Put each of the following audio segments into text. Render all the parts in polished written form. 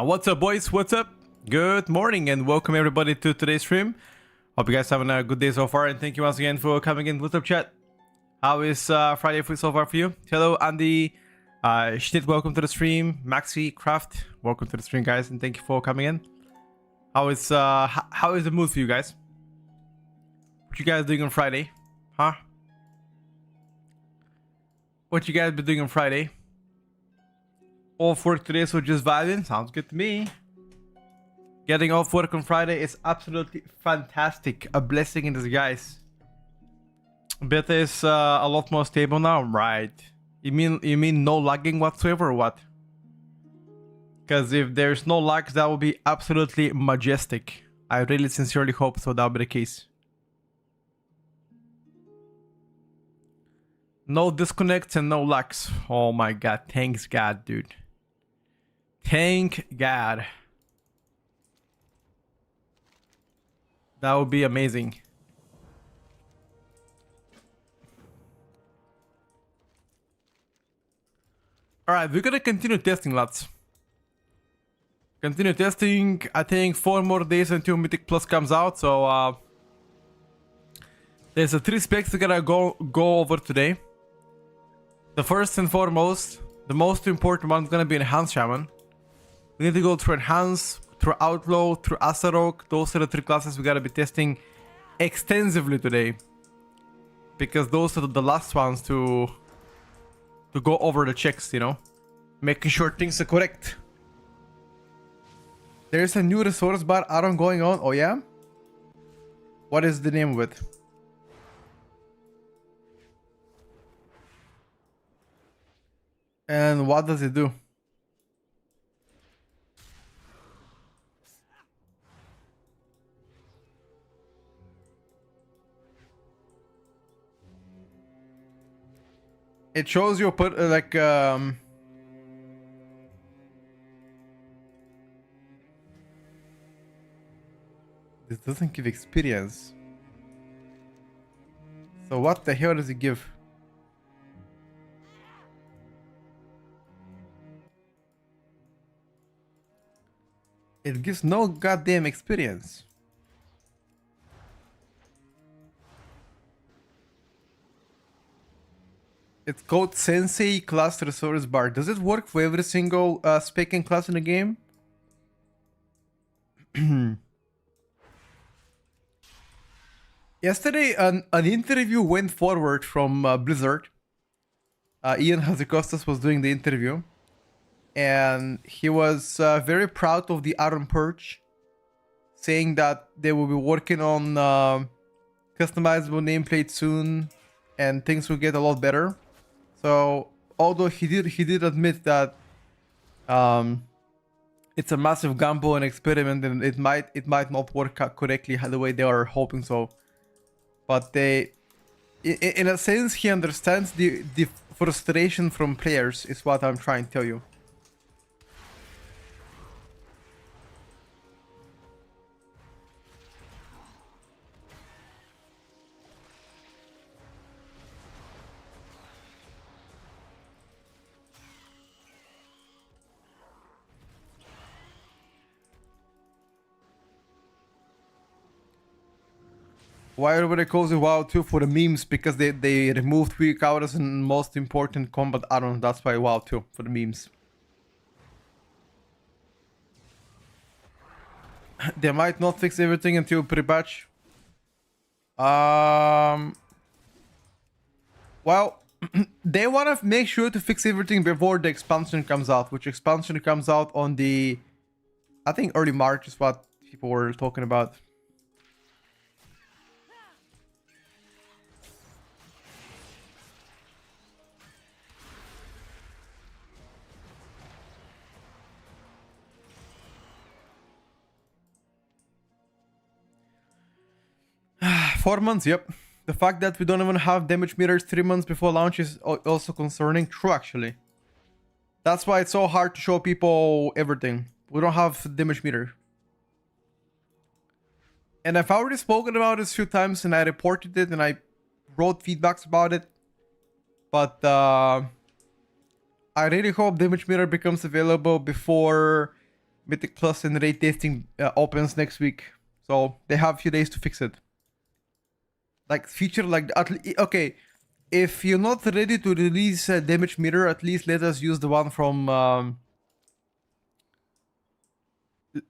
What's up, boys? What's up? Good morning and welcome everybody to today's stream. Hope you guys having a good day so far, and thank you once again for coming in. What's up, chat? How is Friday so far for you? Hello, Andy. Schnitt, welcome to the stream. Maxi Craft, welcome to the stream, guys, and thank you for coming in. How is the mood for you guys? What you guys doing on Friday? Huh? What you guys been doing on Friday? Off work today, so just vibing. Sounds good to me. Getting off work on Friday is absolutely fantastic. A blessing in disguise. Beta is a lot more stable now, right? You mean no lagging whatsoever or what? Because if there's no lags, that would be absolutely majestic. I really sincerely hope so that will be the case. No disconnects and no lags. Oh my god. Thanks God, dude. Thank God. That would be amazing. Alright, we're gonna continue testing, lads. Continue testing. I think 4 more days until Mythic Plus comes out, so there's 3 specs we're gonna go over today. The first and foremost, the most important one is gonna be Enhanced Shaman. We need to go through Enhance, through Outlaw, through Assassination Rogue. Those are the 3 classes we gotta be testing extensively today. Because those are the last ones to go over the checks, you know? Making sure things are correct. There's a new resource bar Addon going on. Oh yeah? What is the name of it? And what does it do? It shows you put like this doesn't give experience. So what the hell does it give? It gives no goddamn experience. It's called Sensei Class Resource Bar. Does it work for every single spec and class in the game? Yesterday, an interview went forward from Blizzard. Ian Hazikostas was doing the interview. And he was very proud of the Addon Purge, saying that they will be working on customizable nameplate soon, and things will get a lot better. So, although he did admit that it's a massive gamble and experiment, and it might not work out correctly the way they are hoping so. But they, in a sense, he understands the frustration from players. Is what I'm trying to tell you. Why everybody calls it WoW 2 for the memes? Because they removed weak hours and most important combat add-on. That's why WoW 2 for the memes. They might not fix everything until pre-patch. Well, they want to make sure to fix everything before the expansion comes out. Which expansion comes out on the, I think early March is what people were talking about. Four months, yep. The fact that we don't even have damage meters 3 months before launch is also concerning. True, actually. That's why it's so hard to show people everything. We don't have damage meter. And I've already spoken about this a few times, and I reported it, and I wrote feedbacks about it. But I really hope damage meter becomes available before Mythic Plus and raid testing opens next week. So they have a few days to fix it. Like feature like okay, if you're not ready to release a damage meter, at least let us use the one from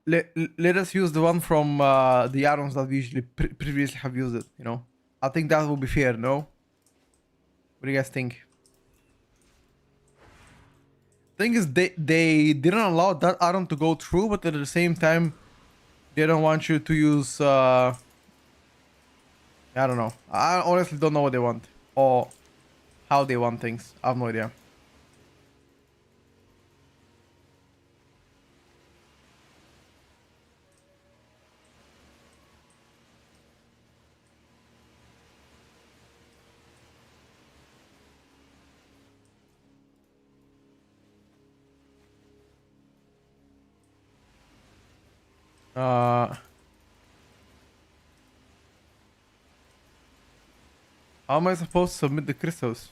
let us use the one from the add-ons that we usually previously have used it, you know. I think that will be fair, no? What do you guys think? Thing is, they didn't allow that add-on to go through, but at the same time they don't want you to use I don't know. I honestly don't know what they want or how they want things. I have no idea. How am I supposed to submit the crystals?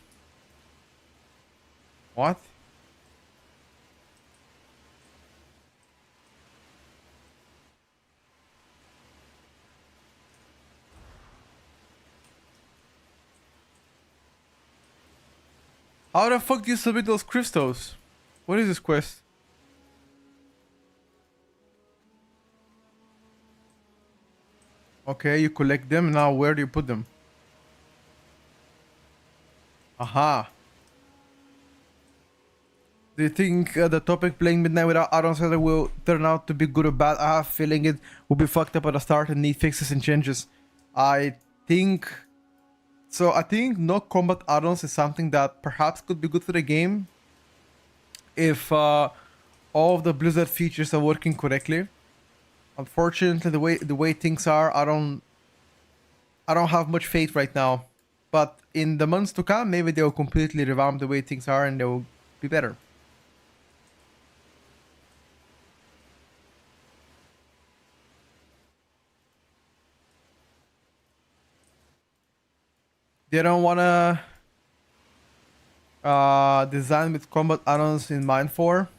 What? How the fuck do you submit those crystals? What is this quest? Okay, you collect them. Now where do you put them? Aha. Do you think the topic playing Midnight without Addon seller will turn out to be good or bad? I have a feeling it will be fucked up at the start and need fixes and changes. I think... So I think no combat add-ons is something that perhaps could be good for the game if all of the Blizzard features are working correctly. Unfortunately, the way things are, I don't have much faith right now. But in the months to come, maybe they will completely revamp the way things are and they will be better. They don't wanna design with combat add-ons in mind for.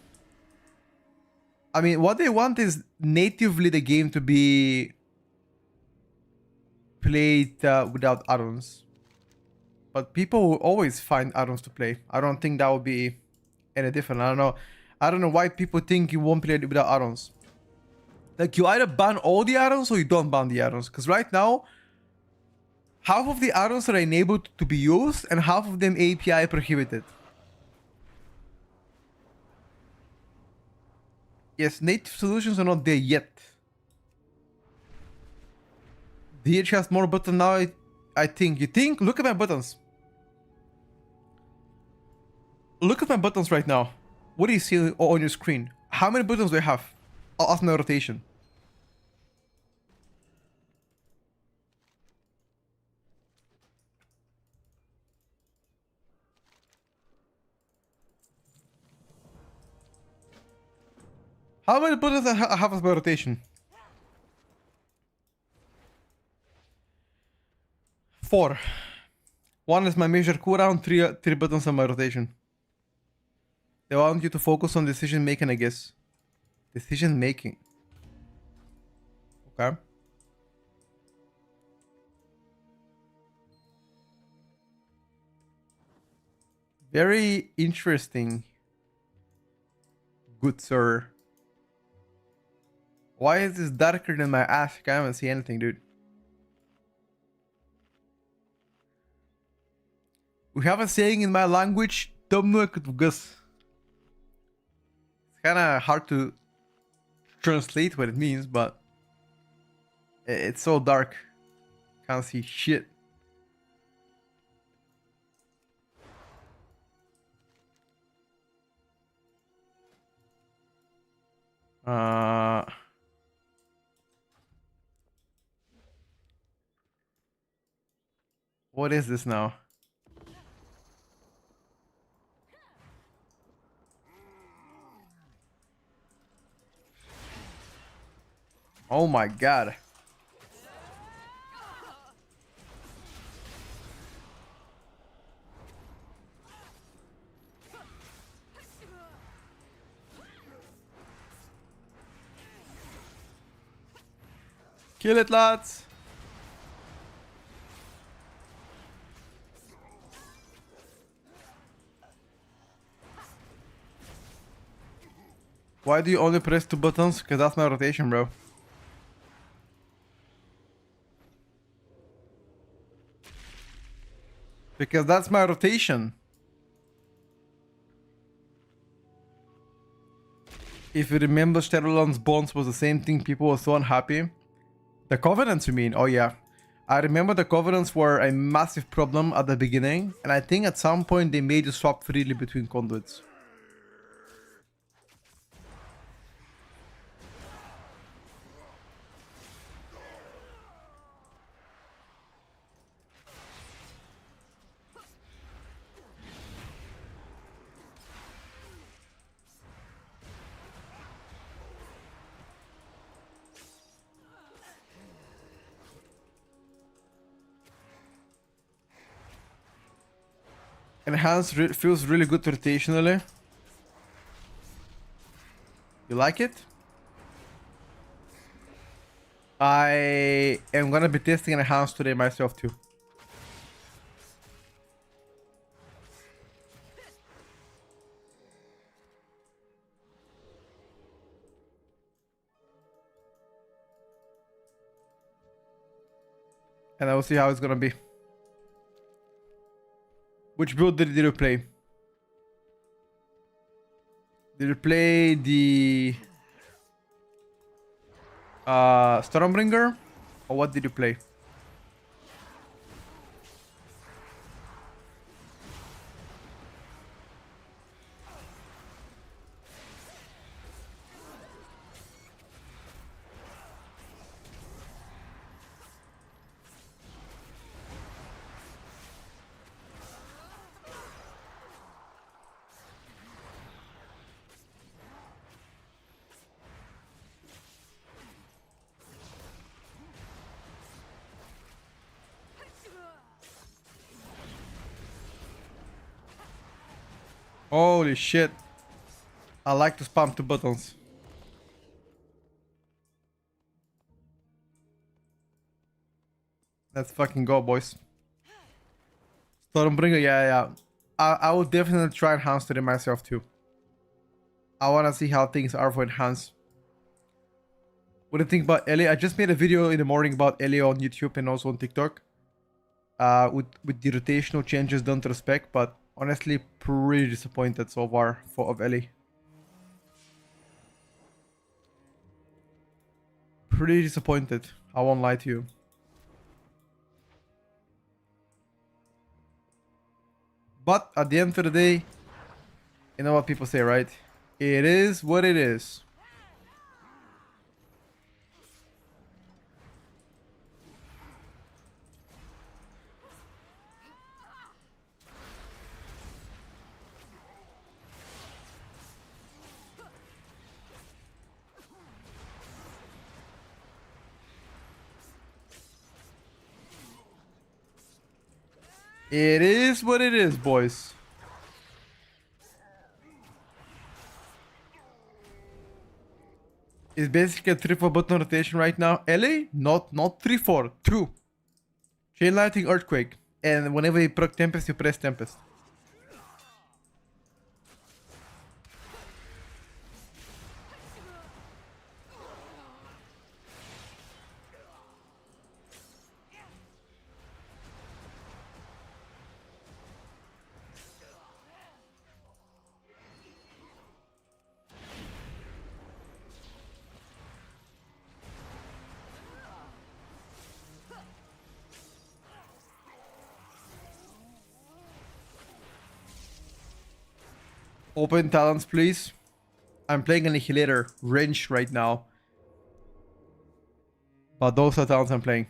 I mean, what they want is natively the game to be played without add-ons. But people will always find add-ons to play. I don't think that would be any different. I don't know why people think you won't play it without add-ons. Like, you either ban all the add-ons or you don't ban the add-ons. Because right now, half of the add-ons are enabled to be used and half of them API prohibited. Yes, native solutions are not there yet. DH has more buttons now, I think. You think? Look at my buttons. Look at my buttons right now. What do you see on your screen? How many buttons do I have? I'll ask my rotation. How many buttons I have as my rotation? 4. 1 is my major cooldown, 3 buttons on my rotation. They want you to focus on decision making, I guess. Decision making. Okay. Very interesting. Good sir. Why is this darker than my ass? I can't even see anything, dude. We have a saying in my language, It's kinda hard to translate what it means, but it's so dark. Can't see shit. What is this now? Oh my god. Kill it, lads. Why do you only press 2 buttons? Because that's my rotation, bro. Because that's my rotation. If you remember, Shadowlands Bonds was the same thing. People were so unhappy. The Covenants, you mean? Oh yeah. I remember the Covenants were a massive problem at the beginning. And I think at some point they made you swap freely between conduits. Enhanced feels really good rotationally. You like it? I am gonna be testing Enhanced today myself too. And I will see how it's gonna be. Which build did you play? Did you play the Stormbringer? Or what did you play? Holy shit. I like to spam 2 buttons. Let's fucking go, boys. Stormbringer, yeah. I will definitely try Enhanced today myself too. I wanna see how things are for Enhanced. What do you think about Ellie? I just made a video in the morning about Ellie on YouTube and also on TikTok. With the rotational changes done to the spec, but honestly, pretty disappointed so far of Ellie. Pretty disappointed. I won't lie to you. But at the end of the day, you know what people say, right? It is what it is. It is what it is, boys. It's basically a 3-4 button rotation right now. LA, not 3-4, 2. Chain Lightning, Earthquake. And whenever you proc Tempest, you press Tempest. Open talents, please. I'm playing Annihilator range right now. But those are talents I'm playing.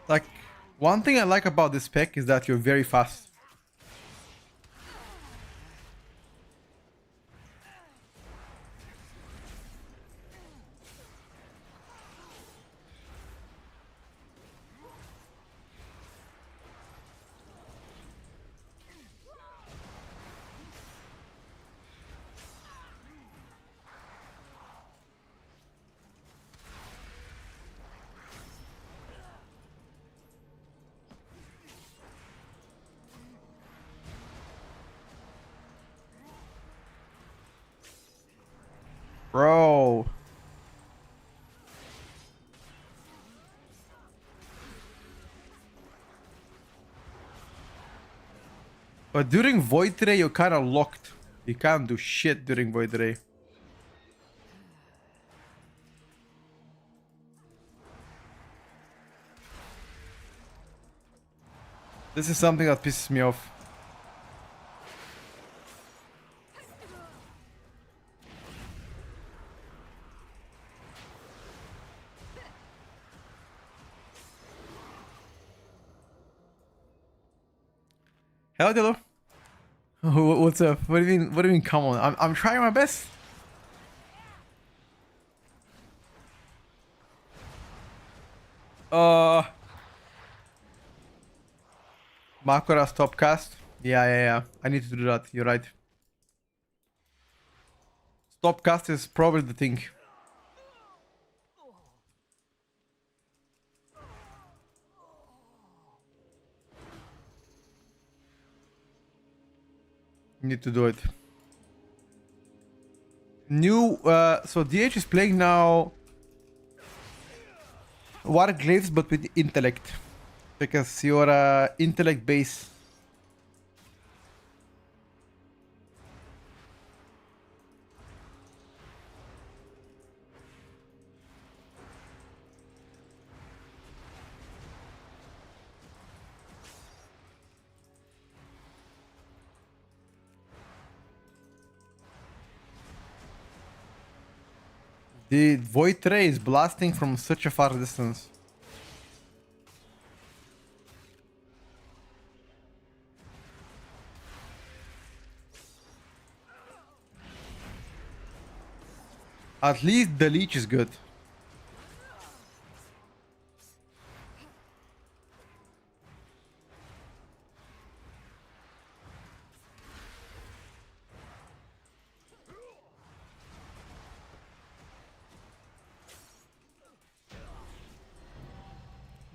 Like, one thing I like about this spec is that you're very fast. Bro. But during Void Ray, you're kind of locked. You can't do shit during Void Ray. This is something that pisses me off. Hello, Dilo. What's up? What do you mean? What do you mean? Come on! I'm trying my best. Uh, Makura stop cast. Yeah. I need to do that. You're right. Stop cast is probably the thing. Need to do it. New, so DH is playing now War Glaives but with intellect. Because you're intellect base. The Void Ray is blasting from such a far distance. At least the leech is good.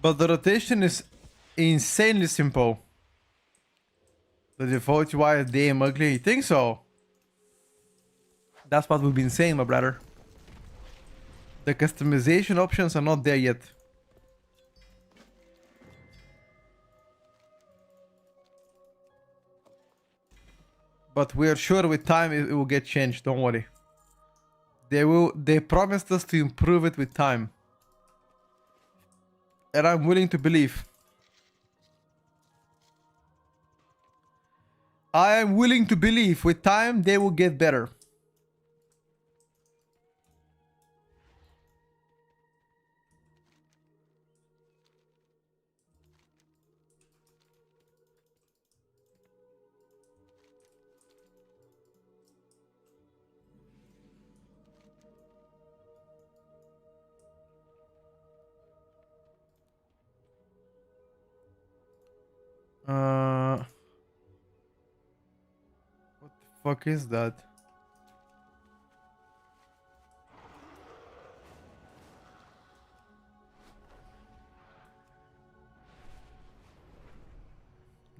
But the rotation is insanely simple. The default UI is damn ugly. You think so? That's what we've been saying, my brother. The customization options are not there yet. But we are sure with time it will get changed, don't worry. They promised us to improve it with time. And I'm willing to believe. I am willing to believe with time they will get better. What the fuck is that?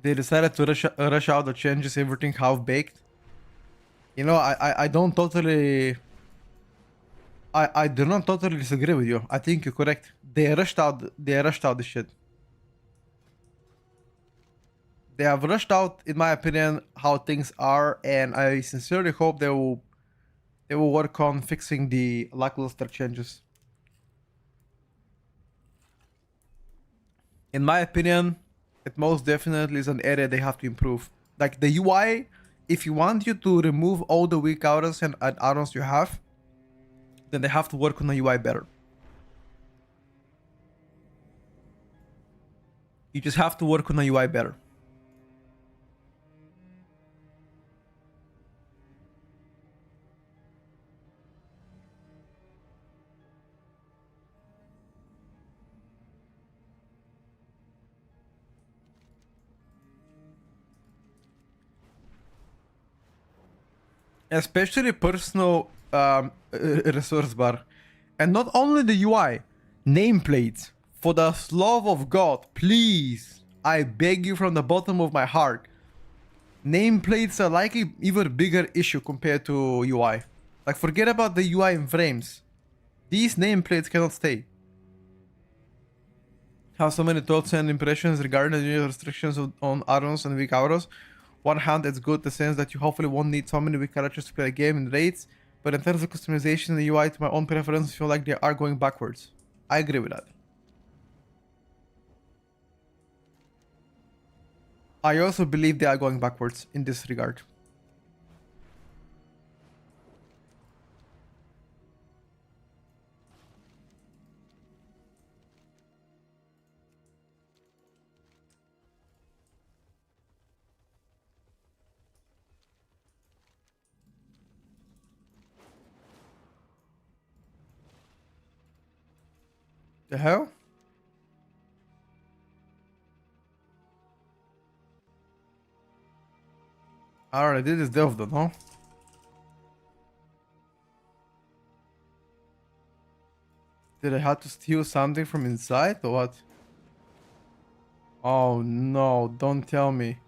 They decided to rush out the changes, everything half baked. You know, I don't totally. I do not totally disagree with you. I think you're correct. They rushed out. They rushed out the shit. They have rushed out, in my opinion, how things are, and I sincerely hope they will work on fixing the lackluster changes. In my opinion, it most definitely is an area they have to improve. Like the UI, if you want you to remove all the weak auras and add-ons you have, then they have to work on the UI better. You just have to work on the UI better. Especially personal resource bar. And not only the UI, nameplates. For the love of God, please, I beg you from the bottom of my heart. Nameplates are likely even bigger issue compared to UI. Like, forget about the UI in frames. These nameplates cannot stay. Have so many thoughts and impressions regarding the restrictions on add-ons and weak auras. One hand, it's good in the sense that you hopefully won't need so many weak characters to play the game in raids, but in terms of customization and the UI to my own preference, I feel like they are going backwards. I agree with that. I also believe they are going backwards in this regard. The hell? Alright, this is Delve though, no? Did I have to steal something from inside or what? Oh no, don't tell me.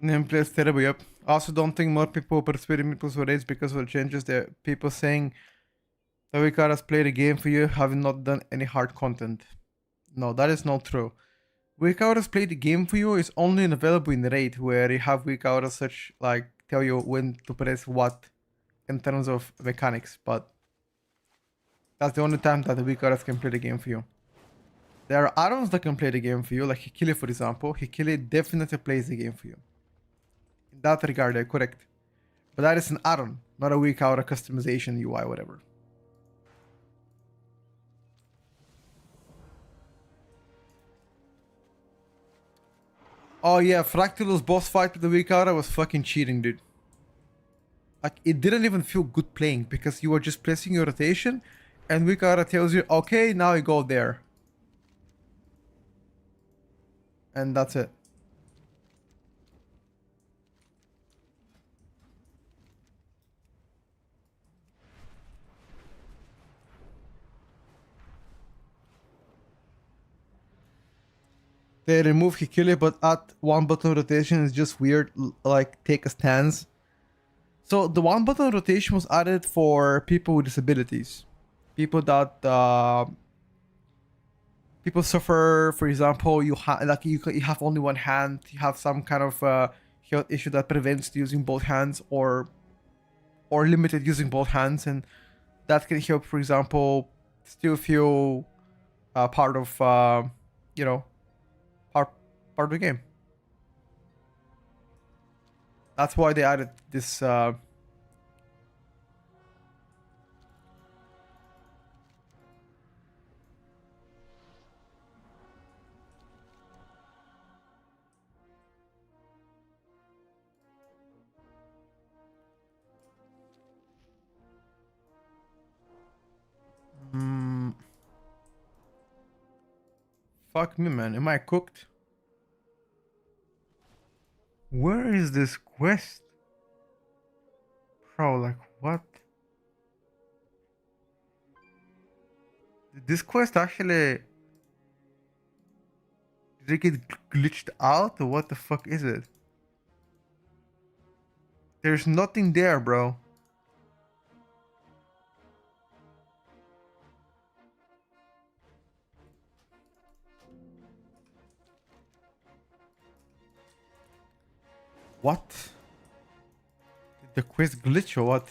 Nameplate is terrible, yep. Also don't think more people participated in people's raids because of the changes. There people saying that we gotta play the game for you, having not done any hard content. No, that is not true. Week hours play the game for you is only available in the raid where you have week hours such like tell you when to press what in terms of mechanics, but that's the only time that the weak artists can play the game for you. There are add-ons that can play the game for you, like Hikili for example. Hikili definitely plays the game for you. In that regard, they're correct. But that is an add-on, not a weak hour customization UI, whatever. Oh yeah, Fractal's boss fight with the weak hour was fucking cheating, dude. Like, it didn't even feel good playing because you were just pressing your rotation and weak hour tells you, okay, now you go there. And that's it. They remove Hikili, but add one button rotation is just weird, like take a stance. So the one button rotation was added for people with disabilities. People that people suffer, for example, you have only one hand, you have some kind of health issue that prevents using both hands or limited using both hands, and that can help, for example, still feel part of you know, part of the game. That's why they added this. Fuck me, man. Am I cooked? Where is this quest? Bro, like, what? Did this quest actually... Did it get glitched out? Or what the fuck is it? There's nothing there, bro. What? Did the quest glitch or what?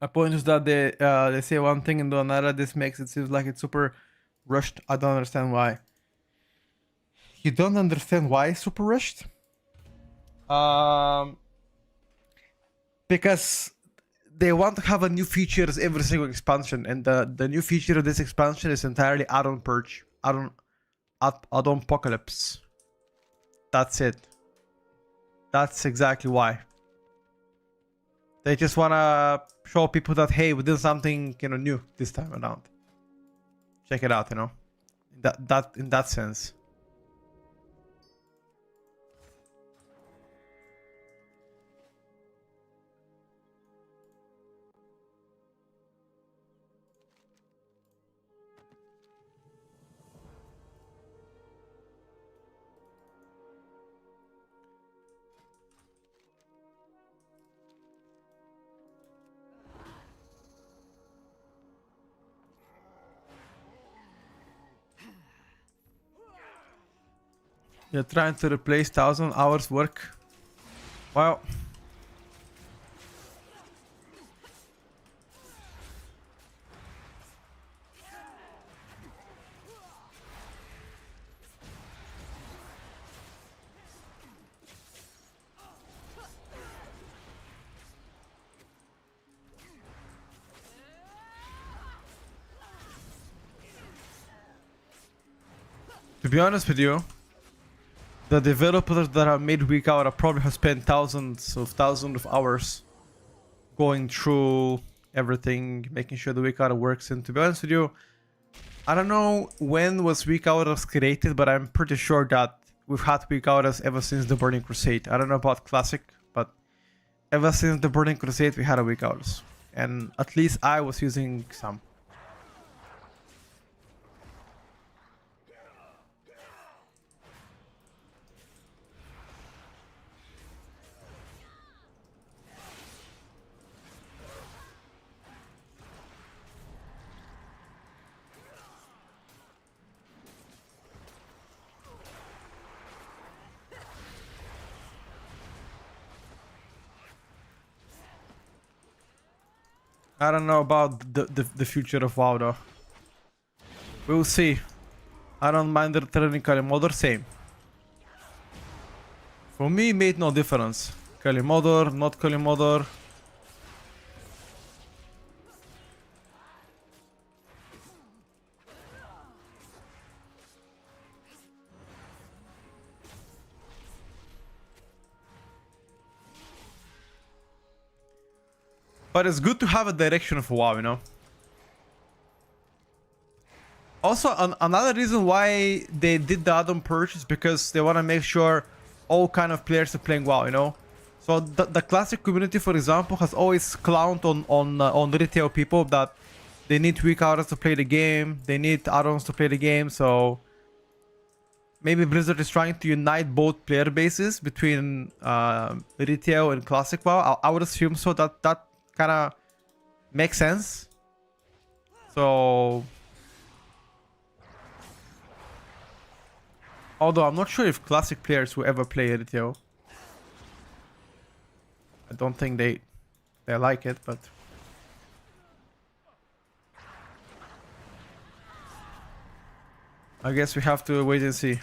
My point is that they say one thing and do another. This makes it seem like it's super rushed. I don't understand why. You don't understand why it's super rushed? Because they want to have a new features every single expansion, and the new feature of this expansion is entirely add-on purge, add-on apocalypse. That's it. That's exactly why. They just wanna show people that hey, we did something new this time around. Check it out, in that sense. You're trying to replace 1,000 hours work. Well, To be honest with you, the developers that have made Week Hour probably have spent thousands of hours going through everything, making sure the Week Hour works. And to be honest with you, I don't know when was Week Hours created, but I'm pretty sure that we've had Week Hours ever since the Burning Crusade. I don't know about Classic, but ever since the Burning Crusade, we had a Week Hours. And at least I was using some. I don't know about the future of WoW though. We'll see. I don't mind returning Kalimodor, same. For me, it made no difference. Kalimodor, not Kalimodor. But it's good to have a direction for WoW, you know? Also, another reason why they did the add-on purge is because they want to make sure all kind of players are playing WoW, you know? So the classic community, for example, has always clowned on retail people that they need weak hours to play the game, they need add-ons to play the game, so maybe Blizzard is trying to unite both player bases between retail and classic WoW. I would assume so. That kind of makes sense. So, although I'm not sure if classic players will ever play retail. I don't think they like it, but I guess we have to wait and see.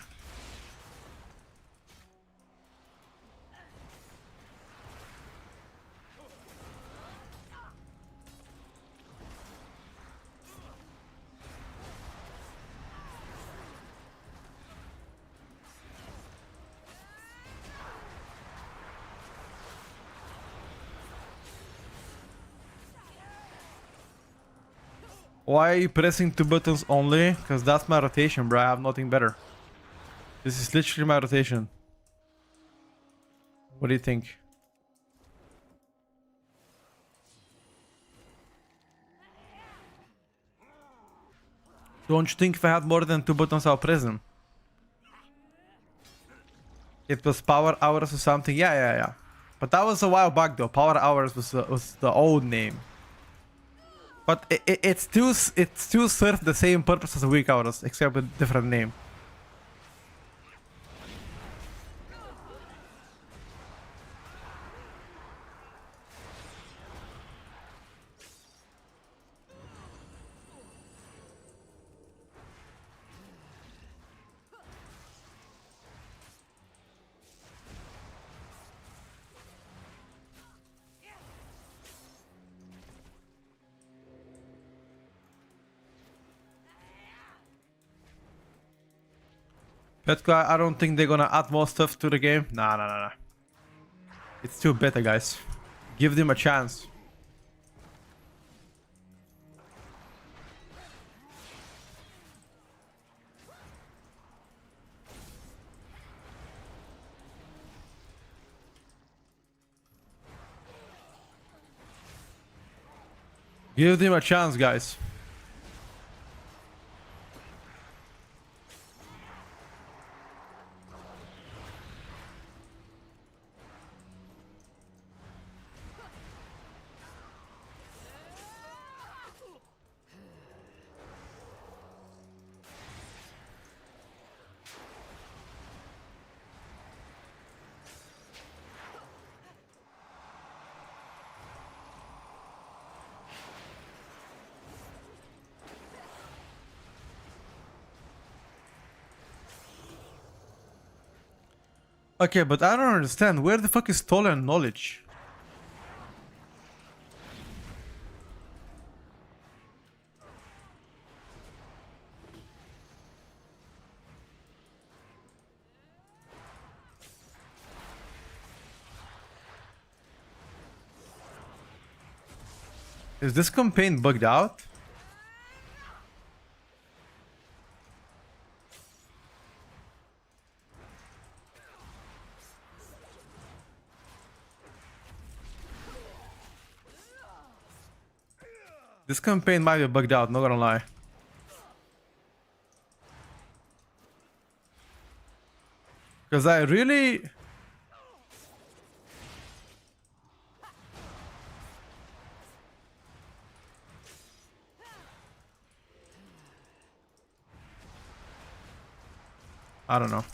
Why are you pressing 2 buttons only? Because that's my rotation, bro. I have nothing better. This is literally my rotation. What do you think? Don't you think if I had more than 2 buttons I'll press them? It was power hours or something? Yeah. But that was a while back though. Power hours was the old name. But it still served the same purpose as a weak hours, except with different name. That guy, I don't think they're gonna add more stuff to the game. Nah. It's too beta, guys. Give them a chance. Give them a chance, guys. Okay, but I don't understand. Where the fuck is stolen knowledge? Is this campaign bugged out? This campaign might be bugged out, not gonna lie. Because I really... I don't know.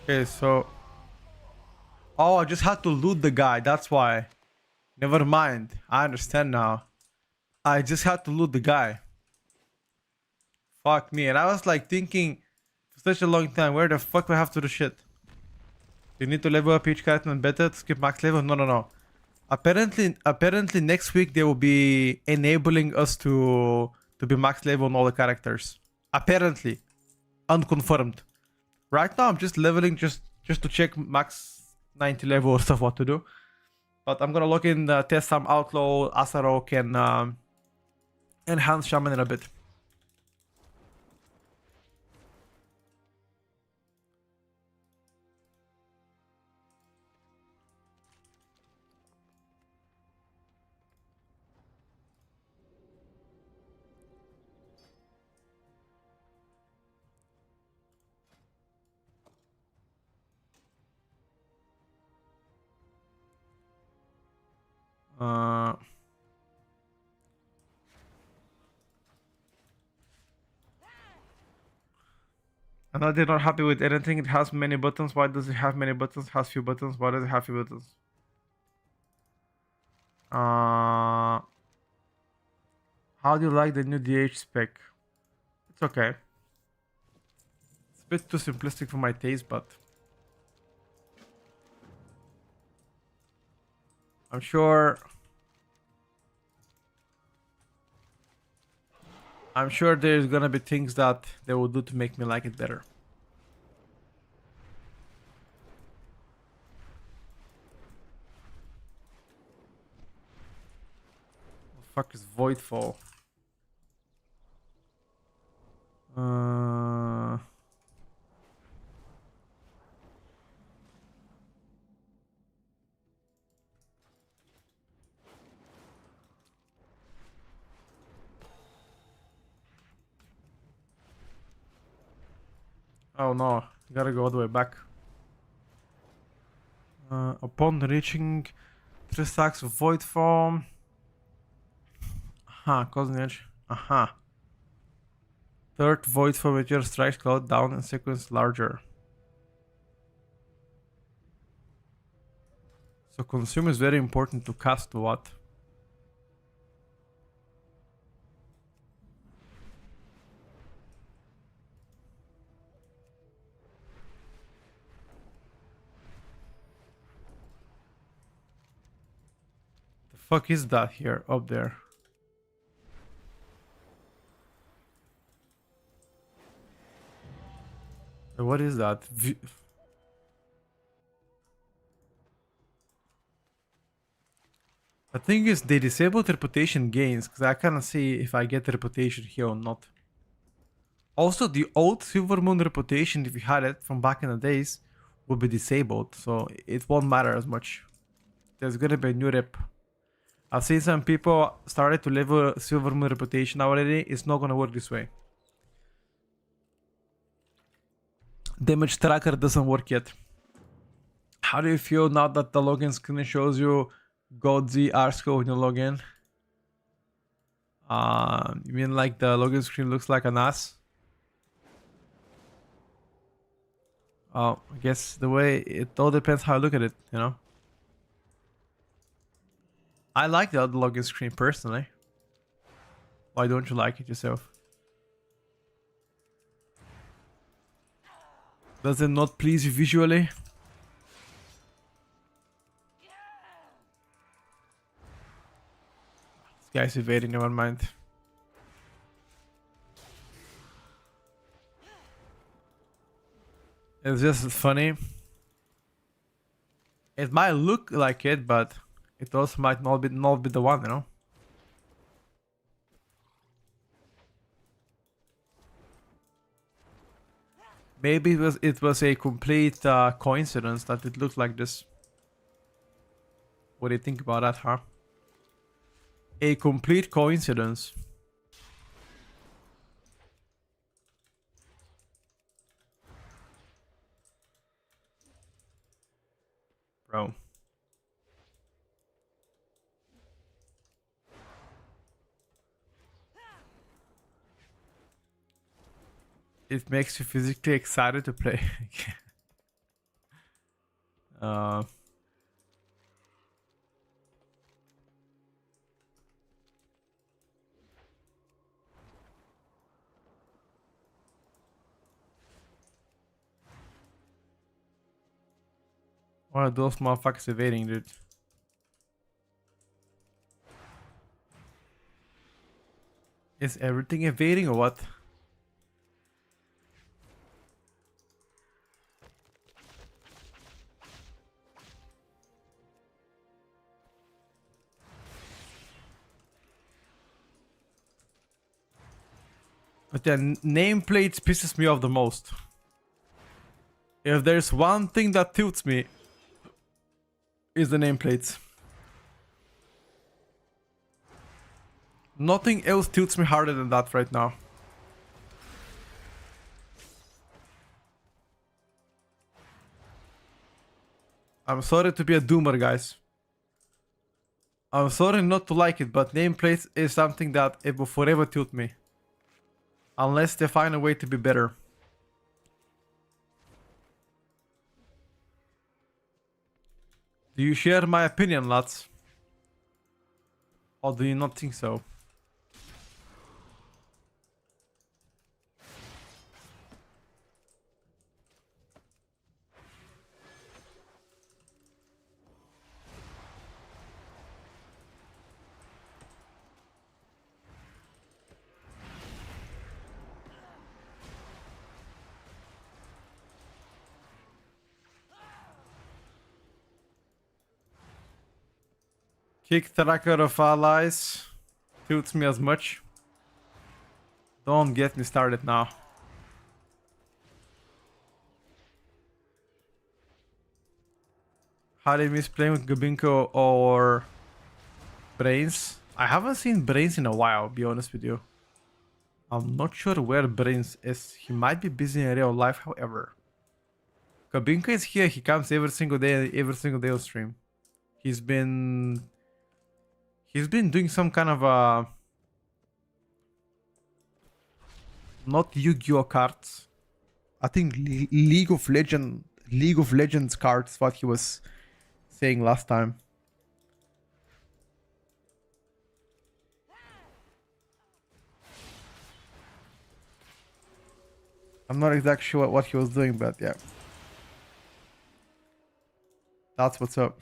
Okay, so... Oh, I just had to loot the guy, that's why. Never mind, I understand now. I just had to loot the guy. Fuck me, and I was like thinking for such a long time, where the fuck do I have to do shit? You need to level up each character and better to skip max level? No. Apparently next week they will be enabling us to be max level on all the characters. Apparently. Unconfirmed. Right now I'm just leveling just to check max 90 level or stuff what to do. But I'm gonna log in, test some Outlaw, Rogue, and Enhanced Shaman in a bit. I know they're not happy with anything. It has many buttons. Why does it have many buttons? It has few buttons. Why does it have few buttons? How do you like the new DH spec? It's okay. It's a bit too simplistic for my taste, but I'm sure there's gonna be things that they will do to make me like it better. What the fuck is Voidfall? Oh no, gotta go all the way back. Upon reaching 3 stacks of void form. Aha, causing edge. Aha. Third void form with your strike slowed down in sequence larger. So consume is very important to cast what? The fuck is that here up there? What is that? The thing is, they disabled reputation gains because I cannot see if I get reputation here or not. Also, the old Silver Moon reputation, if you had it from back in the days, will be disabled, so it won't matter as much. There's gonna be a new rep. I've seen some people started to level Silver Moon reputation already. It's not gonna work this way. Damage tracker doesn't work yet. How do you feel now that the login screen shows you Godzi Arsko when you log in? You mean like the login screen looks like an ass? Oh, I guess the way it all depends how I look at it, you know? I like the other login screen personally. Why don't you like it yourself? Does it not please you visually? This guy's evading, never mind. It's just funny. It might look like it, but It also might not be the one, you know. Maybe it was a complete coincidence that it looked like this. What do you think about that, huh? A complete coincidence. Bro. It makes you physically excited to play. uh, One of those motherfuckers evading, dude. Is everything evading or what? But then nameplates pisses me off the most. If there's one thing that tilts me, is the nameplates. Nothing else tilts me harder than that right now. I'm sorry to be a doomer, guys. I'm sorry not to like it, but nameplates is something that it will forever tilt me. Unless they find a way to be better. Do you share my opinion, lads? Or do you not think so? Kick tracker of allies tilts me as much. Don't get me started now. How do you miss playing with Gabinko or Brains? I haven't seen Brains in a while, be honest with you. I'm not sure where Brains is. He might be busy in real life, however. Gabinko is here. He comes every single day on stream. He's been doing some kind of a... Not Yu-Gi-Oh cards. I think League of Legends cards, what he was saying last time. I'm not exactly sure what he was doing, but yeah. That's what's up.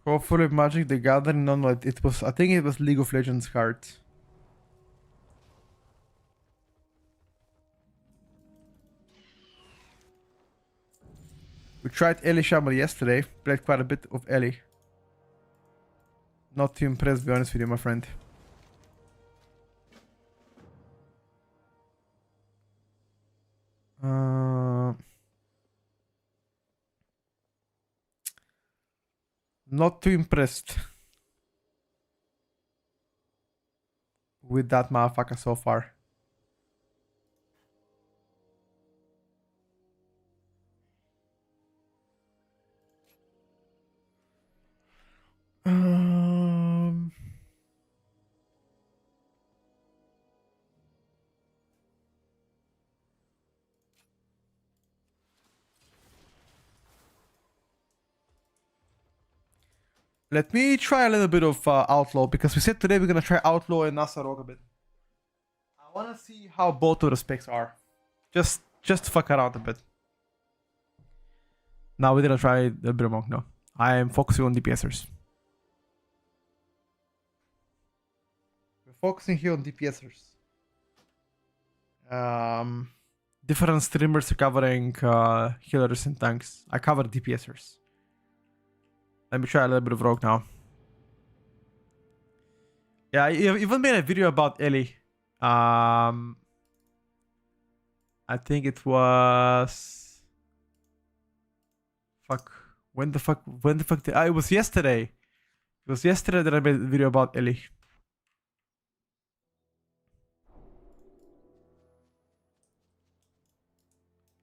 Hopefully Magic the Gathering, no, it was, I think it was League of Legends cards. We tried Ellie Shammer yesterday, played quite a bit of Ellie. Not too impressed, to be honest with you, my friend. Not too impressed with that motherfucker so far. Let me try a little bit of Outlaw, because we said today we're gonna try Outlaw and Rogue a bit. I wanna see how both of the specs are. Just to fuck around a bit. Now we're gonna try the Monk. No, I am focusing on DPSers. focusing here on DPSers. Different streamers are covering healers and tanks. I cover DPSers. Let me try a little bit of Rogue now. Yeah, I even made a video about Ellie. I think it was... Fuck. When the fuck did... it was yesterday. It was yesterday that I made a video about Ellie.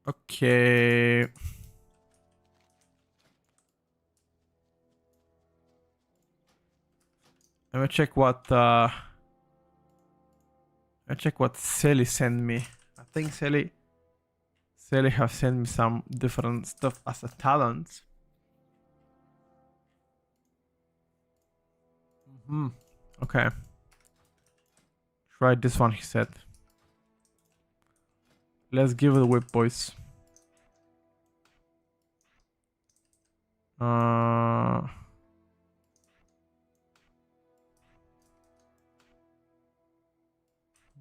Okay. Let me check what Sally sent me. I think Sally have sent me some different stuff as a talent. Okay. Try this one, he said. Let's give it a whip, boys.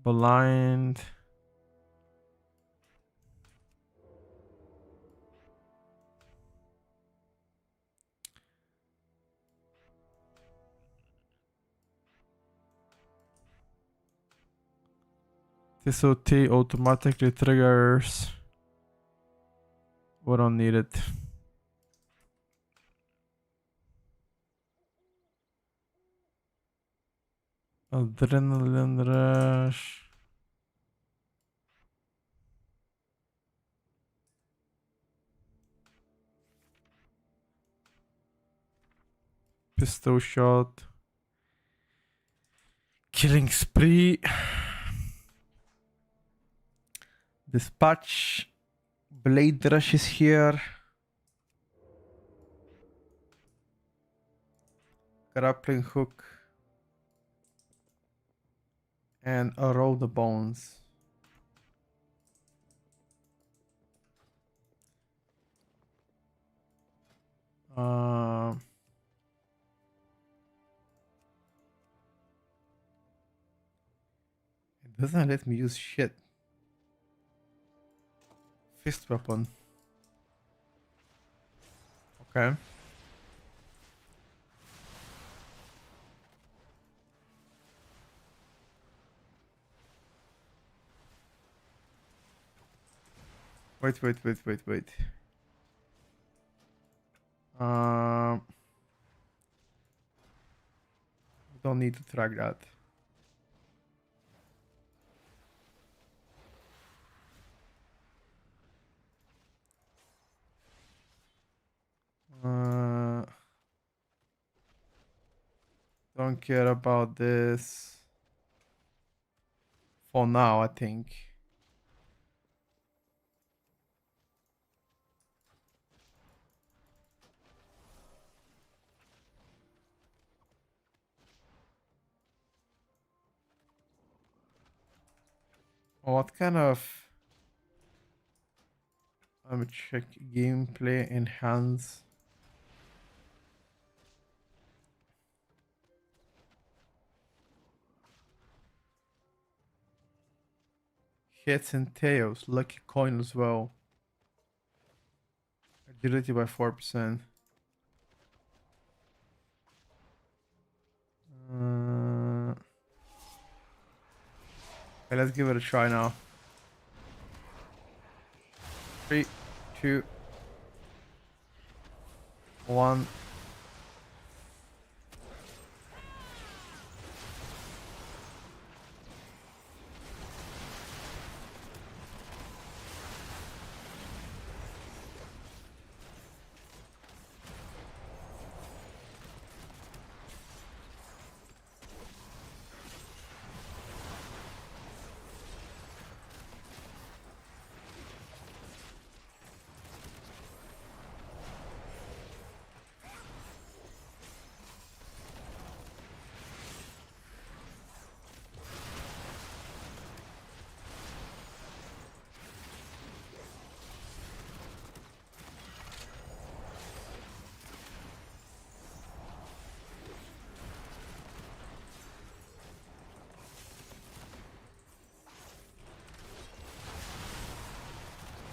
Blind. This OT automatically triggers. We don't need it. Adrenaline rush. Pistol shot. Killing spree. Dispatch. Blade rush is here. Grappling hook. And roll the bones. It doesn't let me use shit. Fist weapon. Okay. Wait. Don't need to track that. Don't care about this for now, I think. What kind of... Let me check gameplay enhance. Heads and tails, lucky coin as well. Agility by 4%. Okay, let's give it a try now. 3, 2, 1.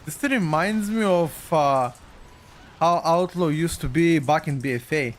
This reminds me of how Outlaw used to be back in BFA.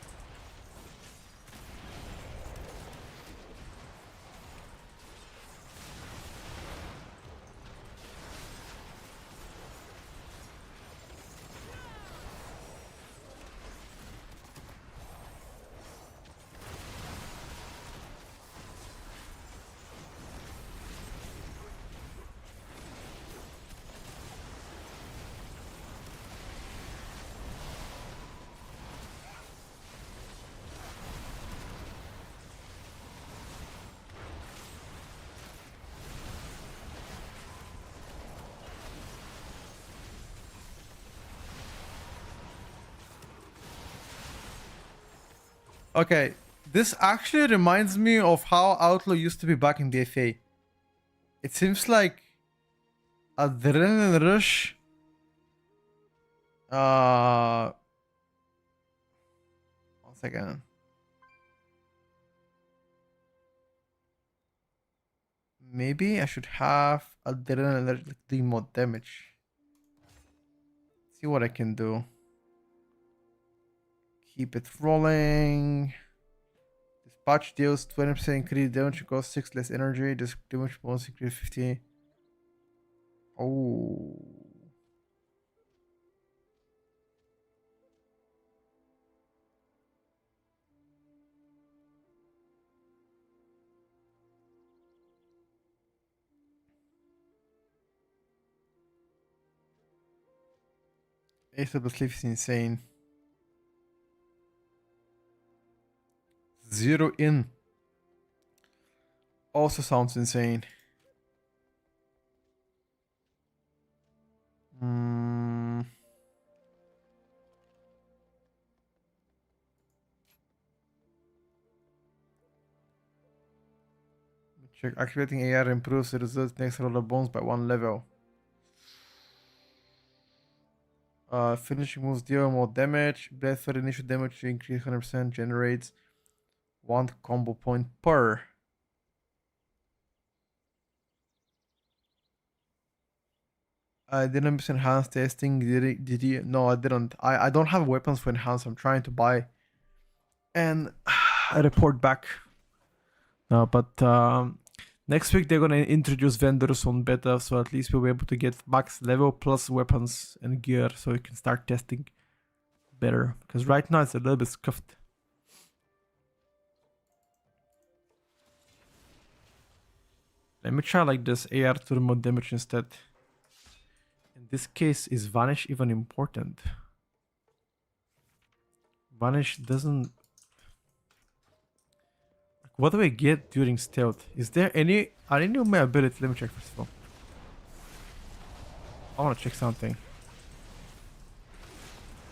Okay, this actually reminds me of how Outlaw used to be back in BFA. It seems like Adrenaline Rush. One second. Maybe I should have Adrenaline Rush like, do more damage. See what I can do. Keep it rolling. Dispatch deals 20% increased damage, costs 6 less energy. This damage bonus increase 50. Oh. Ace of the Sleep is insane. 0 in. Also sounds insane. Check. Activating AR improves the results next roller bones by 1 level. Finishing moves deal more damage. Blade for initial damage to increase 100%. Generates 1 combo point per. I didn't miss enhanced testing. Did you? No, I didn't. I don't have weapons for enhanced. I'm trying to buy. And I report back. No, but next week they're gonna introduce vendors on beta, so at least we'll be able to get max level plus weapons and gear, so we can start testing better. Because right now it's a little bit scuffed. Let me try like this AR to remote damage instead. In this case, is Vanish even important? Vanish doesn't... What do I get during stealth? Is there any... Are any of my abilities? Let me check first of all. I want to check something.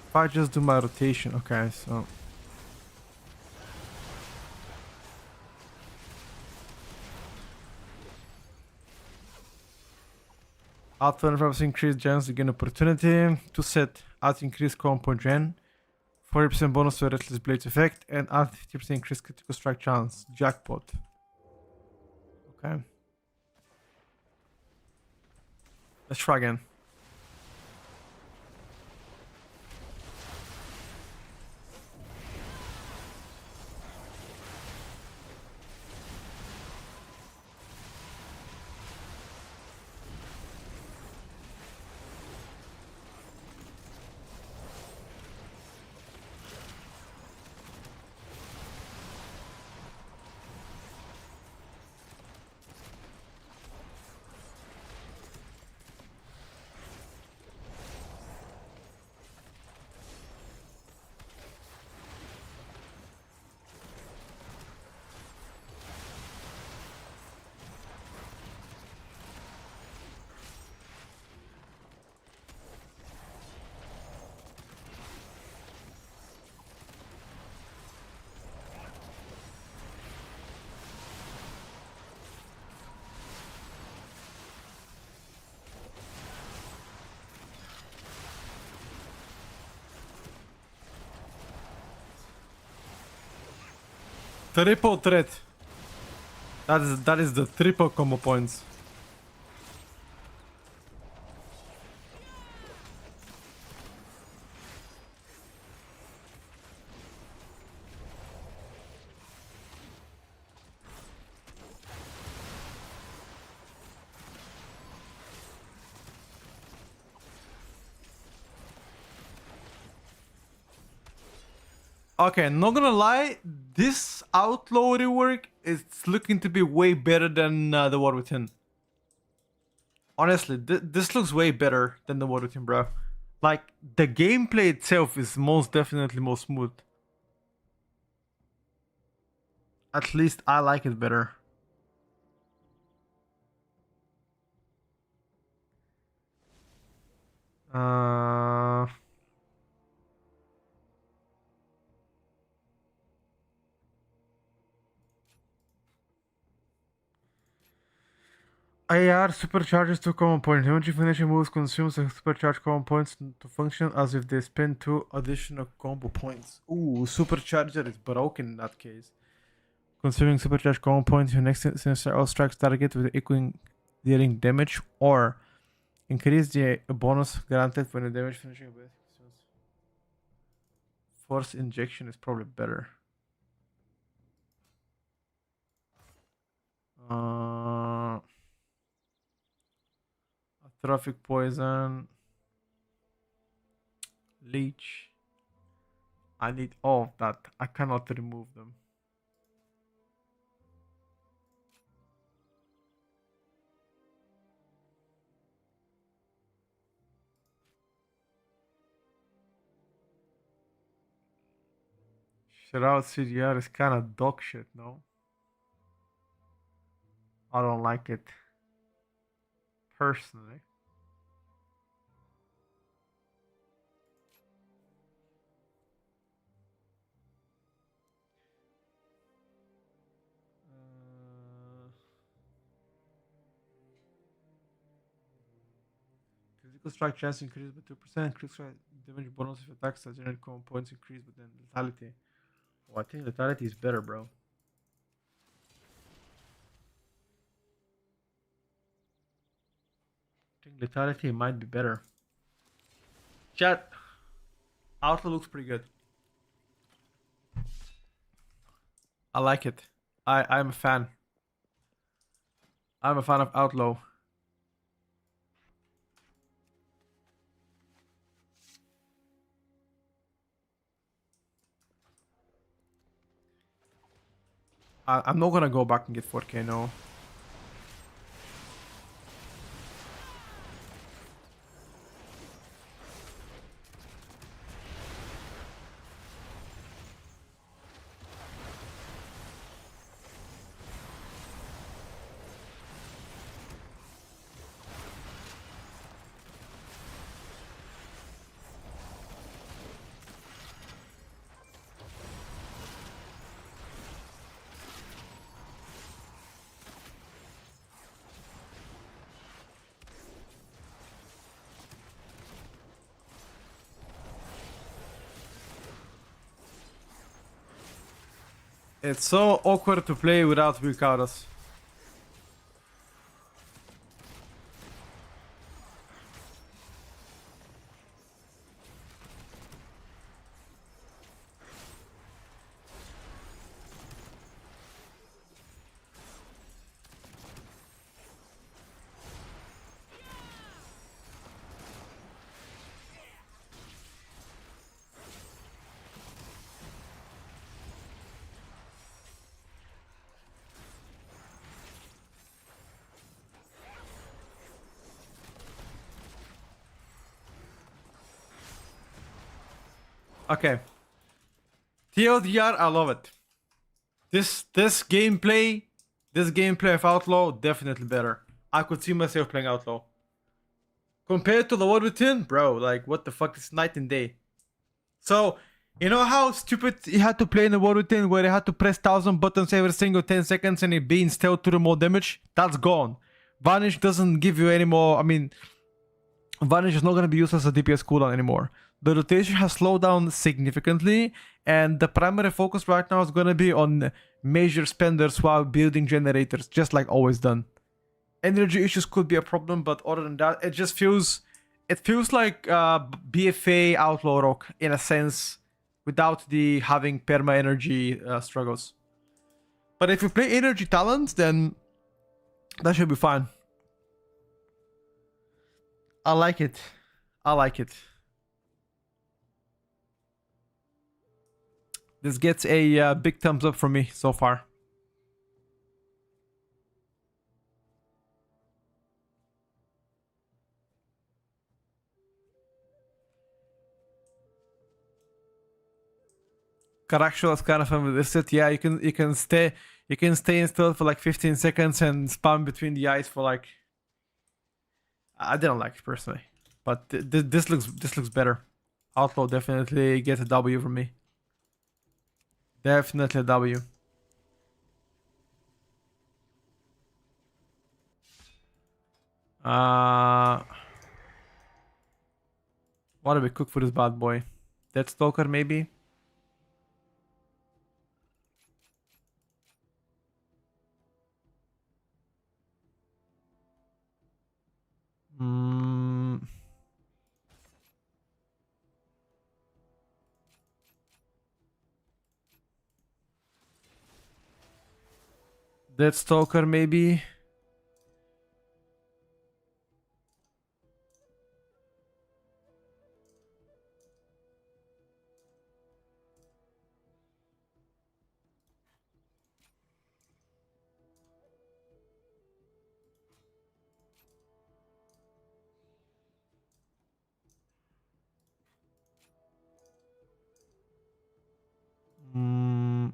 If I just do my rotation, okay, so... Add 25% increased gens to gain opportunity. To set, add increased combo gen. 40% bonus to Restless Blades effect. And add 50% increased critical strike chance. Jackpot. Okay. Let's try again. Triple threat. That is the triple combo points. Okay, not gonna lie, this Outlaw rework is looking to be way better than the War Within. Honestly, this looks way better than the War Within, bro. Like, the gameplay itself is most definitely more smooth. At least I like it better. Uh... AR supercharges two common points. Energy finishing moves consumes the supercharged common points to function as if they spend 2 additional combo points. Ooh, supercharger is broken in that case. Consuming supercharged common points, your next sinister all strikes target with equaling dealing damage or increase the bonus granted when the damage finishing with force injection is probably better. Atrophic poison, leech. I need all of that. I cannot remove them. Shroud CDR is kind of dog shit, no? I don't like it. Personally. Critical strike chance increased by 2%. Critical strike damage bonus if attacks that generate common points increase, but then lethality. Oh, I think lethality is better, bro. I think lethality might be better. Chat. Outlaw looks pretty good. I like it. I'm a fan. I'm a fan of Outlaw. I'm not gonna go back and get 4K, no. It's so awkward to play without weak autos. Okay. TLDR, I love it. This gameplay of Outlaw, definitely better. I could see myself playing Outlaw. Compared to the War Within, bro, like what the fuck, it's night and day. So, you know how stupid you had to play in the War Within where you had to press 1,000 buttons every single 10 seconds and it being still to do more damage? That's gone. Vanish doesn't give you any more, I mean, Vanish is not going to be used as a DPS cooldown anymore. The rotation has slowed down significantly, and the primary focus right now is going to be on major spenders while building generators, just like always done. Energy issues could be a problem, but other than that, it just feels... It feels like BFA Outlaw Rogue, in a sense, without the having perma energy struggles. But if you play energy talents, then that should be fine. I like it. I like it. This gets a big thumbs up from me so far. Caraxual is kind of fun with this set. Yeah, you can stay in stealth for like 15 seconds and spam between the eyes for like. I didn't like it personally, but this looks better. Outlaw definitely gets a W from me. Definitely a W. What do we cook for this bad boy? Dead Stalker maybe? Mm. Dead Stalker maybe? Mm.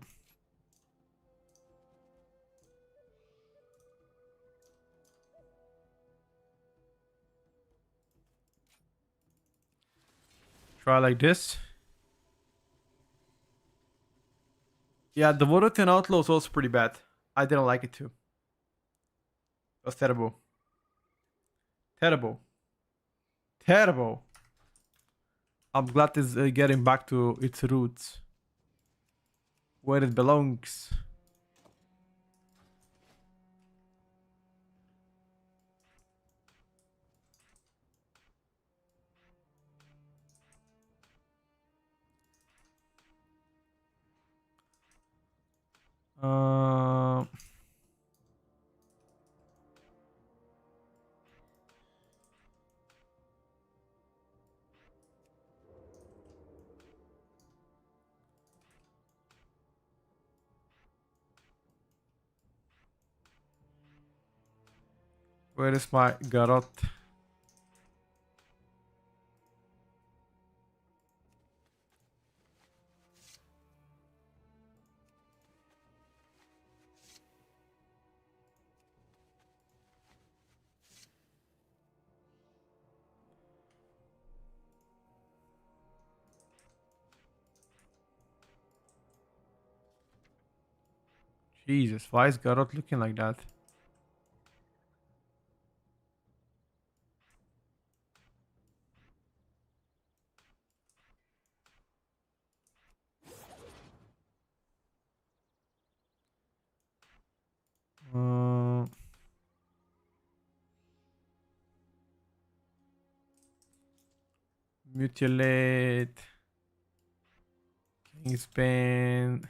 Try like this. Yeah, the Rotational Outlaw is also pretty bad. I didn't like it too. It was terrible. Terrible. Terrible. I'm glad it's getting back to its roots. Where it belongs. Uh, where is my garot? Jesus, why is garot looking like that? Uh, mutilate. Kingspan.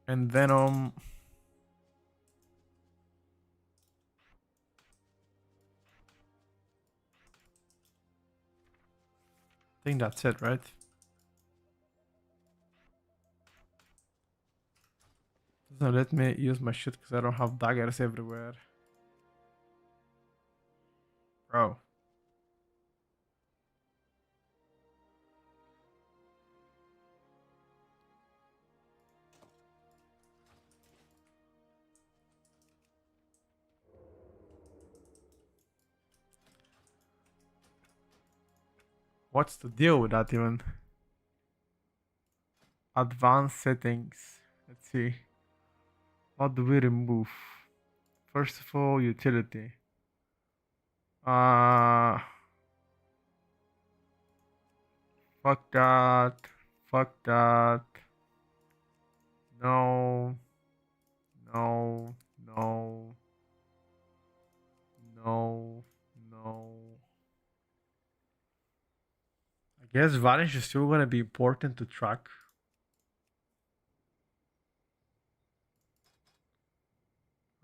And Venom. I think that's it, right? Doesn't let me use my shit because I don't have daggers everywhere. Bro. What's the deal with that even? Advanced settings. Let's see. What do we remove? First of all, utility. Uh Fuck that. Fuck that. No. No. No. No. No. I guess vanish is still gonna be important to track.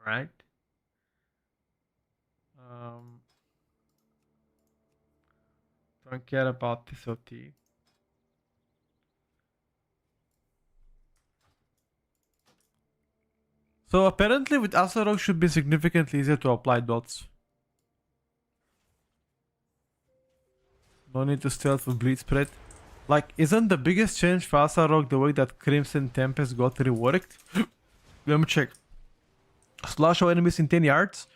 Right? Don't care about this OT. So apparently with Outlaw Rogue should be significantly easier to apply dots. No need to stealth with bleed spread. Like, isn't the biggest change for Outlaw Rogue the way that Crimson Tempest got reworked? Let me check. Slash all enemies in 10 yards.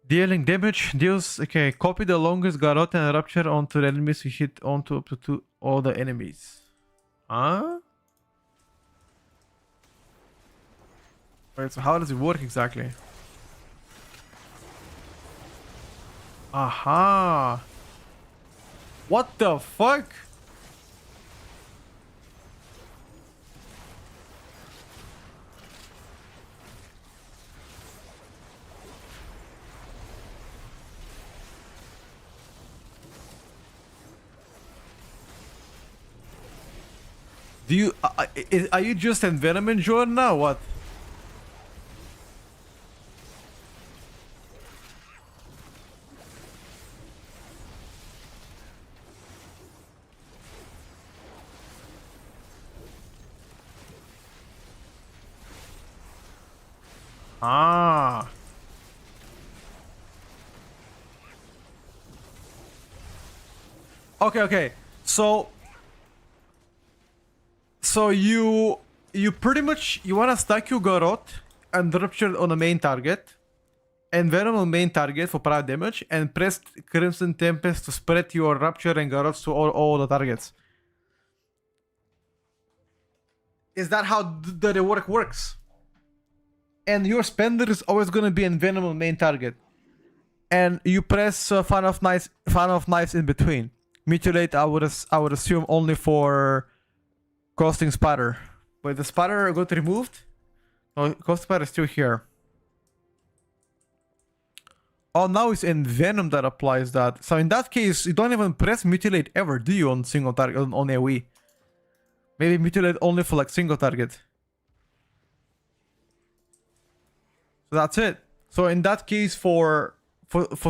Dealing damage, deals... Okay, copy the longest garrote and rupture onto the enemies you hit onto up to all the enemies. Huh? Wait, so how does it work exactly? Aha! What the fuck? Do you... are you just envenoming Jordan now? What? Ah. Okay. So you pretty much you wanna stack your garrote and rupture on the main target, and venom on main target for prior damage, and press Crimson Tempest to spread your rupture and garrotes to all the targets. Is that how the rework works? And your spender is always gonna be in venom on main target, and you press fan of knives in between. Mutilate, I would assume only for costing spatter. Wait, the spatter got removed? No, cost spatter is still here. Oh, now it's in venom that applies that. So in that case, you don't even press mutilate ever, do you, on single target on AoE? Maybe mutilate only for like single target. So that's it. So in that case, for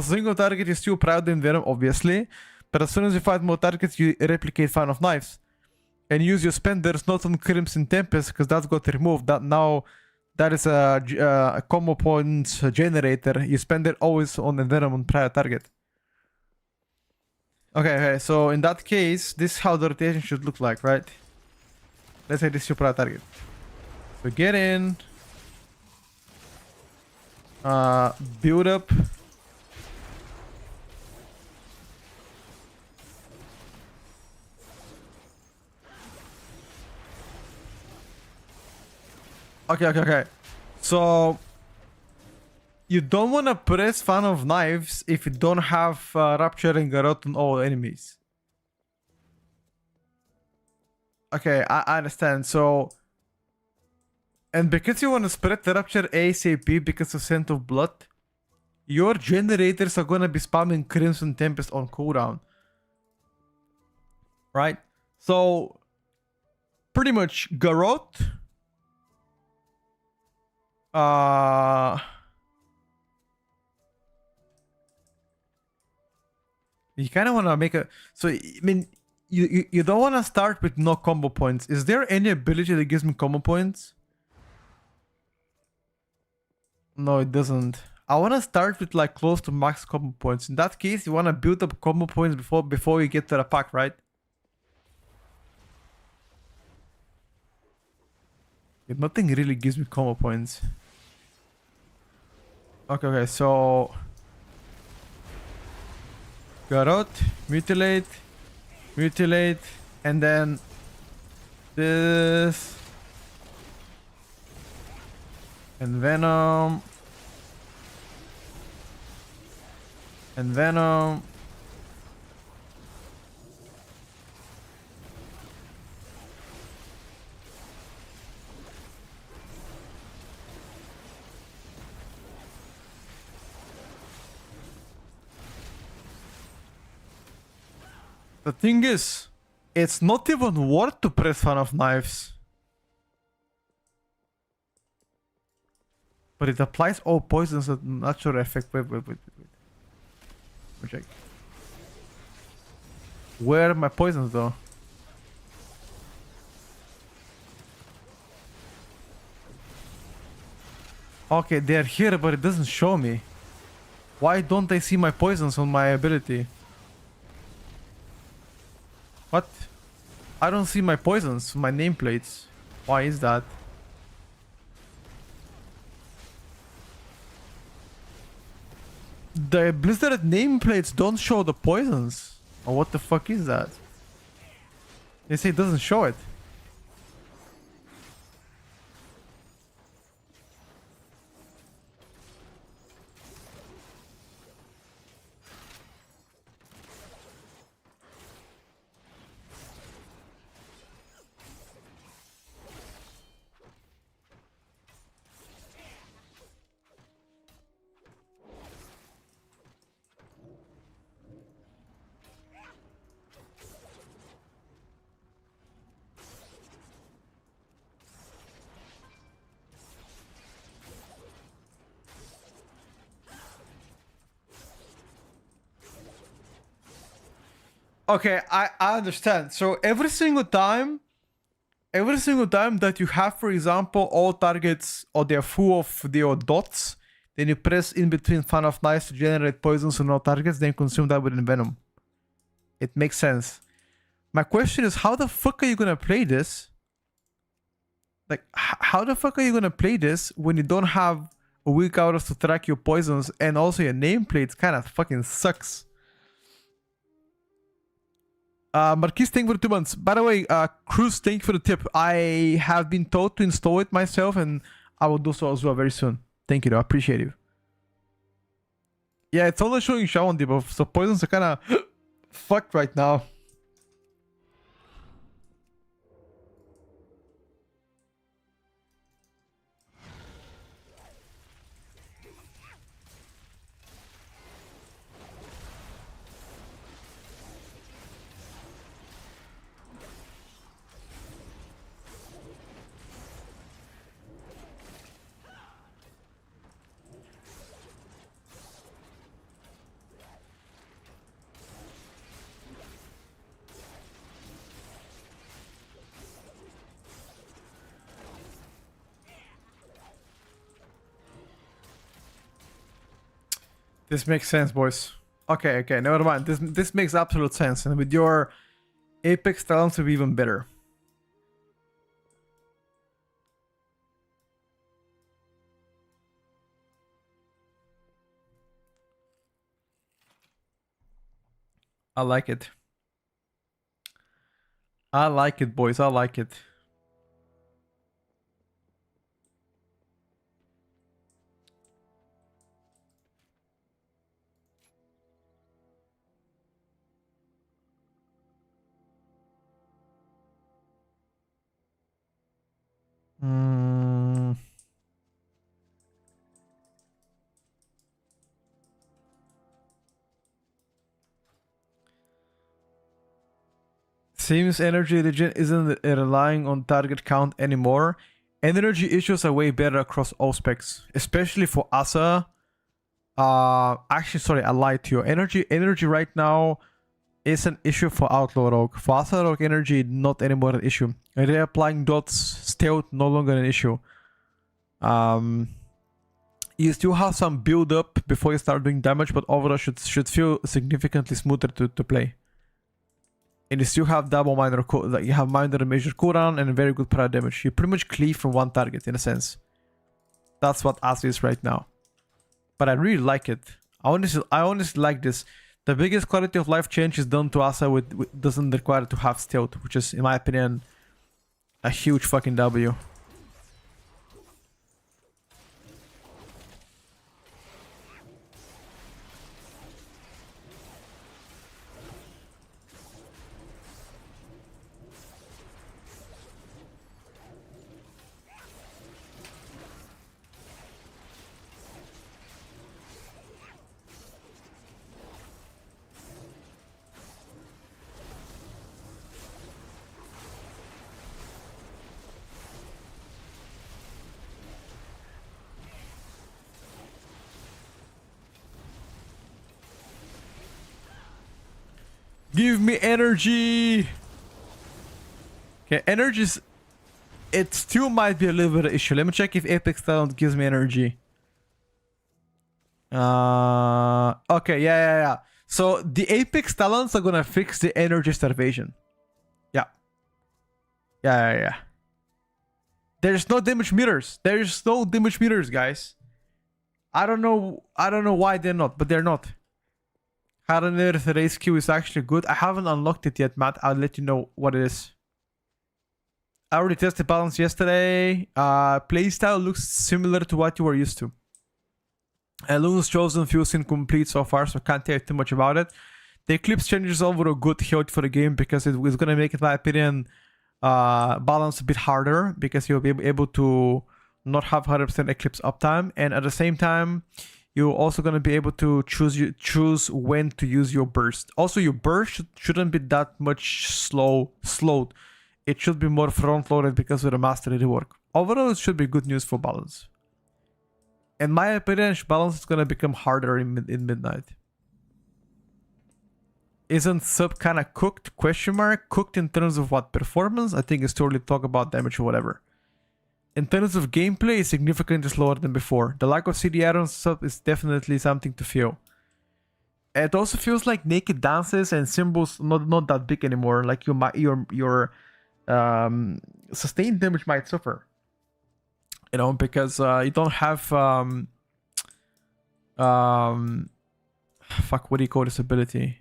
single target, you still proud in venom, obviously. But as soon as you fight more targets, you replicate Fan of Knives. And use your spenders not on Crimson Tempest, because that got removed. That is a combo points generator. You spend it always on the venom on prior target. Okay, so in that case, this is how the rotation should look like, right? Let's say this is your prior target. So get in. Build up. Okay. So you don't want to press Fan of Knives if you don't have Rupture and Garrote on all enemies. Okay, I understand. So, and because you want to spread the Rupture ASAP because of Scent of Blood, your generators are gonna be spamming Crimson Tempest on cooldown. Right? So, pretty much Garrote. You kind of want to make a... So, I mean, you don't want to start with no combo points. Is there any ability that gives me combo points? No, it doesn't. I want to start with like close to max combo points. In that case, you want to build up combo points before you get to the pack, right? Nothing really gives me combo points. Okay, so... Garrote, mutilate, and then... this... And Venom... And Venom... The thing is, it's not even worth to press Fan of Knives. But it applies all poisons at natural effect. Wait. Check. Where are my poisons though? Okay, they're here, but it doesn't show me. Why don't I see my poisons on my ability? What? I don't see my poisons, my nameplates. Why is that? The blizzard nameplates don't show the poisons. Oh, what the fuck is that? They say it doesn't show it. Okay, I understand. So every single time that you have, for example, all targets or they're full of their dots, then you press in between Fan of Knives to generate poisons on all targets, then consume that with Venom. It makes sense. My question is, how the fuck are you gonna play this? Like, how the fuck are you gonna play this when you don't have a weak hours to track your poisons and also your nameplates kind of fucking sucks? Marquis, thank you for the 2 months. By the way, Cruz, thank you for the tip. I have been told to install it myself, and I will do so as well very soon. Thank you, though. I appreciate you. Yeah, it's only showing Shaman debuff, so poisons are kind of fucked right now. This makes sense, boys. Okay, never mind. This makes absolute sense, and with your Apex talents will be even better. I like it. I like it, boys. I like it. Seems energy regen isn't relying on target count anymore. Energy issues are way better across all specs, especially for Asa. Actually, sorry, I lied to you. Energy right now is an issue for Outlaw Rogue. For Asa Rogue, energy not anymore an issue. Reapplying dots, stealth no longer an issue. You still have some build up before you start doing damage, but overall should feel significantly smoother to play. And you still have double minor, like you have minor and major cooldown and very good prior damage. You pretty much cleave from one target in a sense. That's what Asa is right now. But I really like it. I honestly like this. The biggest quality of life change is done to Asa with doesn't require to have stealth, which is in my opinion a huge fucking W. Give me energy. Okay, energy's... It still might be a little bit of an issue. Let me check if Apex Talent gives me energy. Okay, yeah. So the Apex Talents are gonna fix the energy starvation. Yeah. There's no damage meters. There's no damage meters, guys. I don't know why they're not, but they're not. Hardener race Q is actually good. I haven't unlocked it yet, Matt. I'll let you know what it is. I already tested balance yesterday. Playstyle looks similar to what you were used to. Loon's Chosen feels incomplete so far, so can't tell you too much about it. The Eclipse changes over a good help for the game because it was gonna make, in my opinion, balance a bit harder because you'll be able to not have 100% Eclipse uptime, and at the same time, you're also gonna be able to choose when to use your burst. Also, your burst shouldn't be that much slowed. It should be more front-loaded because of the mastery rework. Overall, it should be good news for balance. In my opinion, balance is gonna become harder in midnight. Isn't sub kind of cooked? Question mark. Cooked in terms of what? Performance? I think it's totally talk about damage or whatever. In terms of gameplay, it's significantly slower than before. The lack of CD Addon sub is definitely something to feel. It also feels like naked dances and symbols not that big anymore. Like your sustained damage might suffer. You know, because you don't have fuck, what do you call this ability?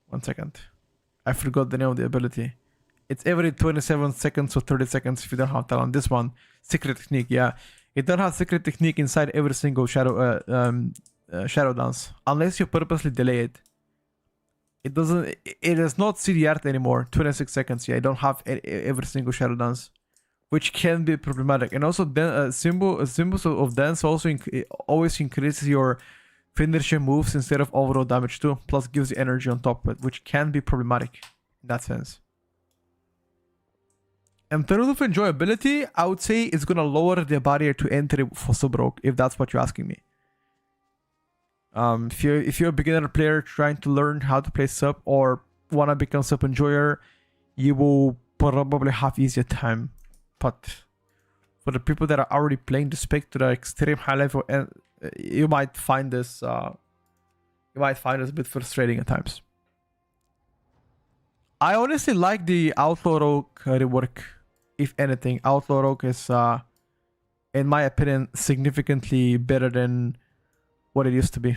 1 second. I forgot the name of the ability. It's every 27 seconds or 30 seconds if you don't have that on this one. Secret technique, yeah. You don't have secret technique inside every single shadow dance. Unless you purposely delay it. It is not CD art anymore. 26 seconds, yeah. You don't have every single shadow dance. Which can be problematic. And also symbols of dance also always increases your finisher moves instead of overall damage too, plus gives you energy on top of it, which can be problematic in that sense. In terms of enjoyability, I would say it's gonna lower the barrier to entry for Sub Rogue, if that's what you're asking me. If you're a beginner player trying to learn how to play sub or wanna become sub enjoyer, you will probably have easier time. But for the people that are already playing the spec to the extreme high level, and you might find this a bit frustrating at times. I honestly like the Outlaw Rogue rework. If anything, Outlaw Rogue is, in my opinion, significantly better than what it used to be.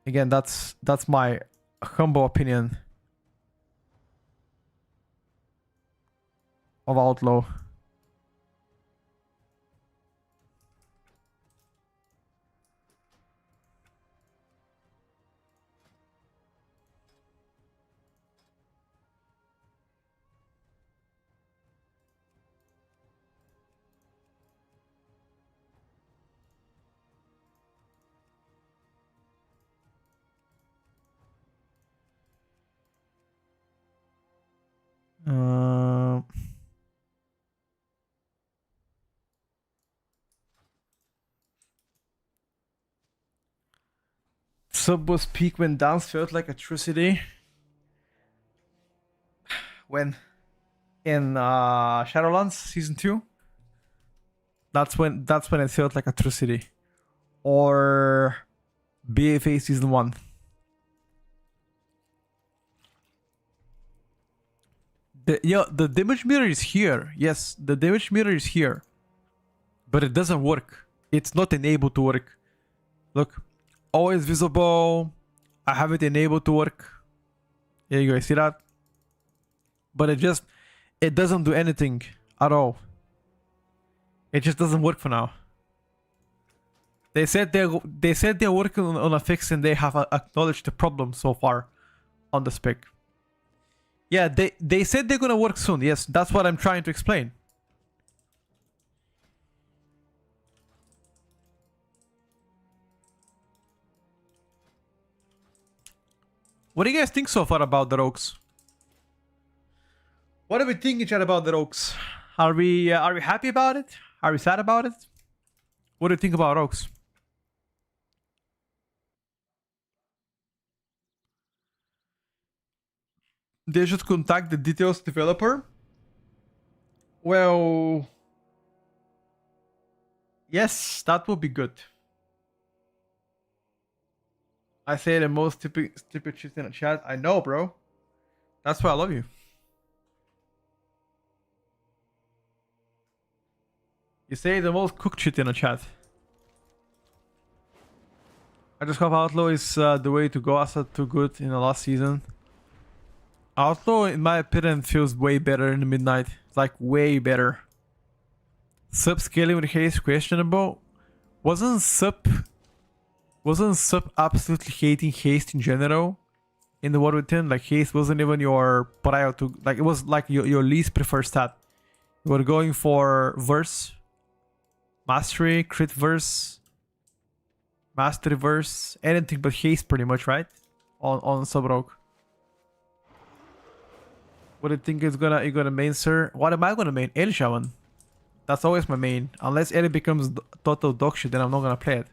Again, that's my humble opinion of Outlaw. Sub was peak when dance felt like atrocity. When? In Shadowlands Season 2? That's when it felt like atrocity. Or BFA Season 1. The damage meter is here. Yes, the damage meter is here. But it doesn't work. It's not enabled to work. Look. Always visible. I have it enabled to work. There you go, see that? But it doesn't do anything at all. It just doesn't work for now. They said they're working on a fix and they have acknowledged the problem so far on the spec. Yeah, they said they're gonna work soon. Yes, that's what I'm trying to explain. What do you guys think so far about the Rogues? What are we thinking, chat, about the Rogues? Are we happy about it? Are we sad about it? What do you think about Rogues? they should contact the details developer. Well, yes, that would be good. I say the most stupid shit in the chat. I know, bro. That's why I love you. You say the most cooked shit in the chat. I just hope Outlaw is the way to go after too good in the last season. Outlaw, in my opinion, feels way better in the midnight. It's like way better. Sub scaling with haste questionable. Wasn't sub absolutely hating haste in general in the War Within? Like haste wasn't even your prior to, like it was like your least preferred stat. You were going for verse, mastery, crit verse, mastery verse, anything but haste pretty much, right? On Sub Rogue. What do you think is you're gonna main, sir? What am I gonna main? El Shaman. That's always my main. Unless Eddie becomes total dog shit, then I'm not gonna play it.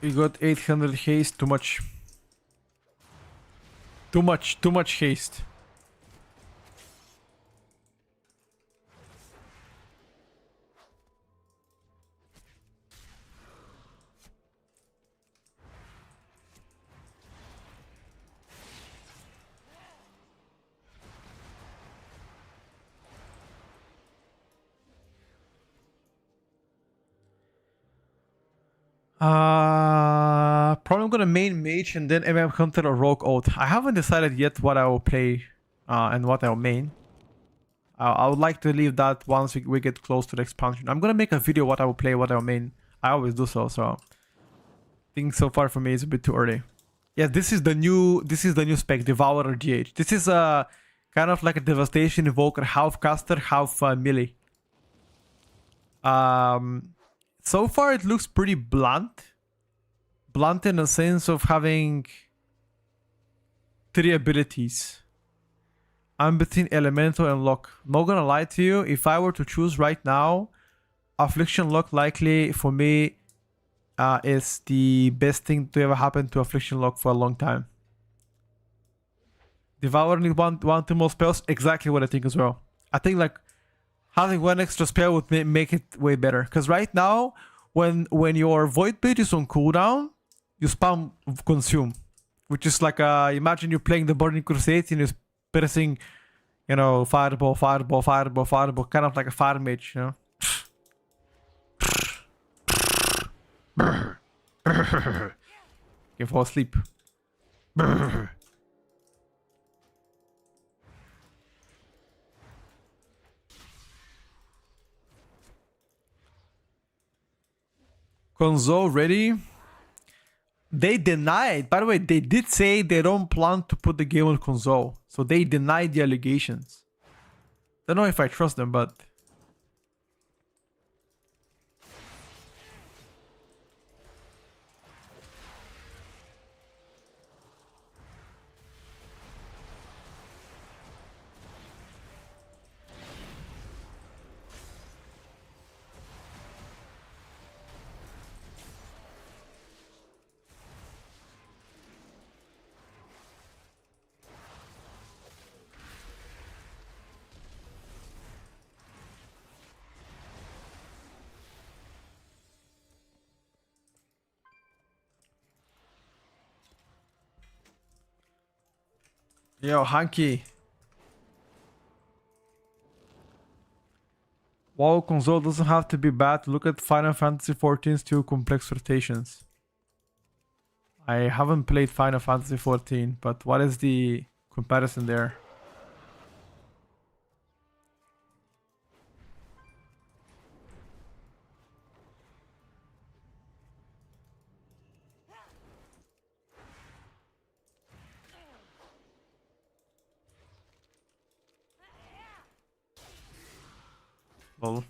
You got 800 haste, too much. Too much haste. Probably I'm gonna main mage and then MM Hunter or Rogue Oath. I haven't decided yet what I will play and what I'll main. I would like to leave that once we get close to the expansion. I'm gonna make a video what I will play, what I'll main. I always do so, so I think so far for me it's a bit too early. Yeah, this is the new spec, Devourer GH. This is a kind of like a devastation evoker, half caster, half melee. So far it looks pretty blunt. Blunt in the sense of having 3 abilities. I'm between Elemental and Lock. Not gonna lie to you, if I were to choose right now, Affliction Lock likely for me is the best thing to ever happen to Affliction Lock for a long time. Devourer need one two more spells, exactly what I think as well. I think like having 1 extra spell would make it way better. Because right now, when your Void Blade is on cooldown, you spam Consume. Which is like, imagine you're playing the Burning Crusade and you're pressing, you know, Fireball, Fireball, Fireball, Fireball. Kind of like a Fire Mage, you know? You fall asleep. Console ready? They denied. By the way, they did say they don't plan to put the game on console. So they denied the allegations. Don't know if I trust them, but... Yo, Hanky. WoW console doesn't have to be bad. Look at Final Fantasy XIV's 2 complex rotations. I haven't played Final Fantasy XIV, but what is the comparison there? Well,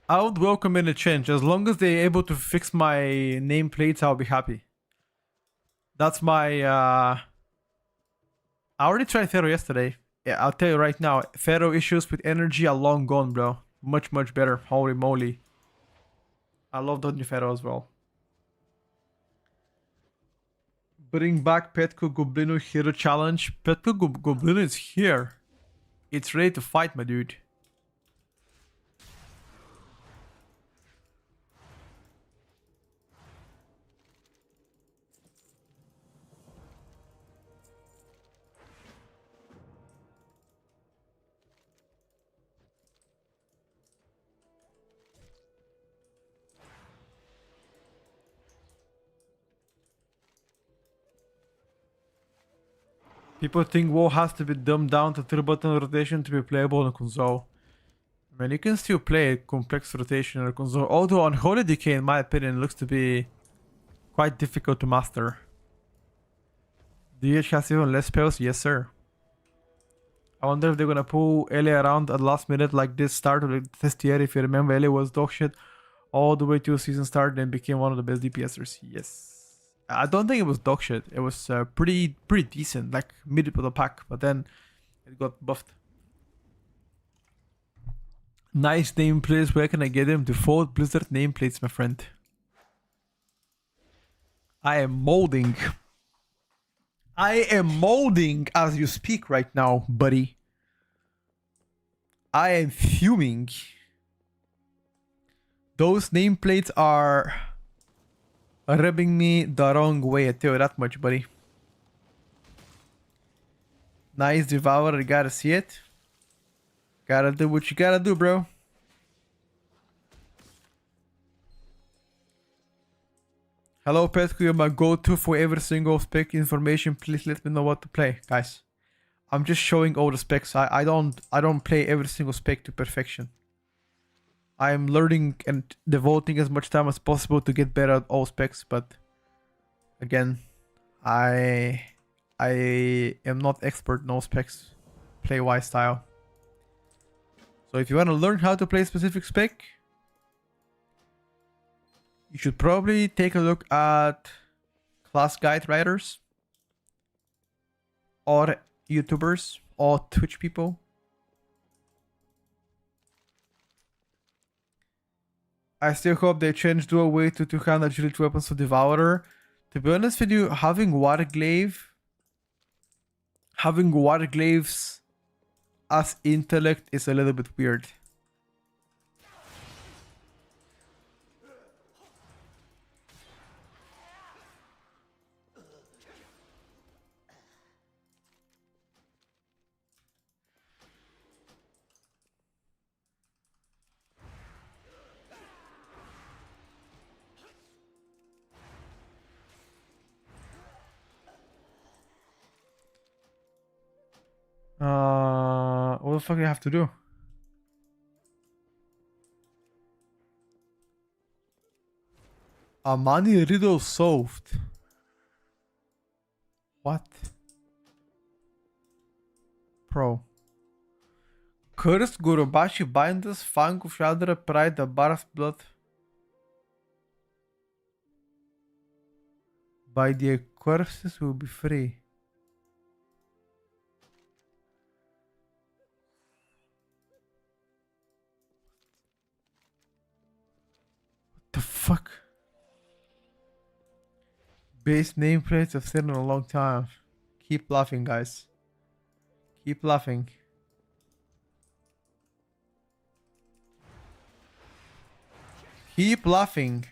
I would welcome any change. As long as they're able to fix my nameplates, I'll be happy. That's my I already tried Pharaoh yesterday. Yeah, I'll tell you right now, Pharaoh issues with energy are long gone, bro. Much, much better. Holy moly. I love the new Pharaoh as well. Bring back Petko Goblino Hero Challenge. Petko Goblino is here. It's ready to fight, my dude. People think WoW has to be dumbed down to 3-button rotation to be playable on a console. I mean, you can still play complex rotation on a console, although Unholy Decay, in my opinion, looks to be quite difficult to master. DH has even less spells? Yes, sir. I wonder if they're gonna pull Ellie around at last minute like this start of the test year. If you remember, Ellie was dog shit all the way to season start and became one of the best DPSers. Yes. I don't think it was dog shit. It was pretty decent, like mid of the pack, but then it got buffed. Nice nameplates. Where can I get them? Default Blizzard nameplates, my friend. I am molding. I am molding as you speak right now, buddy. I am fuming. Those nameplates are rubbing me the wrong way. I tell you that much, buddy. Nice Devourer. You gotta see it. Gotta do what you gotta do, bro. Hello, Petko. You're my go-to for every single spec information. Please let me know what to play, guys. I'm just showing all the specs. I don't play every single spec to perfection. I'm learning and devoting as much time as possible to get better at all specs, but again, I am not expert in all specs, play-wise style. So if you want to learn how to play a specific spec, you should probably take a look at class guide writers or YouTubers or Twitch people. I still hope they change dual weight to 200 agility weapons for Devourer. To be honest with you, having Warglaives as intellect is a little bit weird. What the fuck do I have to do? Amani riddle solved. What? Pro. Cursed Gurubashi binders, Fang of Shadra, Pride, the Bar's blood. By the corpses will be free. What the fuck? Base nameplates I've seen in a long time. Keep laughing, guys. Keep laughing. Keep laughing.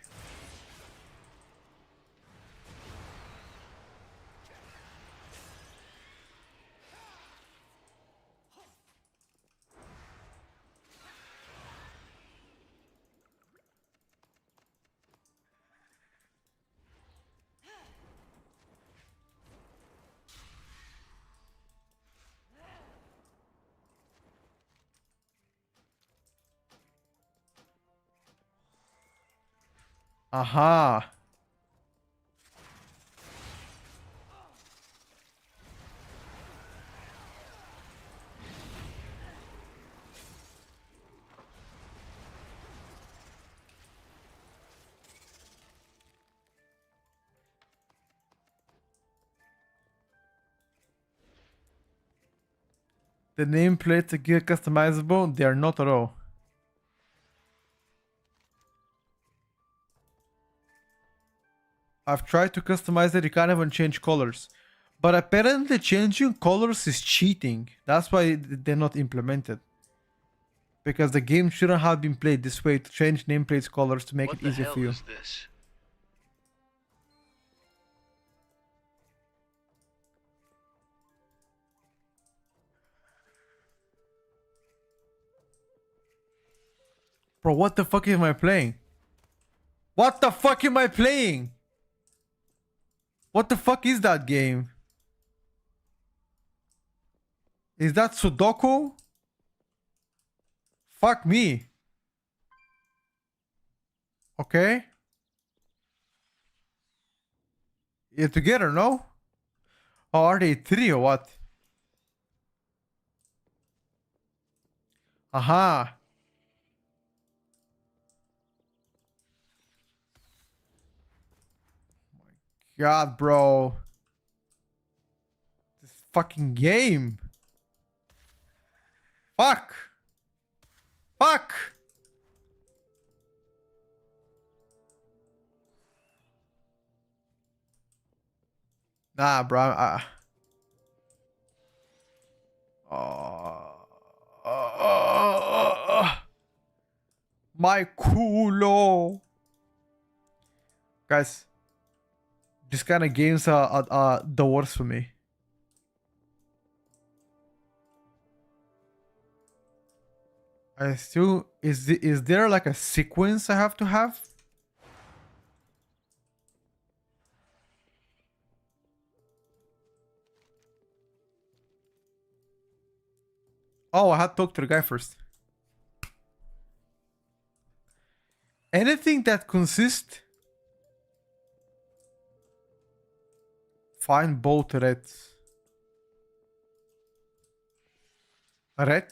Aha. The nameplates are gear customizable? They are not at all. I've tried to customize it, you can't even change colors. But apparently changing colors is cheating. That's why they're not implemented. Because the game shouldn't have been played this way, to change nameplates colors to make it easier for you. What the hell is this? Bro, what the fuck am I playing? What the fuck am I playing? What the fuck is that game? Is that Sudoku? Fuck me. Okay. You're together, no? Oh, are they three or what? Aha. God, bro. This fucking game. Fuck. Fuck. Nah, bro. My culo. Guys, these kind of games are the worst for me. I still is there like a sequence I have to have? Oh, I had to talk to the guy first. Anything that consists. Find both reds. Red.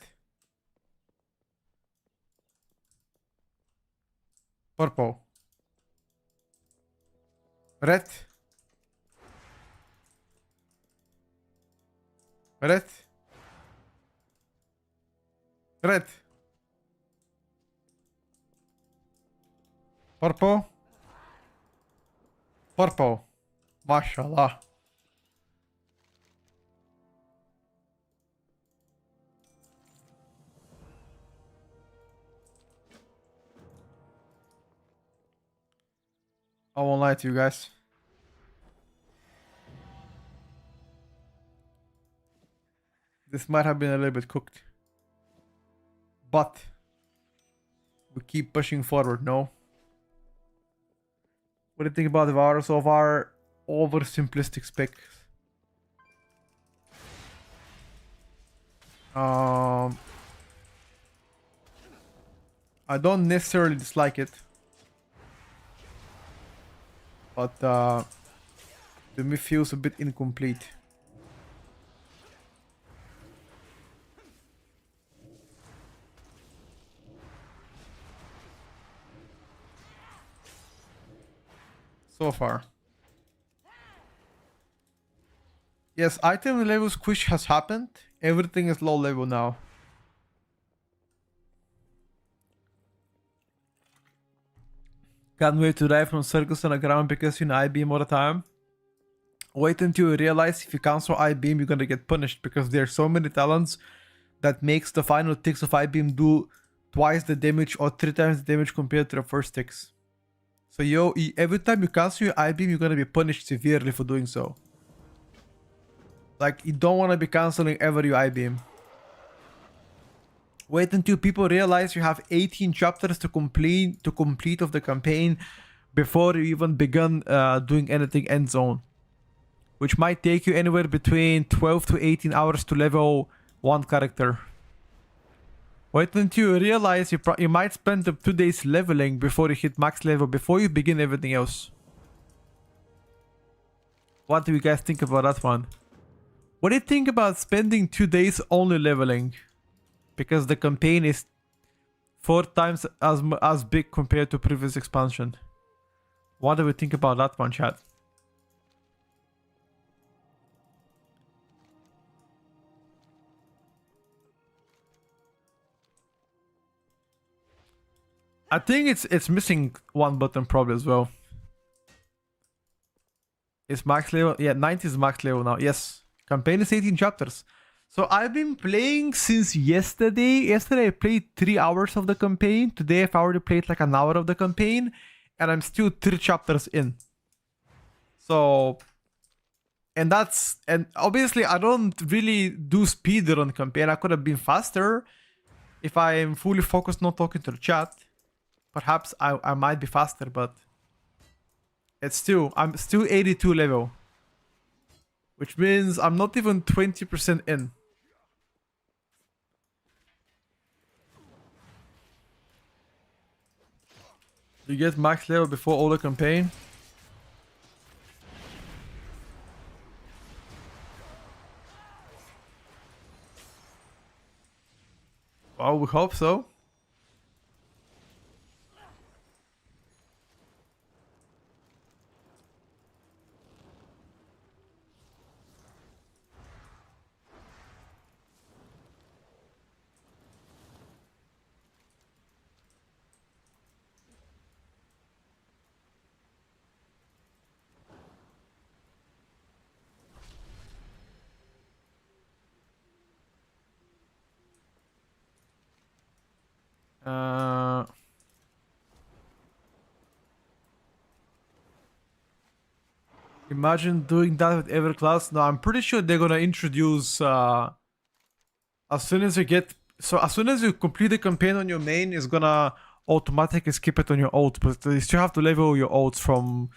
Purple. Red. Red. Red. Purple. Purple. MashaAllah. I won't lie to you guys. This might have been a little bit cooked. But we keep pushing forward, no? What do you think about Devourer so far? Oversimplistic spec. I don't necessarily dislike it. But to me feels a bit incomplete. So far. Yes, item level squish has happened. Everything is low level now. Can't wait to die from circles on the ground because you know I-beam all the time. Wait until you realize if you cancel I-beam you're gonna get punished because there are so many talents that makes the final ticks of I-beam do twice the damage or 3 times the damage compared to the first ticks. So every time you cancel your I-beam you're gonna be punished severely for doing so. Like you don't wanna be canceling ever your I-beam. Wait until people realize you have 18 chapters to complete of the campaign before you even begin doing anything end zone. Which might take you anywhere between 12 to 18 hours to level 1 character. Wait until you realize you might spend up 2 days leveling before you hit max level, before you begin everything else. What do you guys think about that one? What do you think about spending 2 days only leveling? Because the campaign is 4 times as big compared to previous expansion. What do we think about that one, chat? I think it's missing one button probably as well. It's max level. Yeah, 90 is max level now. Yes. Campaign is 18 chapters. So I've been playing since yesterday. Yesterday I played 3 hours of the campaign. Today I've already played like an hour of the campaign. And I'm still 3 chapters in. So... And obviously I don't really do speedrun campaign. I could have been faster if I am fully focused not talking to the chat. Perhaps I might be faster, but I'm still 82 level. Which means I'm not even 20% in. You get max level before all the campaign. Well, we hope so. Imagine doing that with every class. No, I'm pretty sure they're gonna introduce as soon as you complete the campaign on your main, it's gonna automatically skip it on your ult, but you still have to level your ults from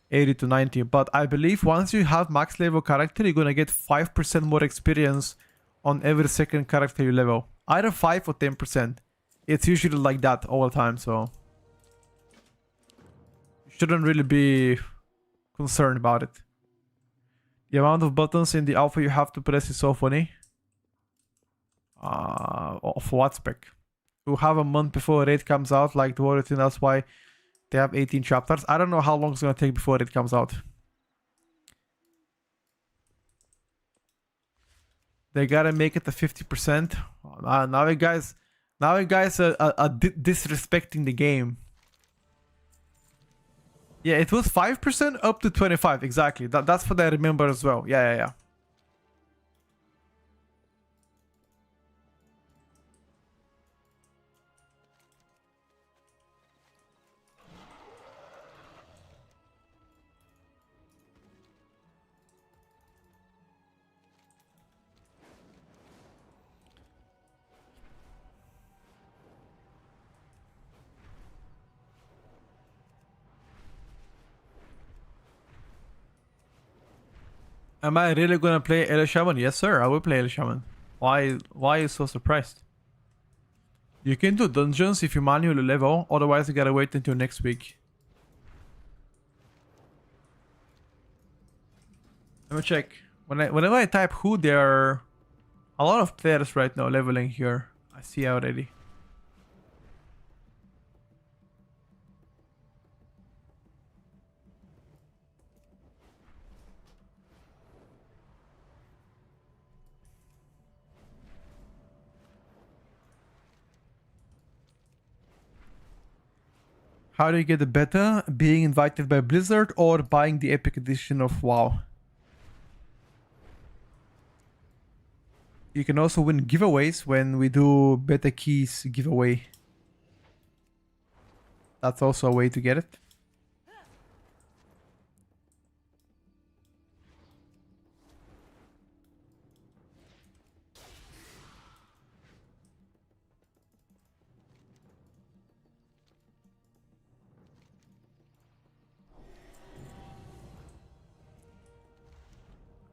80 to 90. But I believe once you have max level character, you're gonna get 5% more experience on every second character you level. Either 5 or 10%. It's usually like that all the time, so you shouldn't really be concerned about it. The amount of buttons in the alpha you have to press is so funny. For what spec? You have a month before raid comes out, like the Rotational, that's why they have 18 chapters. I don't know how long it's gonna take before it comes out. They gotta make it to 50%. Now you guys are disrespecting the game. Yeah, it was 5% up to 25, exactly. That's what I remember as well. Yeah. Am I really gonna play El Shaman? Yes, sir. I will play El Shaman. Why are you so surprised? You can do dungeons if you manually level. Otherwise, you gotta wait until next week. Let me check. Whenever I type who, there are a lot of players right now leveling here. I see already. How do you get the beta? Being invited by Blizzard or buying the Epic Edition of WoW? You can also win giveaways when we do beta keys giveaway. That's also a way to get it.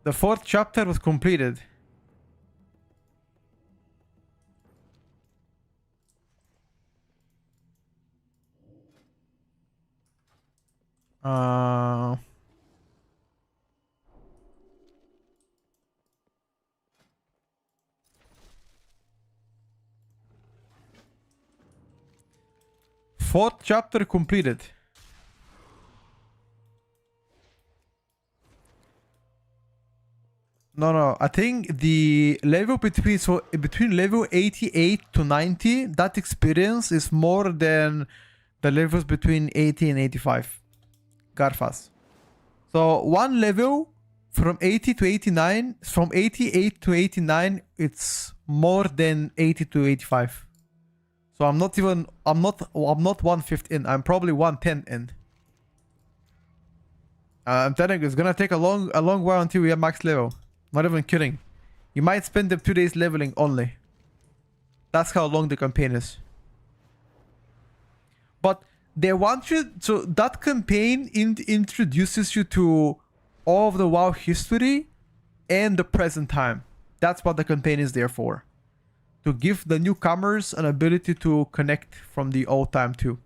The 4th chapter was completed. Fourth chapter completed. No. I think the level between level 88 to 90, that experience is more than The levels between 80 and 85. Garfas. So one level from 80 to 89, from 88 to 89, it's more than 80 to 85. So I'm not 1/5 in. I'm probably 1/10 in. I'm telling you, it's gonna take a long while until we have max level. Not even kidding. You might spend the 2 days leveling only. That's how long the campaign is. But they want you, so that campaign introduces you to all of the WoW history and the present time. That's what the campaign is there for. To give the newcomers an ability to connect from the old time too.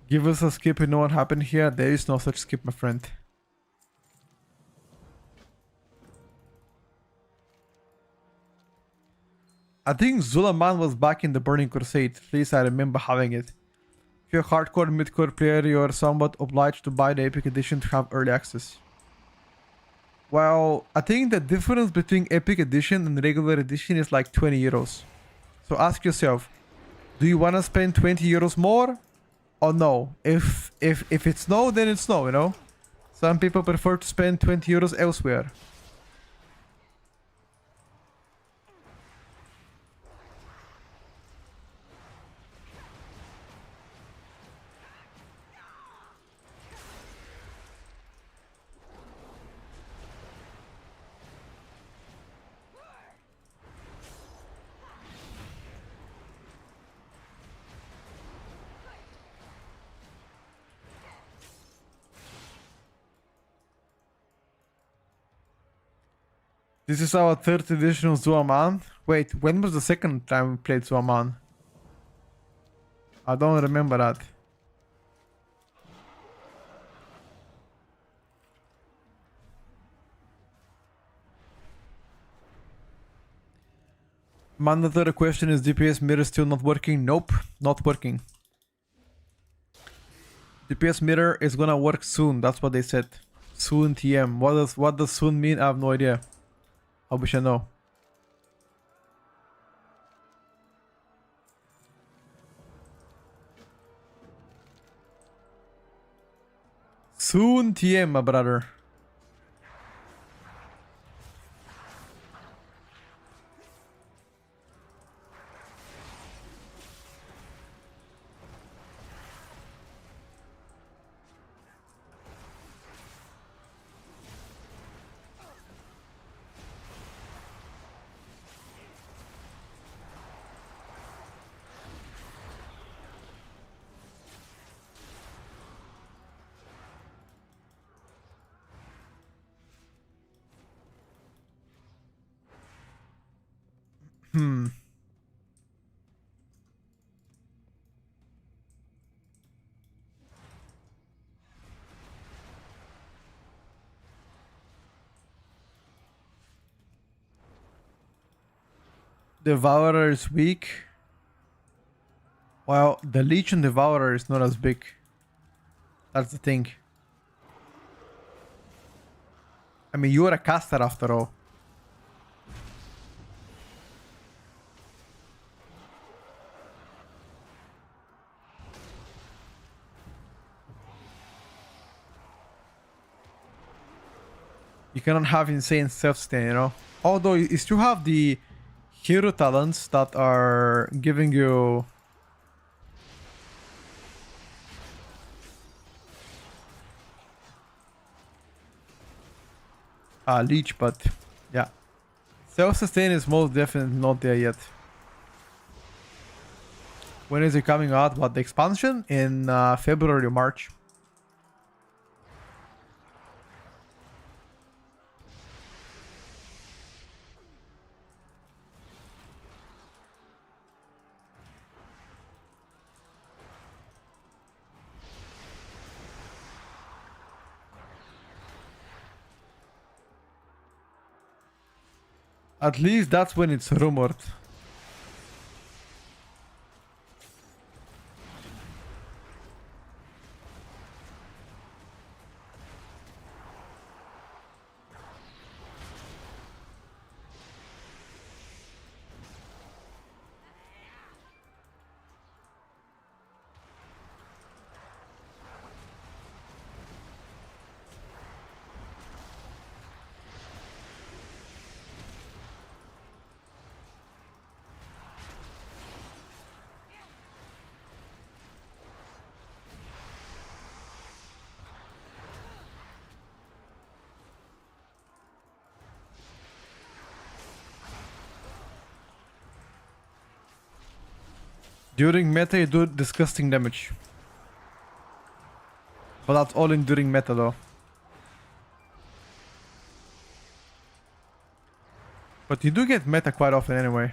Give us a skip, you know what happened here? There is no such skip, my friend. I think Zulaman was back in the Burning Crusade. At least I remember having it. If you're a hardcore midcore player, you're somewhat obliged to buy the Epic Edition to have early access. Well, I think the difference between Epic Edition and regular edition is like 20 euros. So ask yourself, do you want to spend 20 euros more? Or no? If it's no, then it's no, you know? Some people prefer to spend 20 euros elsewhere. This is our 3rd edition of Zuaman. Wait, when was the second time we played Zuaman? I don't remember that. Mandatory question, is DPS mirror still not working? Nope, not working. DPS mirror is gonna work soon, that's what they said. Soon TM. What does soon mean? I have no idea. I wish I know. Soon TM, my brother. Devourer is weak. Well, the Legion Devourer is not as big. That's the thing. I mean, you're a caster after all. You cannot have insane self-sustain, you know? Although you still have the hero talents that are giving you... leech, but yeah. Self-sustain is most definitely not there yet. When is it coming out? What, the expansion? In February or March. At least that's when it's rumored. During meta, you do disgusting damage. But that's all in during meta though. But you do get meta quite often anyway.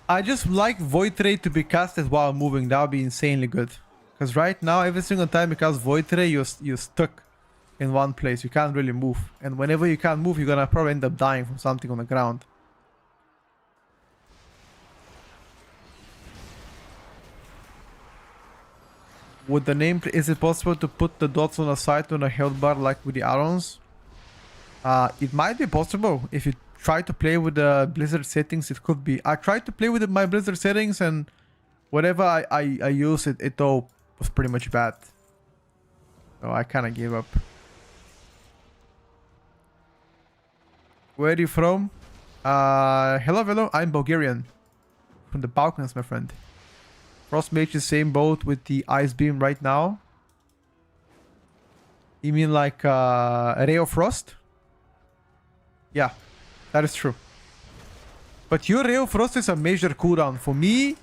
I just like Void Ray to be casted while moving. That would be insanely good. Because right now, every single time you cast Void Ray, you're stuck in one place. You can't really move. And whenever you can't move, you're gonna probably end up dying from something on the ground. With the nameplate, is it possible to put the dots on the side on a health bar like with the Addons? It might be possible if you try to play with the Blizzard settings. It could be. I tried to play with my Blizzard settings, and whatever I used, it all was pretty much bad. So I kind of gave up. Where are you from? Hello. I'm Bulgarian. From the Balkans, my friend. Frostmage is same boat with the Ice Beam right now. You mean like Ray of Frost? Yeah. That is true. But your Ray of Frost is a major cooldown. For me,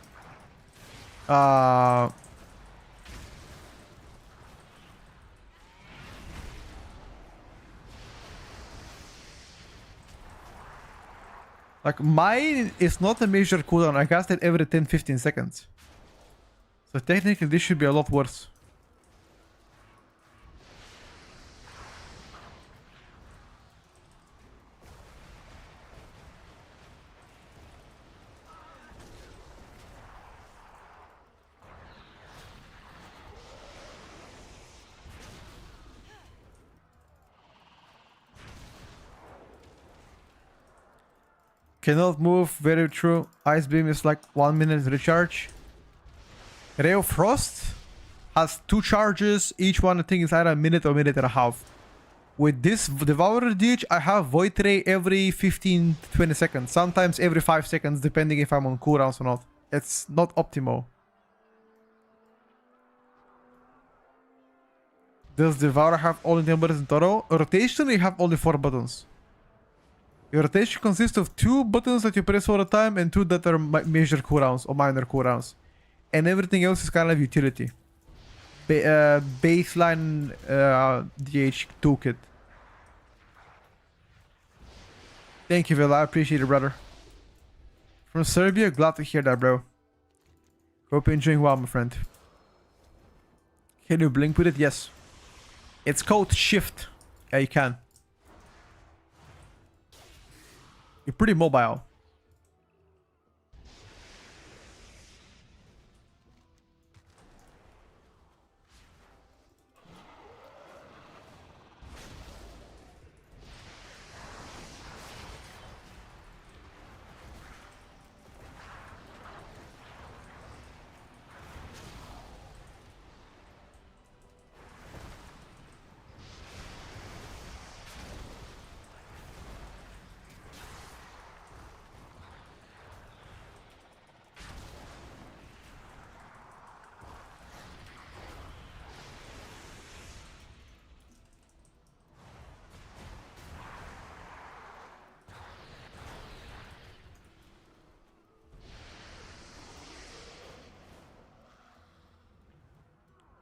like mine is not a major cooldown. I cast it every 10-15 seconds. So technically this should be a lot worse. Cannot move, very true. Ice Beam is like 1 minute recharge. Ray of Frost has 2 charges. Each one I think is either a minute or a minute and a half. With this Devourer DH, I have Void Ray every 15-20 seconds. Sometimes every 5 seconds, depending if I'm on cooldowns or not. It's not optimal. Does Devourer have only 10 buttons in total? Rotation, you have only 4 buttons. Your rotation consists of 2 buttons that you press all the time and 2 that are major cooldowns or minor cooldowns. And everything else is kind of utility. Baseline DH toolkit. Thank you, Villa. I appreciate it, brother. From Serbia, glad to hear that, bro. Hope you're enjoying well, my friend. Can you blink with it? Yes. It's called Shift. Yeah, you can. You're pretty mobile.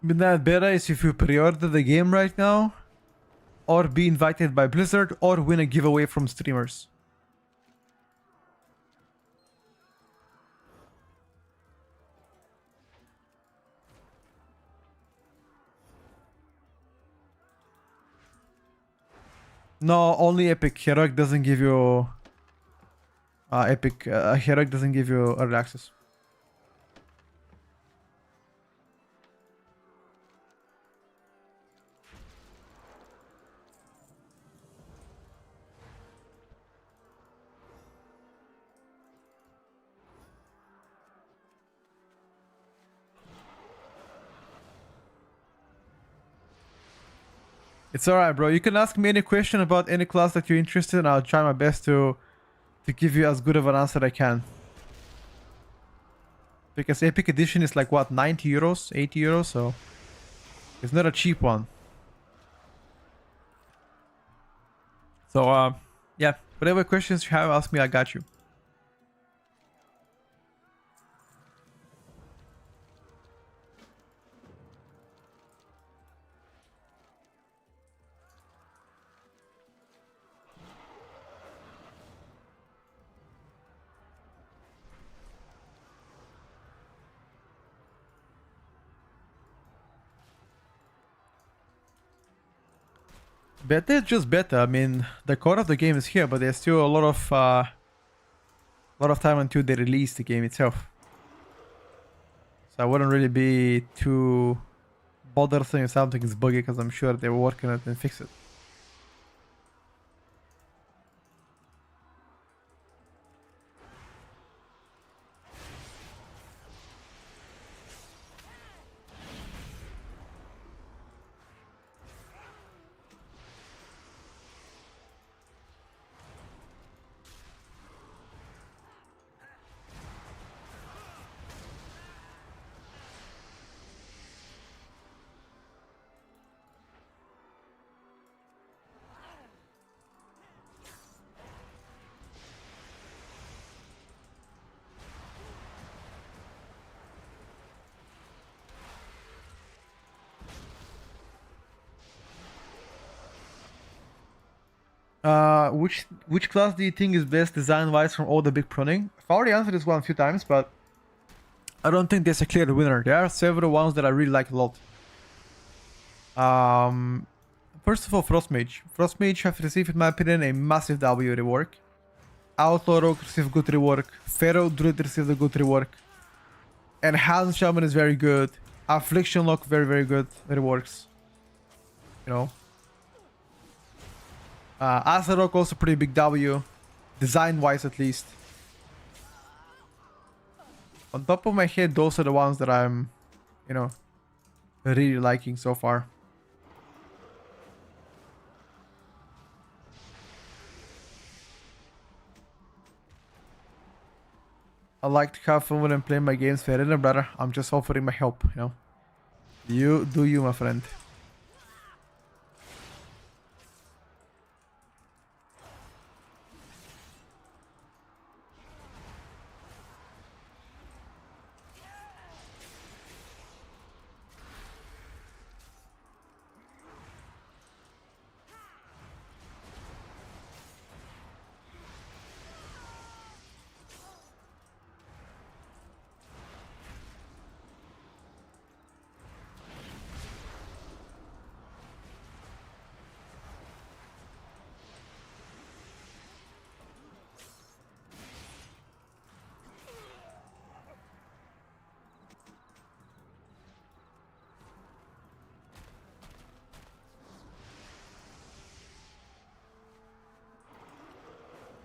Midnight Beta is if you pre-order the game right now. or be invited by Blizzard, or win a giveaway from streamers. No, only Epic. Heroic doesn't give you... Heroic doesn't give you early access. It's alright, bro. You can ask me any question about any class that you're interested in. I'll try my best to give you as good of an answer I can. Because Epic Edition is like, what, 90 euros? 80 euros? So it's not a cheap one. So, yeah. Whatever questions you have, ask me. I got you. Beta is just beta. I mean, the core of the game is here, but there's still a lot of time until they release the game itself. So I wouldn't really be too bothered if something is buggy, because I'm sure they're working on it and fix it. Which class do you think is best design-wise from all the big pruning? I've already answered this one a few times, but I don't think there's a clear winner. There are several ones that I really like a lot. First of all, Frostmage. Frostmage have received, in my opinion, a massive W rework. Outlaw Rogue received good rework. Pharaoh Druid received a good rework. Enhanced Shaman is very good. Affliction Lock, very, very good reworks. You know. Azarok also pretty big W, design-wise at least. On top of my head, those are the ones that I'm, you know, really liking so far. I like to have fun when I'm playing my games, fair enough, brother. I'm just offering my help, you know. You do you, my friend.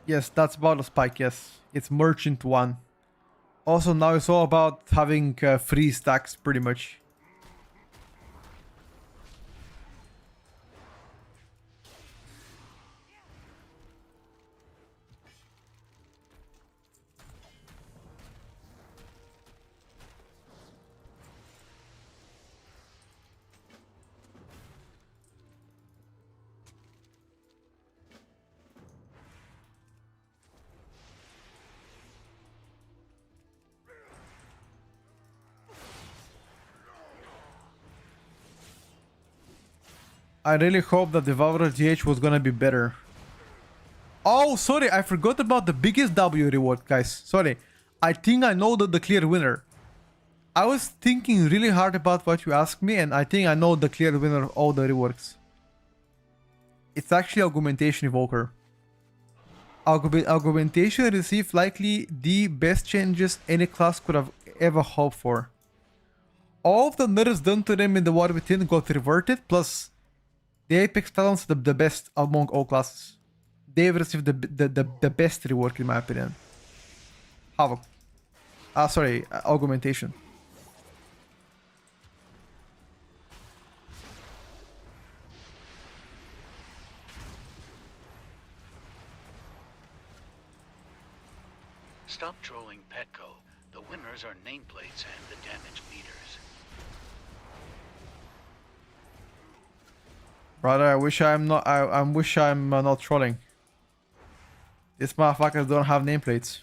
Yes, that's Battle Spike, yes. It's Merchant 1. Also, now it's all about having free stacks, pretty much. I really hope that Devourer GH was gonna be better. Oh, sorry, I forgot about the biggest W reward, guys. Sorry. I think I know the clear winner. I was thinking really hard about what you asked me, and I think I know the clear winner of all the reworks. It's actually Augmentation Evoker. Augmentation received likely the best changes any class could have ever hoped for. All of the nerfs done to them in the War Within got reverted, plus the Apex Talons the best among all classes. They've received the best rework in my opinion. Havoc. Sorry, Augmentation. Stop trolling Petco. The winners are nameplates and the damage meters. Brother, I wish I'm not. I wish I'm not trolling. These motherfuckers don't have nameplates.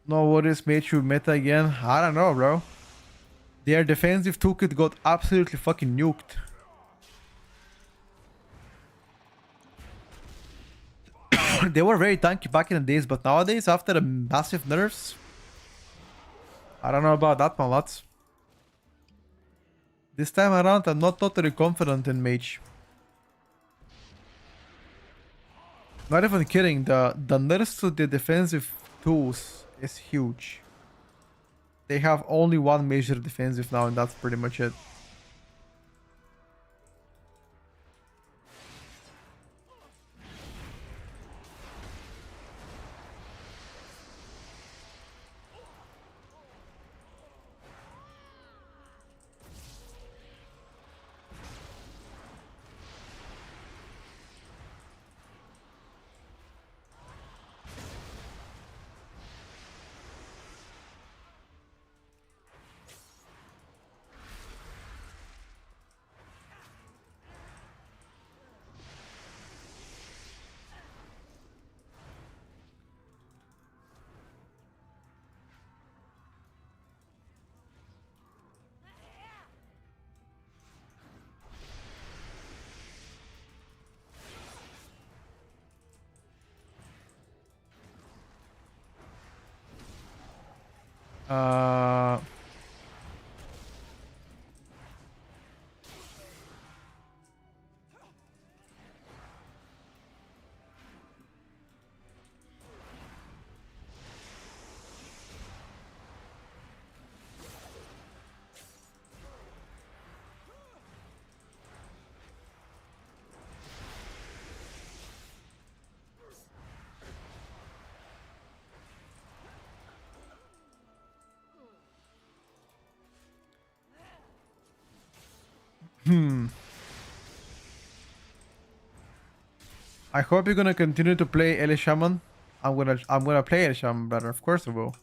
No worries, made you meta again. I don't know, bro. Their defensive toolkit got absolutely fucking nuked. They were very tanky back in the days, but nowadays, after the massive nerfs, I don't know about that one, lads. This time around, I'm not totally confident in Mage. Not even kidding, the nerfs to the defensive tools is huge. They have only one major defensive now, and that's pretty much it. Uh... I hope you're gonna continue to play Ele Shaman. I'm gonna play Ele Shaman better, of course I will.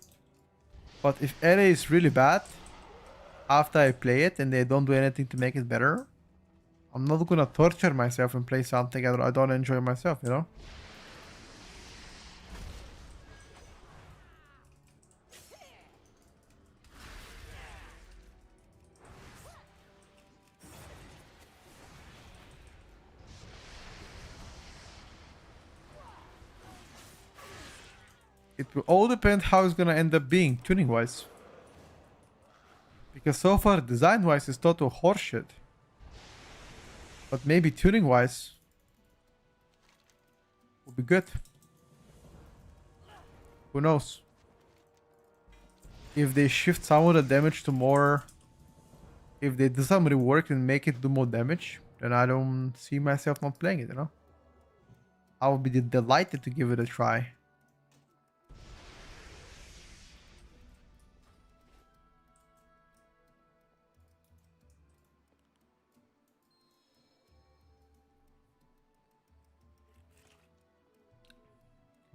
But if Ele is really bad, after I play it and they don't do anything to make it better, I'm not gonna torture myself and play something I don't enjoy myself, you know? It will all depend how it's gonna end up being, tuning-wise. Because so far, design-wise, it's total horseshit. But maybe tuning-wise, will be good. Who knows? If they shift some of the damage to more... If they do some rework and make it do more damage, then I don't see myself not playing it, you know? I would be delighted to give it a try.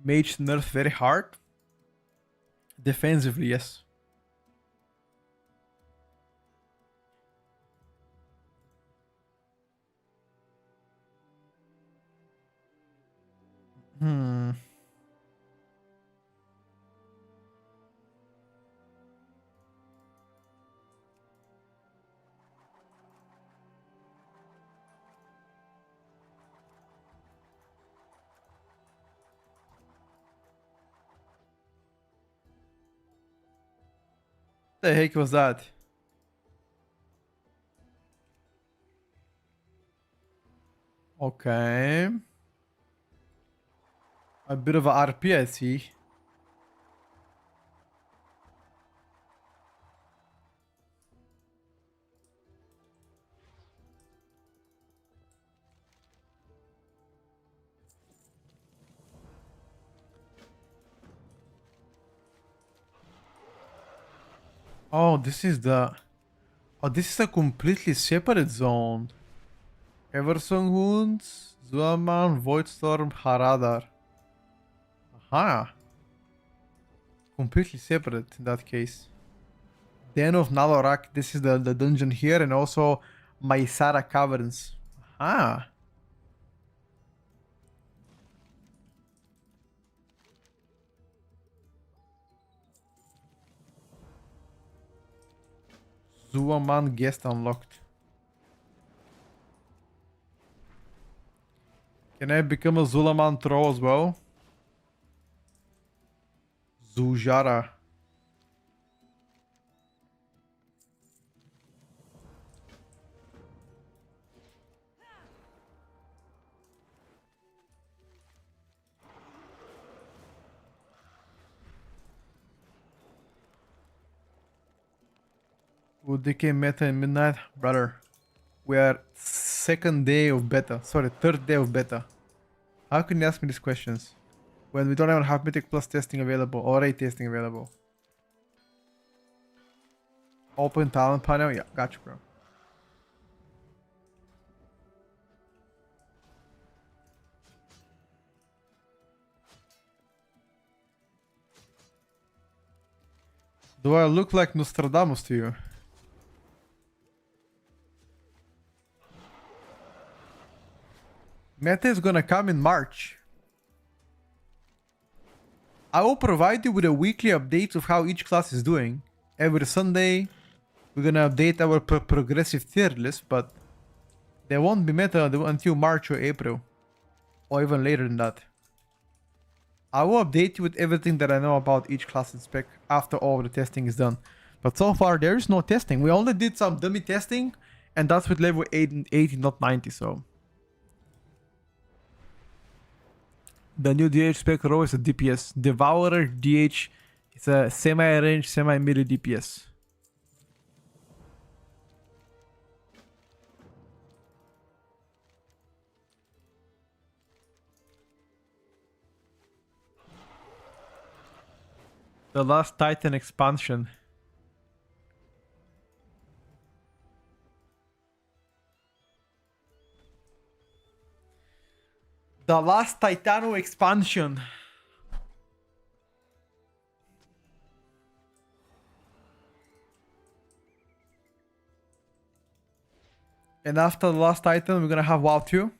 Mage nerf very hard. Defensively, yes. The heck was that? Okay. A bit of a RP, I see. Oh, this is the... Oh, this is a completely separate zone. Eversong Wounds, Zuaman, Voidstorm, Haradar. Aha. Completely separate in that case. Den of Nalorak, this is the dungeon here, and also Maisara Caverns. Aha. Zuaman guest unlocked. Can I become a Zulaman troll as well? Zujara. UDK meta in midnight? Brother. We are second day of beta. Sorry, third day of beta. How can you ask me these questions? When we don't even have Mythic Plus testing available or A testing available. Open talent panel? Yeah, gotcha, bro. Do I look like Nostradamus to you? Meta is gonna come in March. I will provide you with a weekly update of how each class is doing. Every Sunday, we're gonna update our progressive tier list, but there won't be meta until March or April. Or even later than that. I will update you with everything that I know about each class and spec after all the testing is done. But so far, there is no testing. We only did some dummy testing, and that's with level 80, not 90, so... The new DH spec row is a DPS. Devourer DH is a semi-range, semi-melee DPS. The Last Titan expansion. The Last Titano expansion. And after the Last Titan, we're gonna have WoW 2.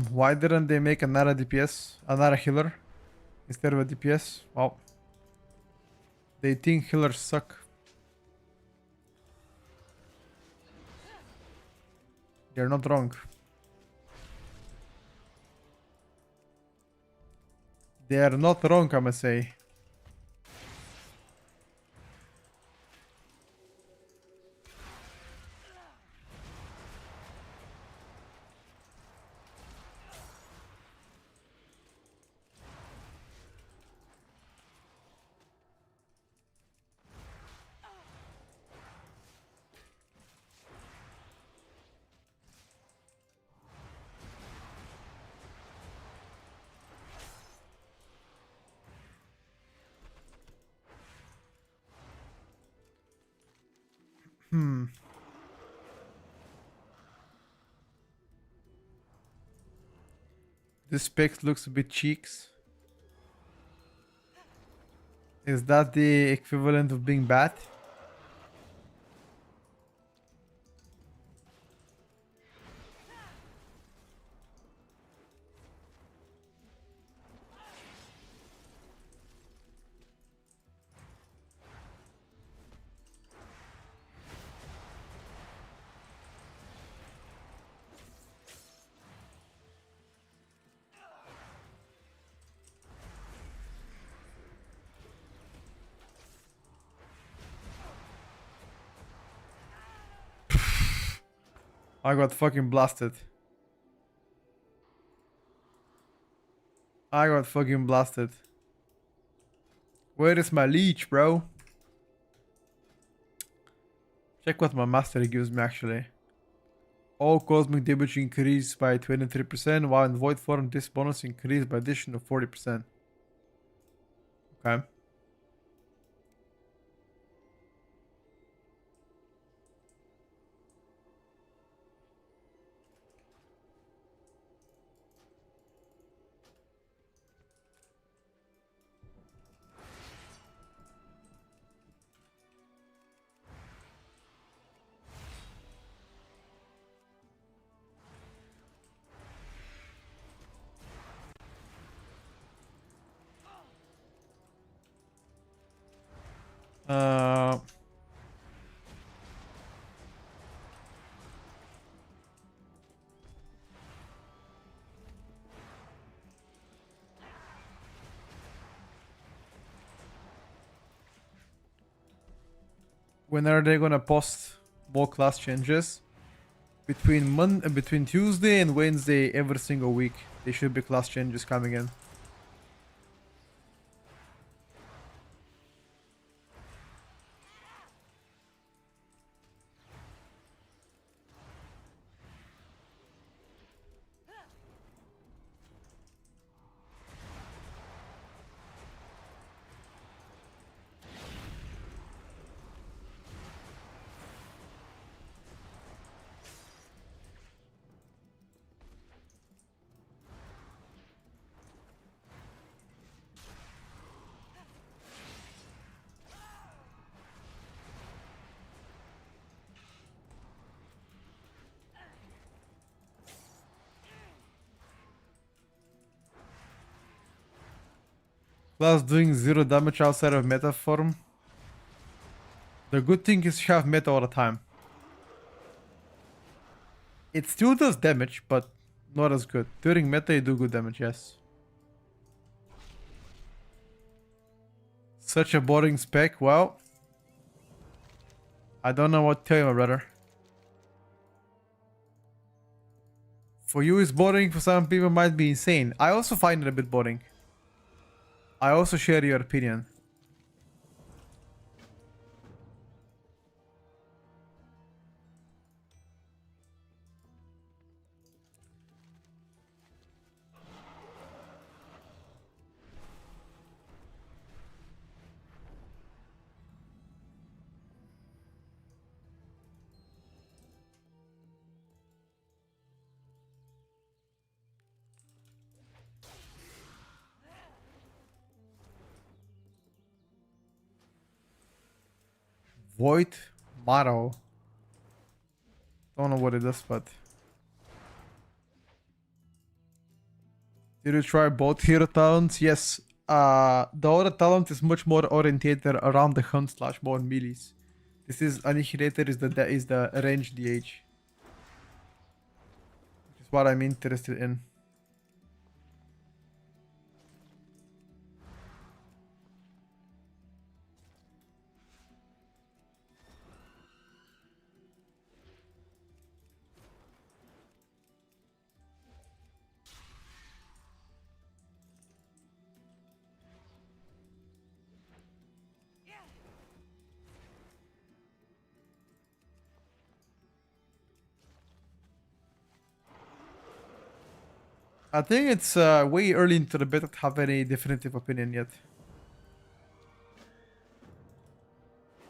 Why didn't they make another DPS, another healer, instead of a DPS? Well, they think healers suck. They're not wrong. They are not wrong, I must say. This spec looks a bit cheeks. Is that the equivalent of being bad? I got fucking blasted. I got fucking blasted. Where is my leech, bro? Check what my mastery gives me actually. All cosmic damage increased by 23%, while in void form this bonus increased by additional 40%. Okay. Uh, when are they gonna post more class changes? Between Tuesday and Wednesday every single week, there should be class changes coming in. Class doing 0 damage outside of meta form. The good thing is you have meta all the time. It still does damage, but not as good. During meta you do good damage, yes. Such a boring spec, well. I don't know what to tell you, my brother. For you it's boring, for some people it might be insane. I also find it a bit boring. I also share your opinion. Void Motto. Don't know what it is, but... Did you try both hero talents? Yes. The other talent is much more orientated around the hunt slash more melees. This is Annihilator is the range DH. Which is what I'm interested in. I think it's way early into the beta to have any definitive opinion yet.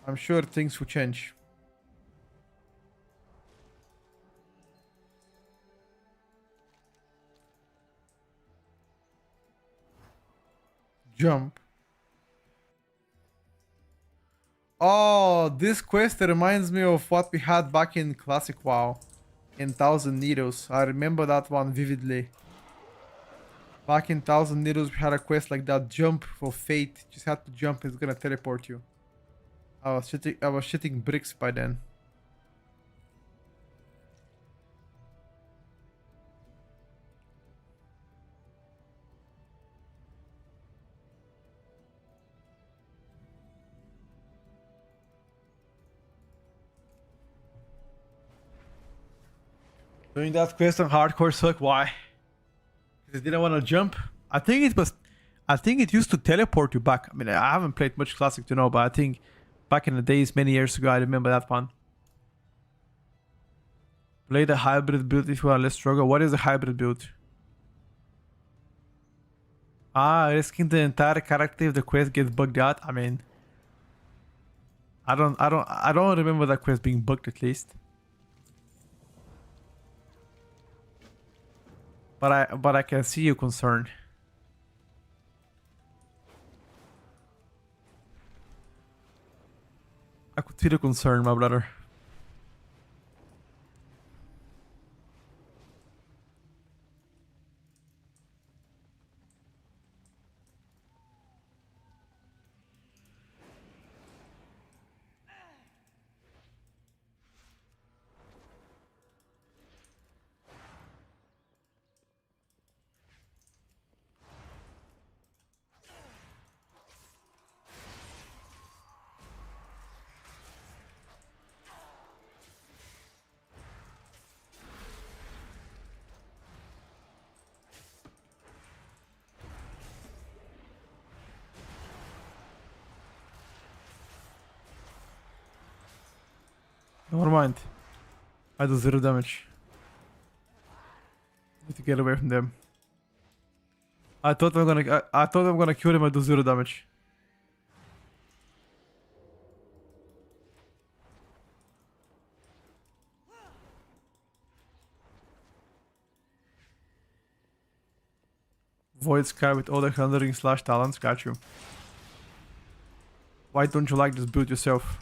I'm sure things will change. Jump. Oh, this quest reminds me of what we had back in Classic WoW. In Thousand Needles. I remember that one vividly. Back in Thousand Needles, we had a quest like that. Jump for fate. Just had to jump. It's gonna teleport you. I was shitting bricks by then. Doing that quest on hardcore suck. Why? Because I didn't want to jump. I think it used to teleport you back. I mean, I haven't played much Classic to know, but I think back in the days, many years ago, I remember that one. Play the hybrid build if you are less struggle. What is a hybrid build? Risking the entire character if the quest gets bugged out. I mean, I don't remember that quest being bugged at least. But I can see your concern. I could see the concern, my brother. Never mind. I do 0 damage. Need to get away from them. I thought I'm gonna kill them. I do 0 damage. Void Sky with all the handling / talents. Got you. Why don't you like this build yourself?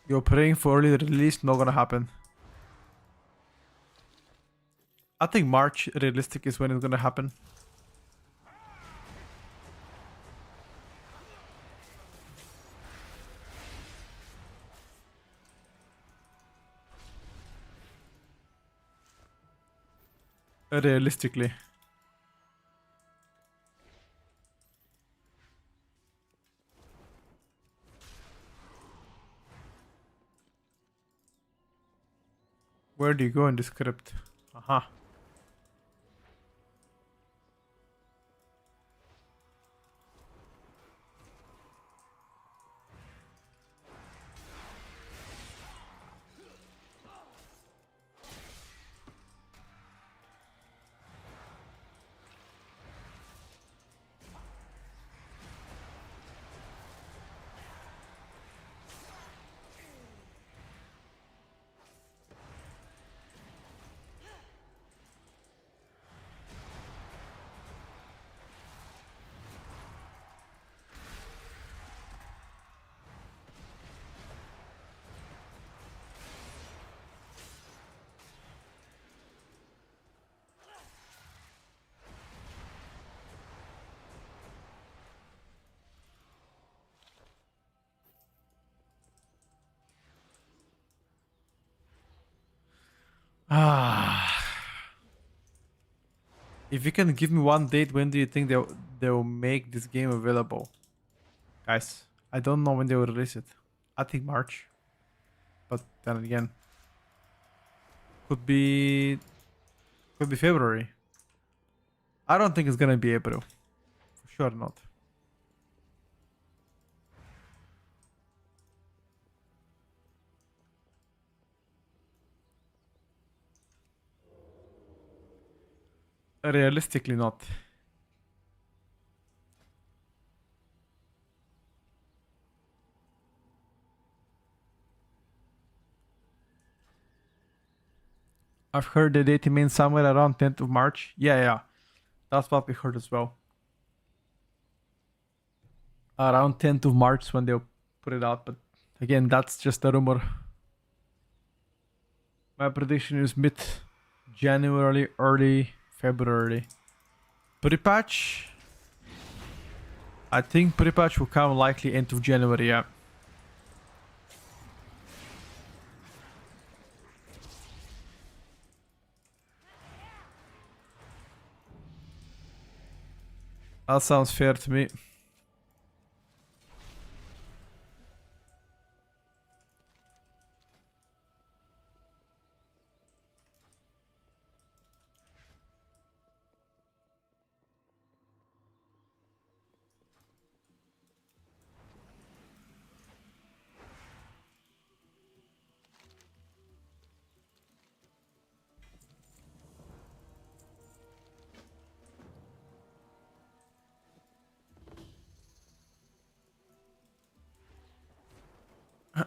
You're praying for early release, not gonna happen. I think March realistic is when it's gonna happen. Realistically. Where do you go in the script? Aha. If you can give me one date, when do you think they'll make this game available? Guys, I don't know when they will release it. I think March. But then again, could be February. I don't think it's gonna be April. For sure not. Realistically not. I've heard the date means somewhere around 10th of March. Yeah. That's what we heard as well. Around 10th of March when they'll put it out. But again, that's just a rumor. My prediction is mid-January, early February. Pre-patch? I think pre-patch will come likely end of January, yeah. That sounds fair to me.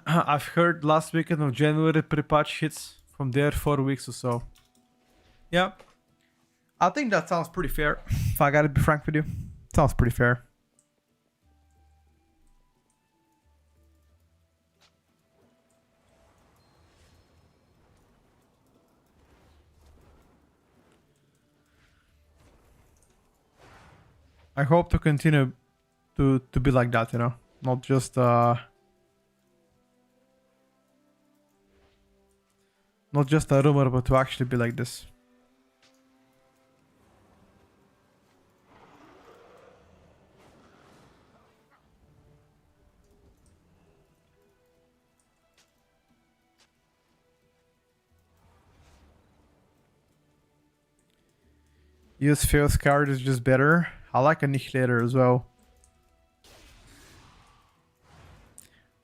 I've heard last weekend of January pre-patch hits from there 4 weeks or so. Yeah. I think that sounds pretty fair. If I gotta be frank with you. Sounds pretty fair. I hope to continue to be like that, you know? Not just not just a rumor, but to actually be like this. Use Fail's card is just better. I like Annihilator as well.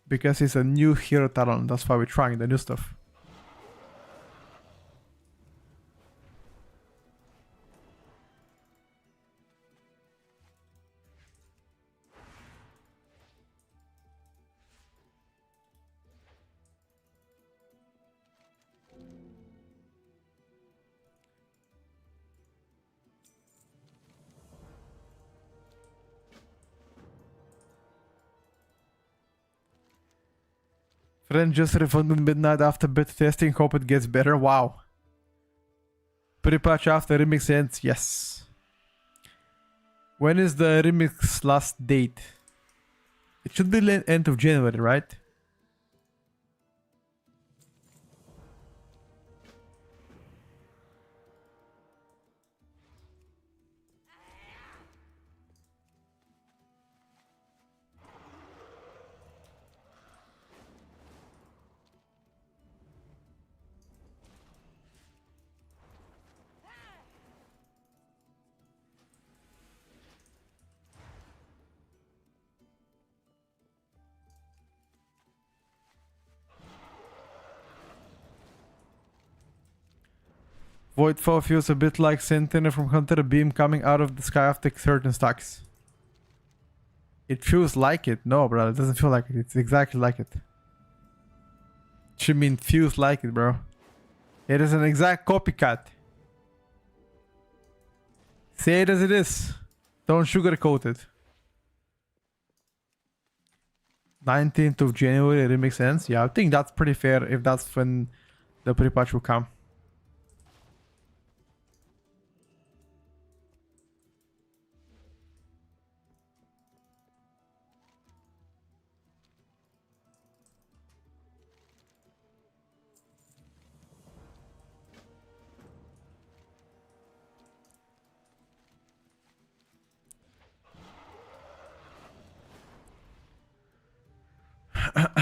Because it's a new hero talent, that's why we're trying the new stuff. Friend just refunded midnight after beta testing, hope it gets better. Wow. Pretty much after remix ends, yes. When is the remix last date? It should be end of January, right? Voidfall feels a bit like Sentinel from Hunter Beam coming out of the sky after certain stacks. It feels like it. No, bro, it doesn't feel like it. It's exactly like it. Should mean feels like it, bro. It is an exact copycat. Say it as it is. Don't sugarcoat it. 19th of January remix ends. Yeah, I think that's pretty fair if that's when the pre-patch will come.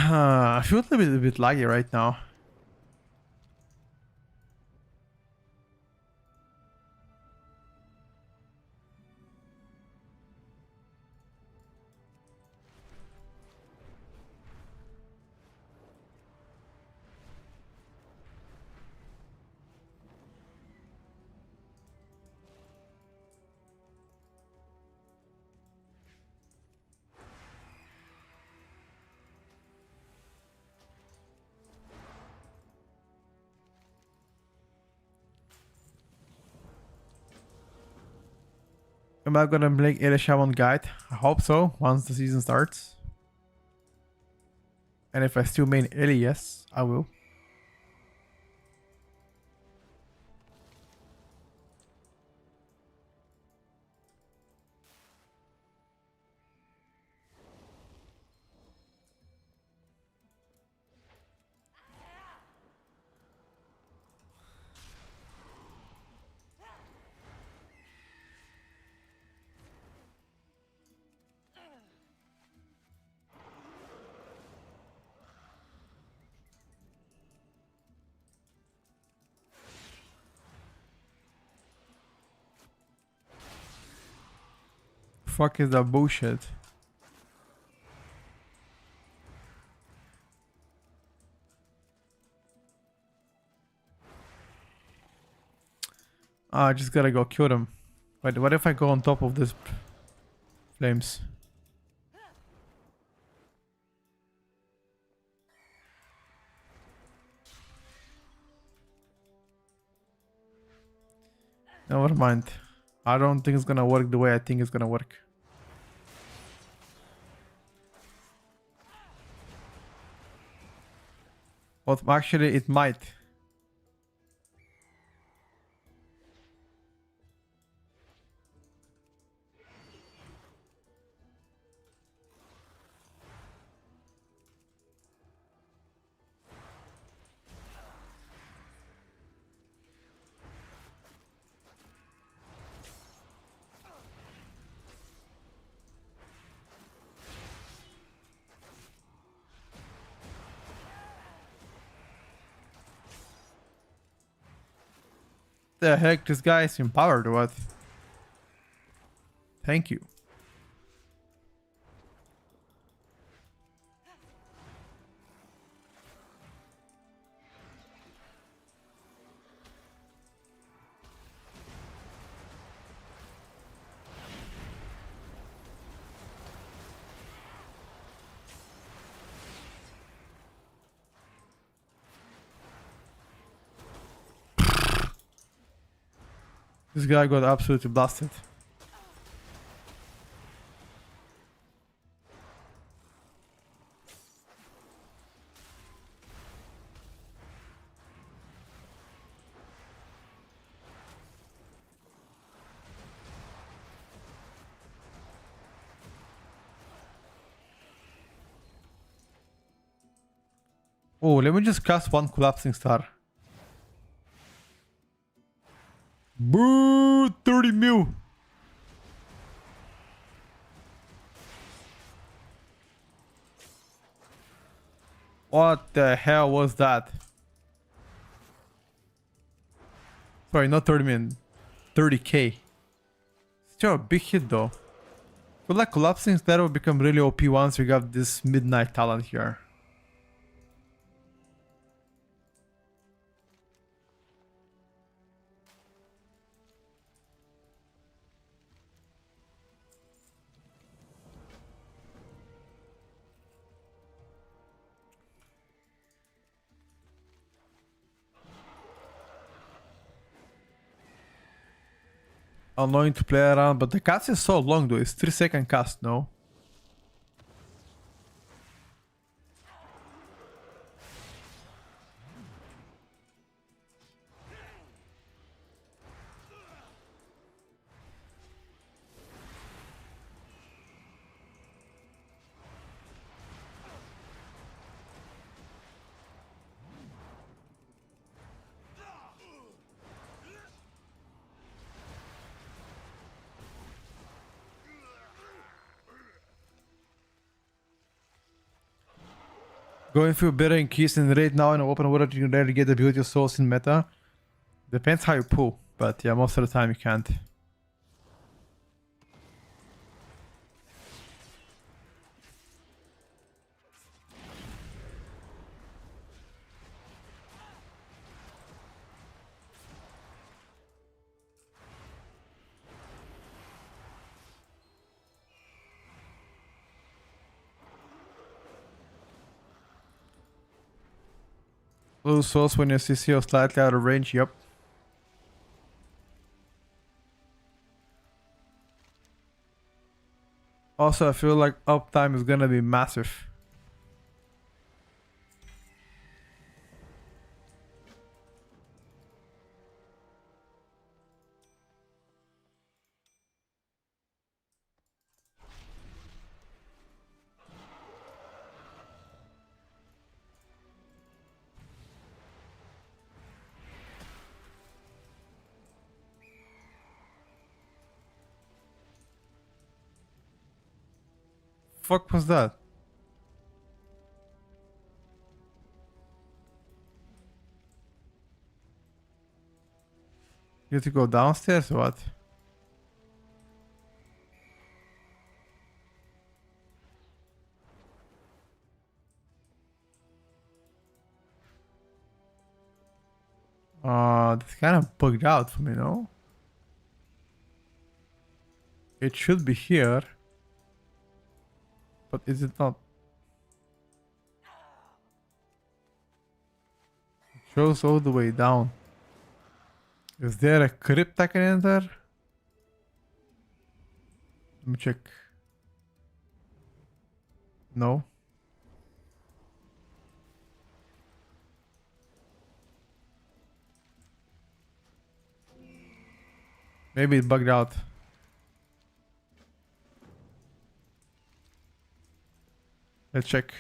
I feel a bit laggy right now. Am I gonna make a Shaman guide? I hope so, once the season starts. And if I still main Ellie, yes, I will. Fuck is that bullshit? I just gotta go kill them. Wait, what if I go on top of this flames? Never mind. I don't think it's gonna work the way I think it's gonna work. But actually it might. The heck, this guy is empowered or what? Thank you. This guy got absolutely blasted. Oh, let me just cast one collapsing star. Boo! 30 mil! What the hell was that? Sorry, not 30 mil. 30k. Still a big hit though. But like collapsing star will become really OP once we got this midnight talent here. Annoying to play around, but the cast is so long though, it's 3-second cast, no? Going through better increase in rate now in open water, you can rarely get the ability of souls in meta. Depends how you pull, but yeah, most of the time you can't. Lose souls when your CC is slightly out of range, yep. Also, I feel like uptime is gonna be massive. Fuck was that? You have to go downstairs or what? That's kind of bugged out for me, no? It should be here. But is it not? It shows all the way down. Is there a crypt I can enter? Let me check. No. Maybe it bugged out. Let's check.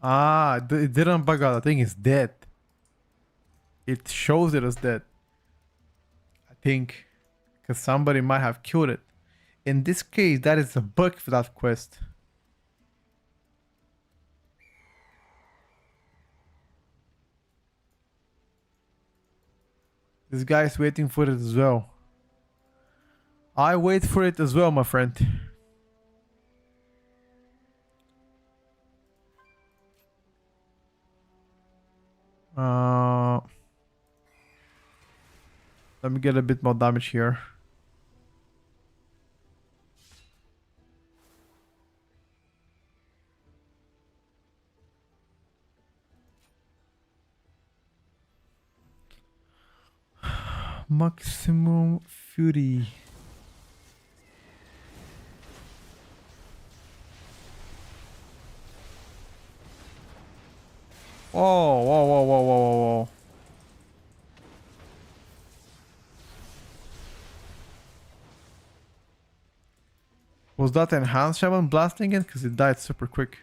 Ah, it didn't bug out. I think it's dead. It shows it as dead. I think. Because somebody might have killed it. In this case, that is a bug for that quest. This guy is waiting for it as well. I wait for it as well, my friend. Let me get a bit more damage here. Maximum Fury. Whoa, whoa, whoa, whoa, whoa, whoa, whoa. Was that enhanced shaman blasting it? Because it died super quick.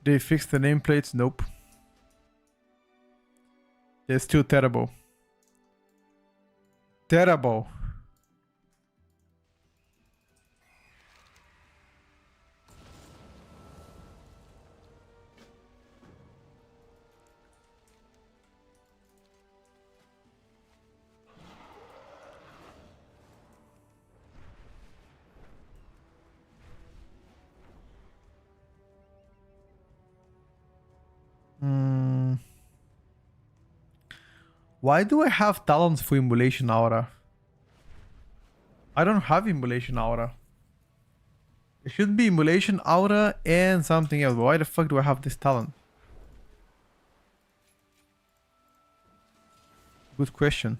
They fixed the nameplates? Nope. They're still terrible. Terrible. Why do I have talents for Immolation Aura? I don't have Immolation Aura. It should be Immolation Aura and something else. Why the fuck do I have this talent? Good question.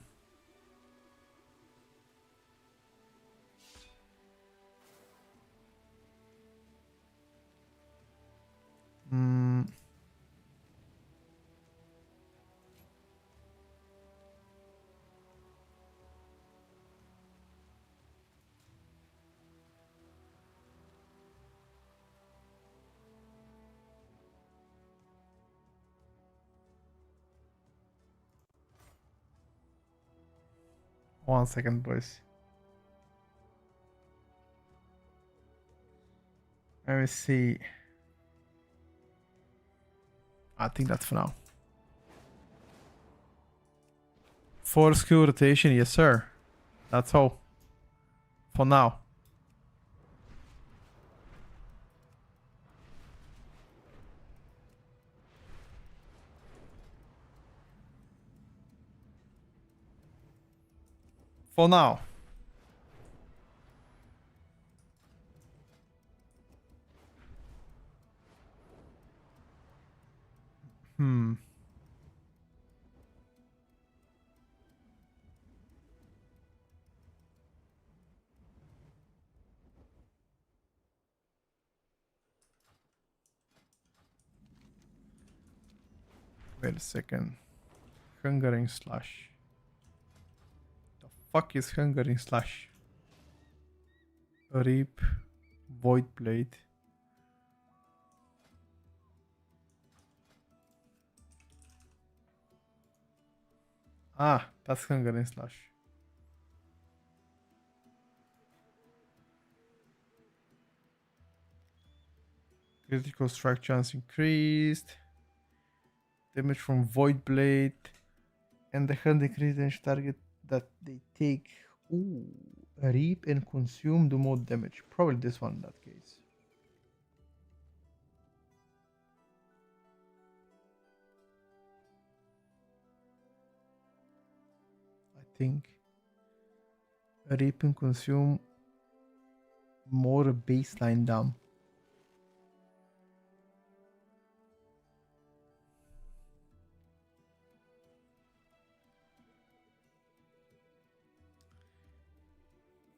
1 second, boys. Let me see. I think that's for now. 4 skill rotation, yes sir. That's all. For now. For now. Wait a second. Hungering slash. The fuck is hungering slash? Reap. Void blade. Ah, that's hungering slash. Critical strike chance increased. Damage from void blade. And the hand increase range target that they take. Ooh. Reap and consume do more damage. Probably this one in that case. I think. Reap and consume more baseline down.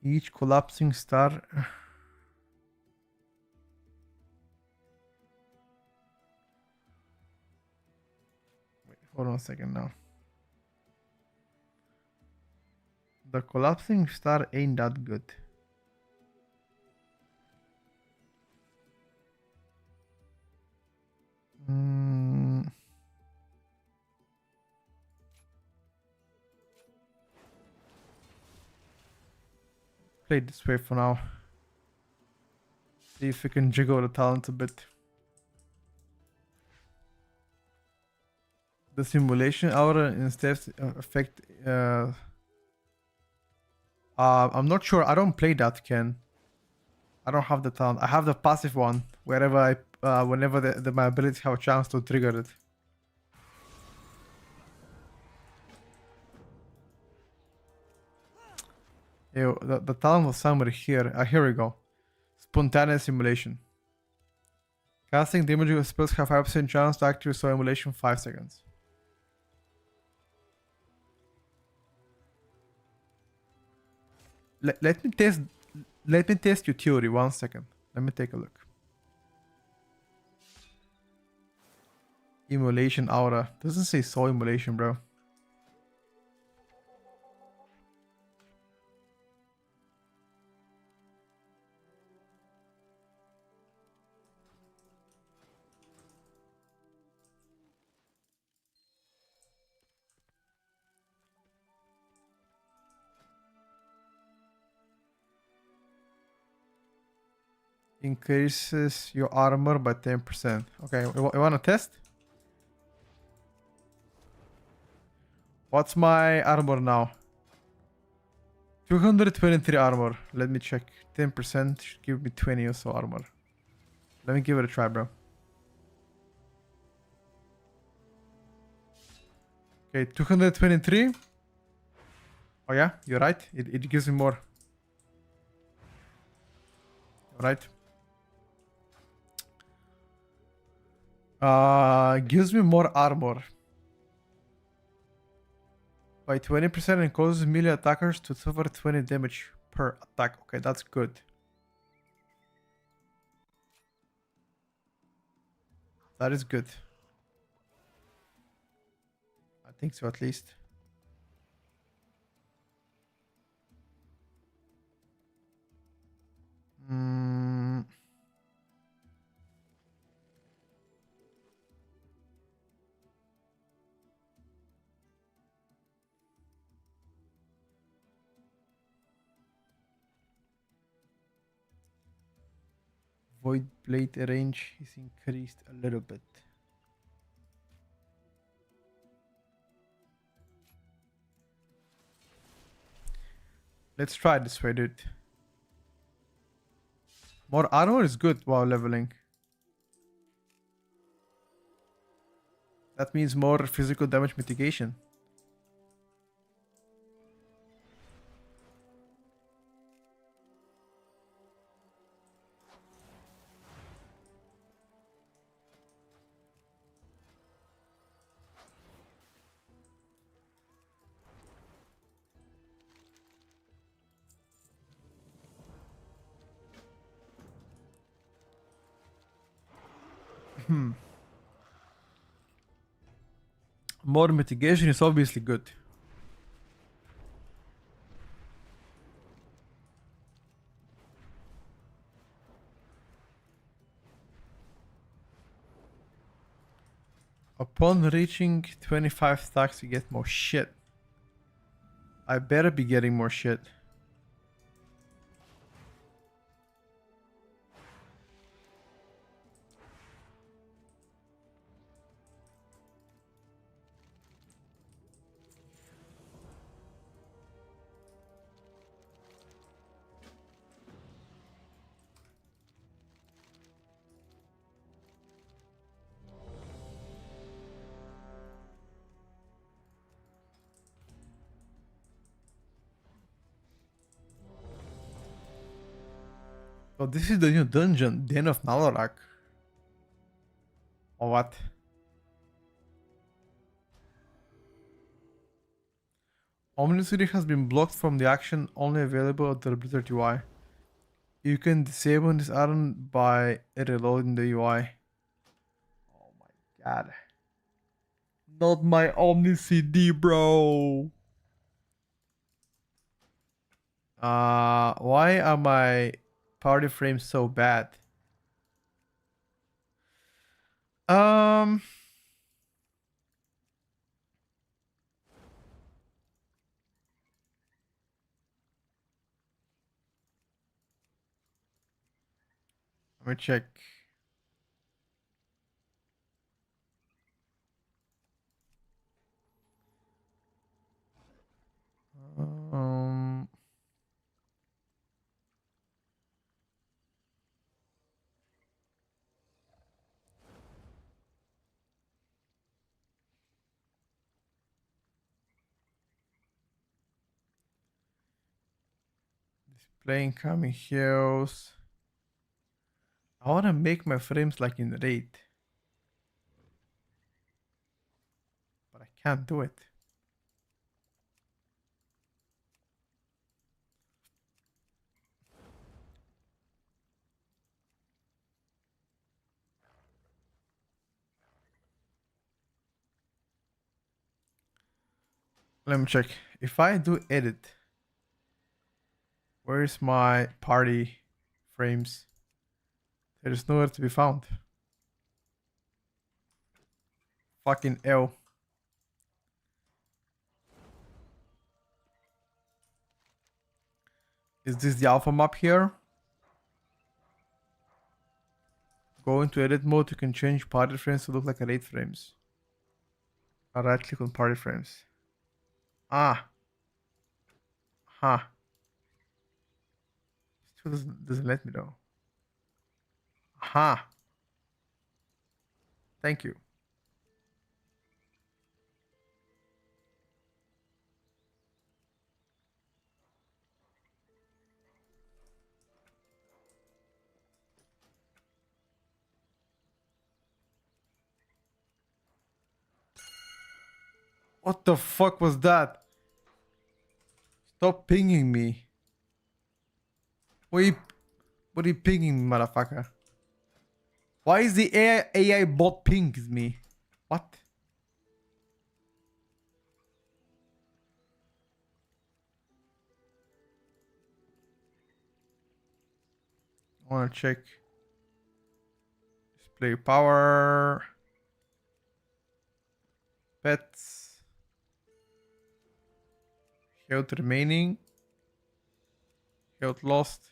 Each collapsing star. Wait, hold on a second now. The collapsing star ain't that good. Play this way for now. See if we can jiggle the talent a bit. The simulation aura instead affect. I'm not sure. I don't play that, Ken. I don't have the talent. I have the passive one. Wherever whenever my abilities have a chance to trigger it. Ew, the talent was somewhere here. Here we go. Spontaneous simulation. Casting damage with spells have 5% chance to activate simulation 5 seconds. Let me test your theory 1 second. Let me take a look. Emulation aura. Doesn't say soul emulation, bro. Increases your armor by 10%. Okay, you wanna test? What's my armor now? 223 armor. Let me check. 10% should give me 20 or so armor. Let me give it a try, bro. Okay, 223. Oh yeah, you're right. It gives me more. Right. Gives me more armor. By 20% and causes melee attackers to suffer 20 damage per attack. Okay, that's good. That is good. I think so, at least. Void blade range is increased a little bit. Let's try this way, dude. More armor is good while leveling. That means more physical damage mitigation. More mitigation is obviously good. Upon reaching 25 stacks, you get more shit. I better be getting more shit. So this is the new dungeon, Den of Nalorak. Or what? Omniscity has been blocked from the action only available at the Blizzard UI. You can disable this add-on by reloading the UI. Oh my god. Not my Omnicity, bro. Why are my party frames so bad? Um, Let me check. Um, Display incoming heals. I want to make my frames like in Raid, but I can't do it. Let me check. If I do edit, where's my party frames? There is nowhere to be found. Fucking L. Is this the alpha map here? Go into edit mode, you can change party frames to look like Raid frames. I right click on party frames. Ah. Huh. Still doesn't let me though. Aha. Thank you. What the fuck was that? Stop pinging me. What are you pinging me, motherfucker? Why is the AI bot pings me? What? I wanna check. Display power. Pets. Health remaining. Health lost.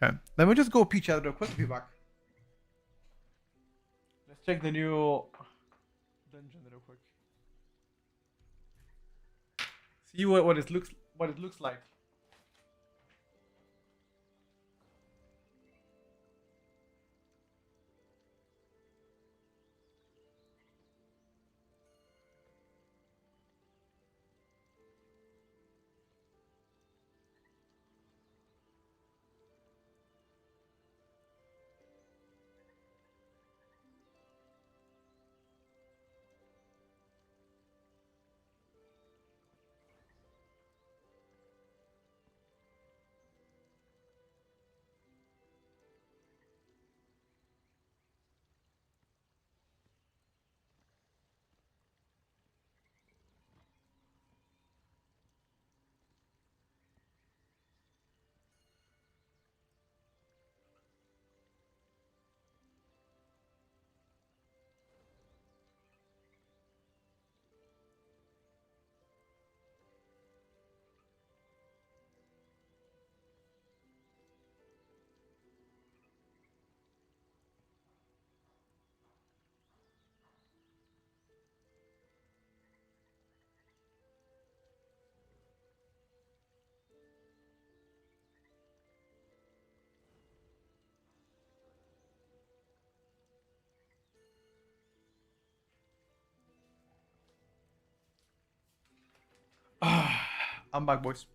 Okay. Let me just go pee chat real quick. Be back. Let's check the new dungeon real quick. See what it looks like. I'm back, boys.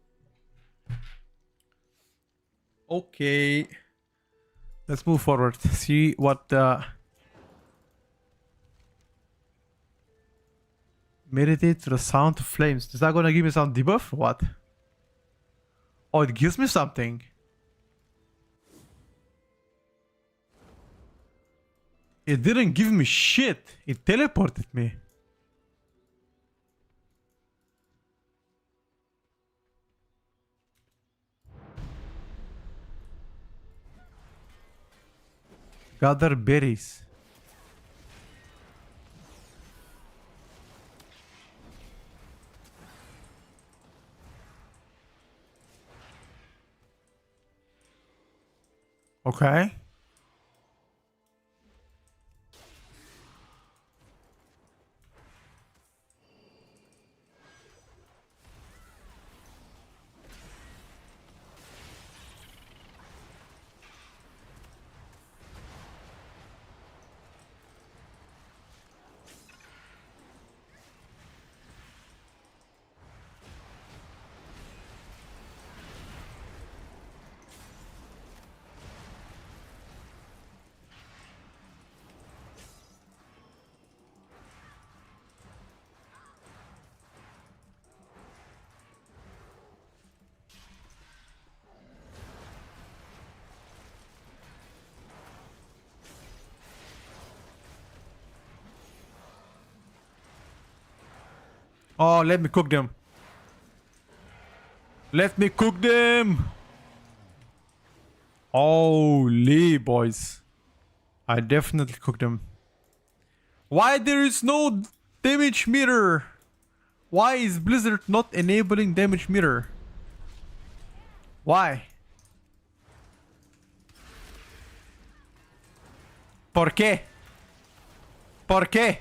Okay. Let's move forward. See what meditate to the sound of flames. Is that gonna give me some debuff? What? Oh, it gives me something. It didn't give me shit. It teleported me. Gather berries. Okay. Oh, let me cook them. Let me cook them. Holy boys. I definitely cooked them. Why there is no damage meter? Why is Blizzard not enabling damage meter? Why? ¿Por qué? ¿Por qué?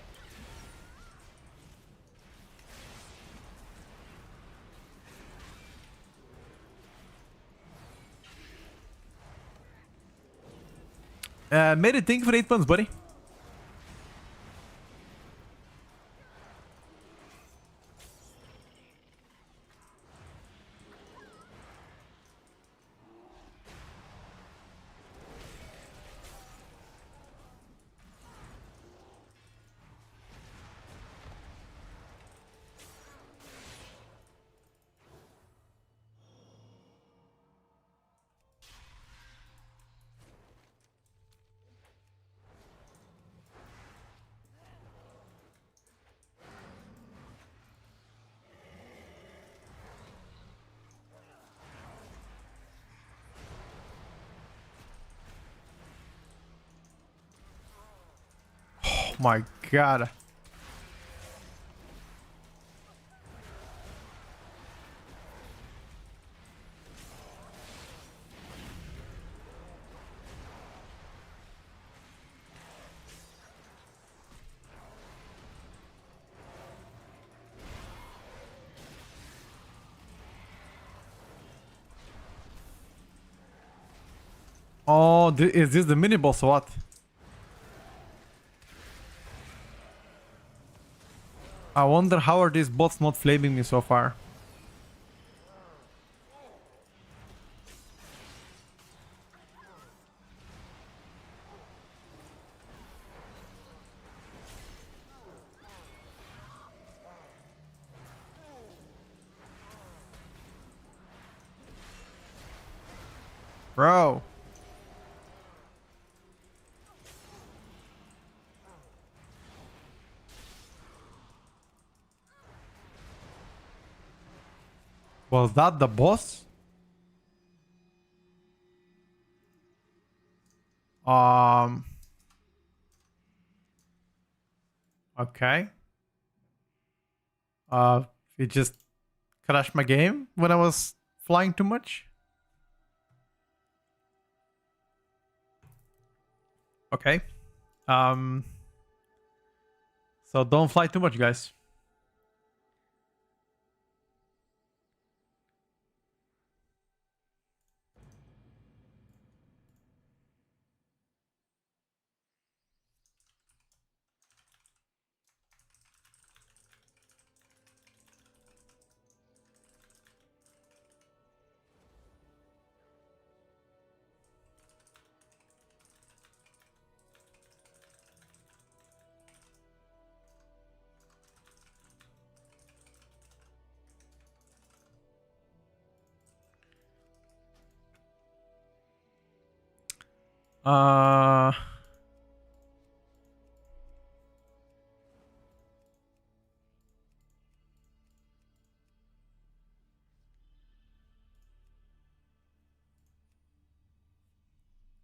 Made it, thank you for 8 months, buddy. Oh my god. Oh, is this the mini boss or what? I wonder how are these bots not flaming me so far. Bro. Was that the boss? Okay. It just crashed my game when I was flying too much. Okay. Um. So don't fly too much, guys. Uh.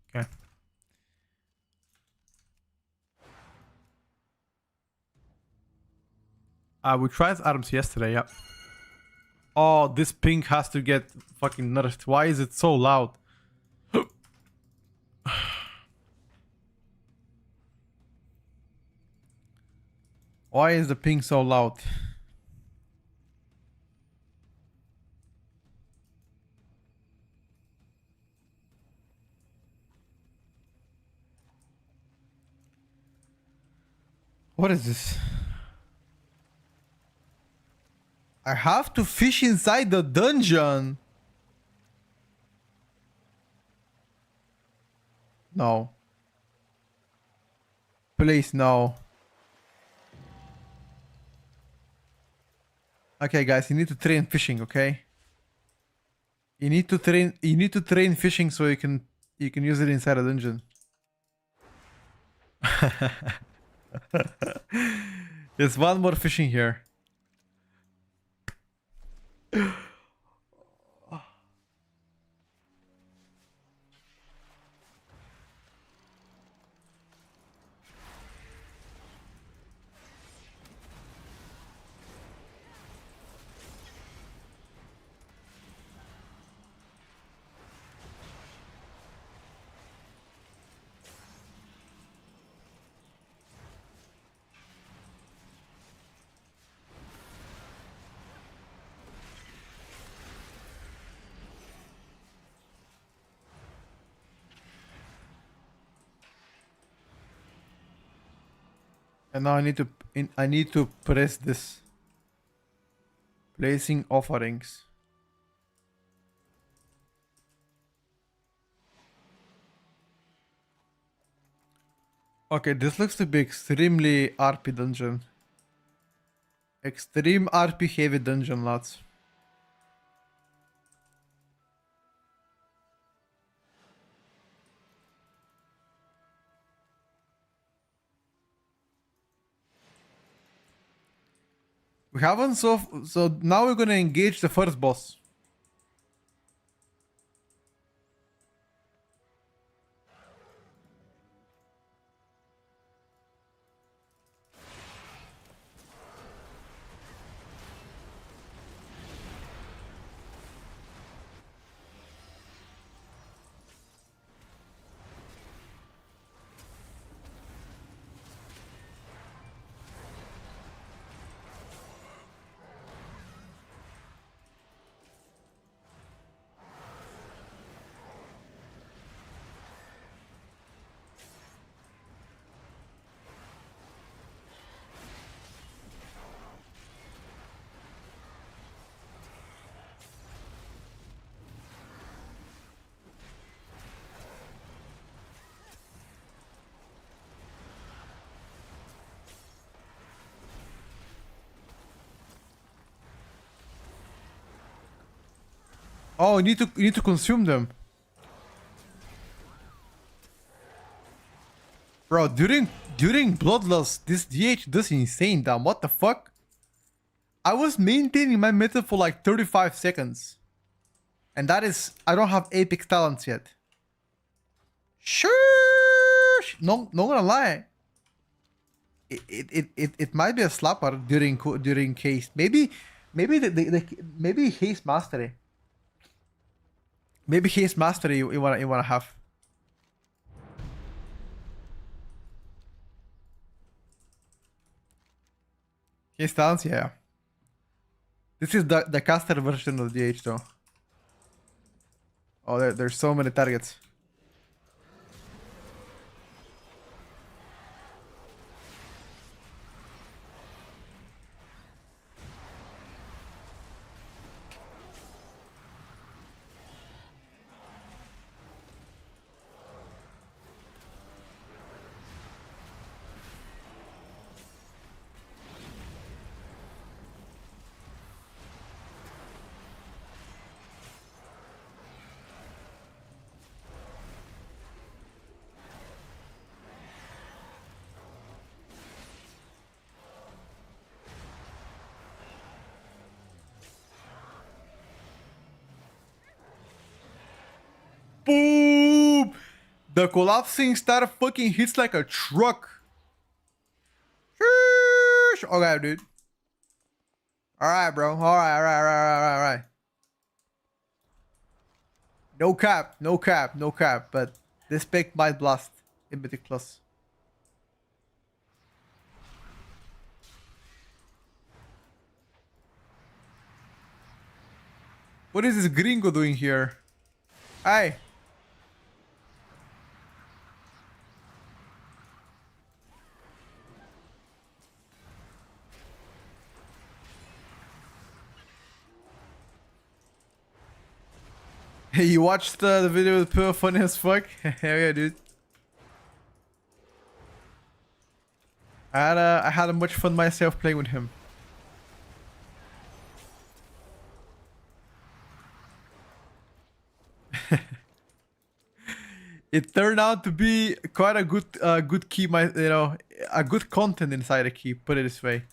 Okay. We tried items yesterday. Yep. Oh, this ping has to get fucking nerfed. Why is it so loud? Why is the ping so loud? What is this? I have to fish inside the dungeon. No. Please, no. Okay, guys, you need to train fishing, okay? You need to train fishing so you can use it inside a dungeon. There's one more fishing here. And now I need to press this. Placing offerings. Okay, this looks to be extremely RP dungeon. Extreme RP heavy dungeon, lads. We haven't so now we're gonna engage the first boss. Oh, you need to consume them. Bro, during Bloodlust, this DH does insane damn. What the fuck? I was maintaining my meta for like 35 seconds. And that is, I don't have Apex talents yet. Sure. No, not gonna lie. It might be a slapper during haste. Maybe maybe haste mastery. Maybe haste mastery you wanna have. Haste talents, yeah. This is the caster version of DH though. Oh, there's so many targets. Boom! The collapsing star fucking hits like a truck. Sheesh. Okay, dude. Alright, bro. Alright. No cap. But this pick might blast in meticulous. What is this gringo doing here? Hey. Hey, you watched the video with Pure funny as fuck? Hell yeah, dude. I had much fun myself playing with him. It turned out to be quite a good key, a good content inside a key. Put it this way.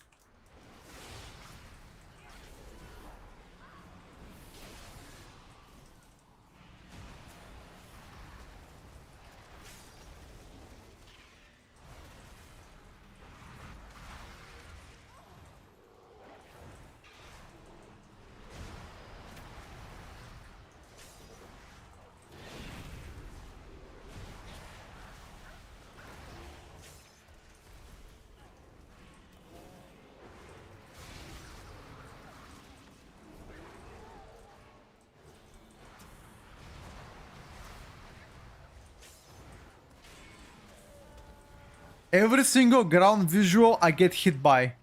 Every single ground visual I get hit by,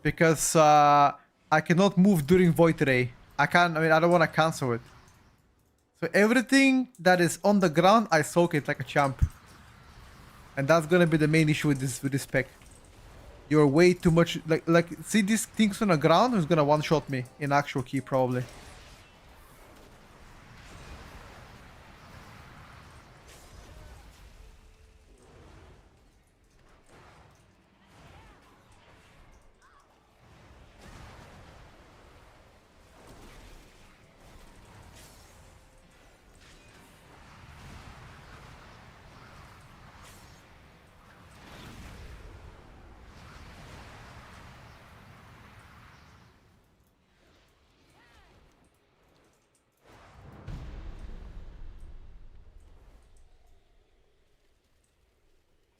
because I cannot move during Void Ray. I don't want to cancel it. So everything that is on the ground, I soak it like a champ. And that's gonna be the main issue with this spec. You're way too much like see these things on the ground who's gonna one-shot me in actual key probably.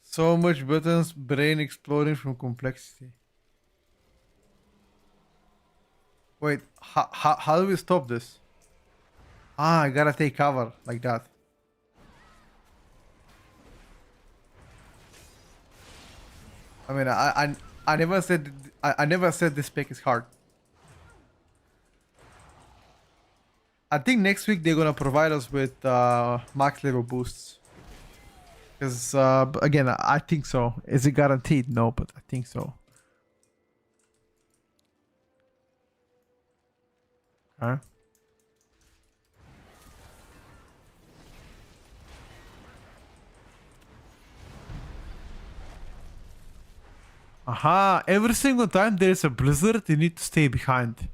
So much buttons, brain exploding from complexity. Wait, how do we stop this? Ah, I gotta take cover like that. I mean, I never said this spec is hard. I think next week they're gonna provide us with max level boosts. Because again, I think so. Is it guaranteed? No, but I think so. Huh? Aha, every single time there is a blizzard, you need to stay behind.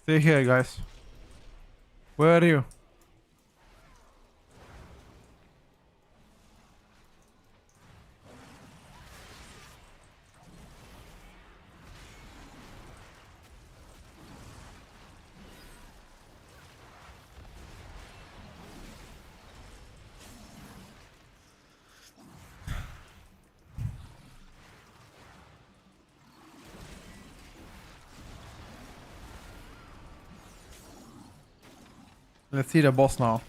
Stay here, guys. Where are you? Let's see the boss now.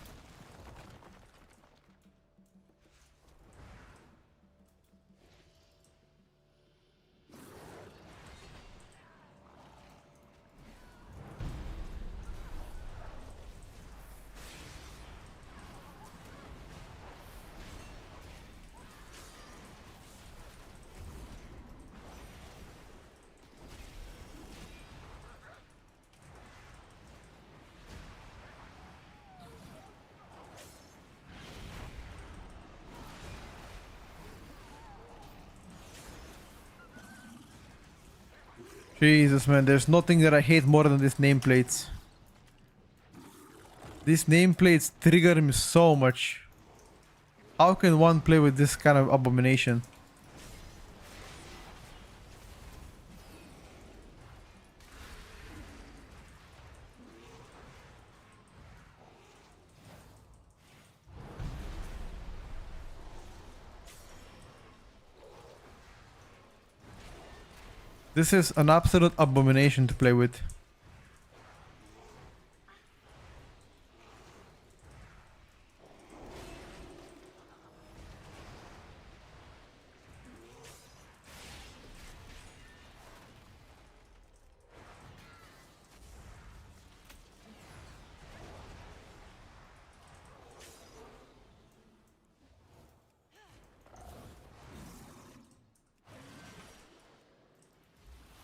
Jesus, man, there's nothing that I hate more than these nameplates. These nameplates trigger me so much. How can one play with this kind of abomination? This is an absolute abomination to play with.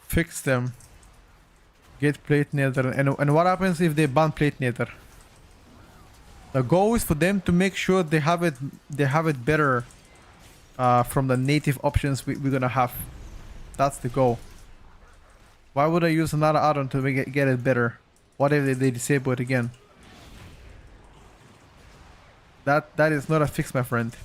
Fix them. Get plate nether. And what happens if they ban plate nether? The goal is for them to make sure they have it better from the native options we're gonna have. That's the goal. Why would I use another add-on to get it better? What if they disable it again? That is not a fix, my friend.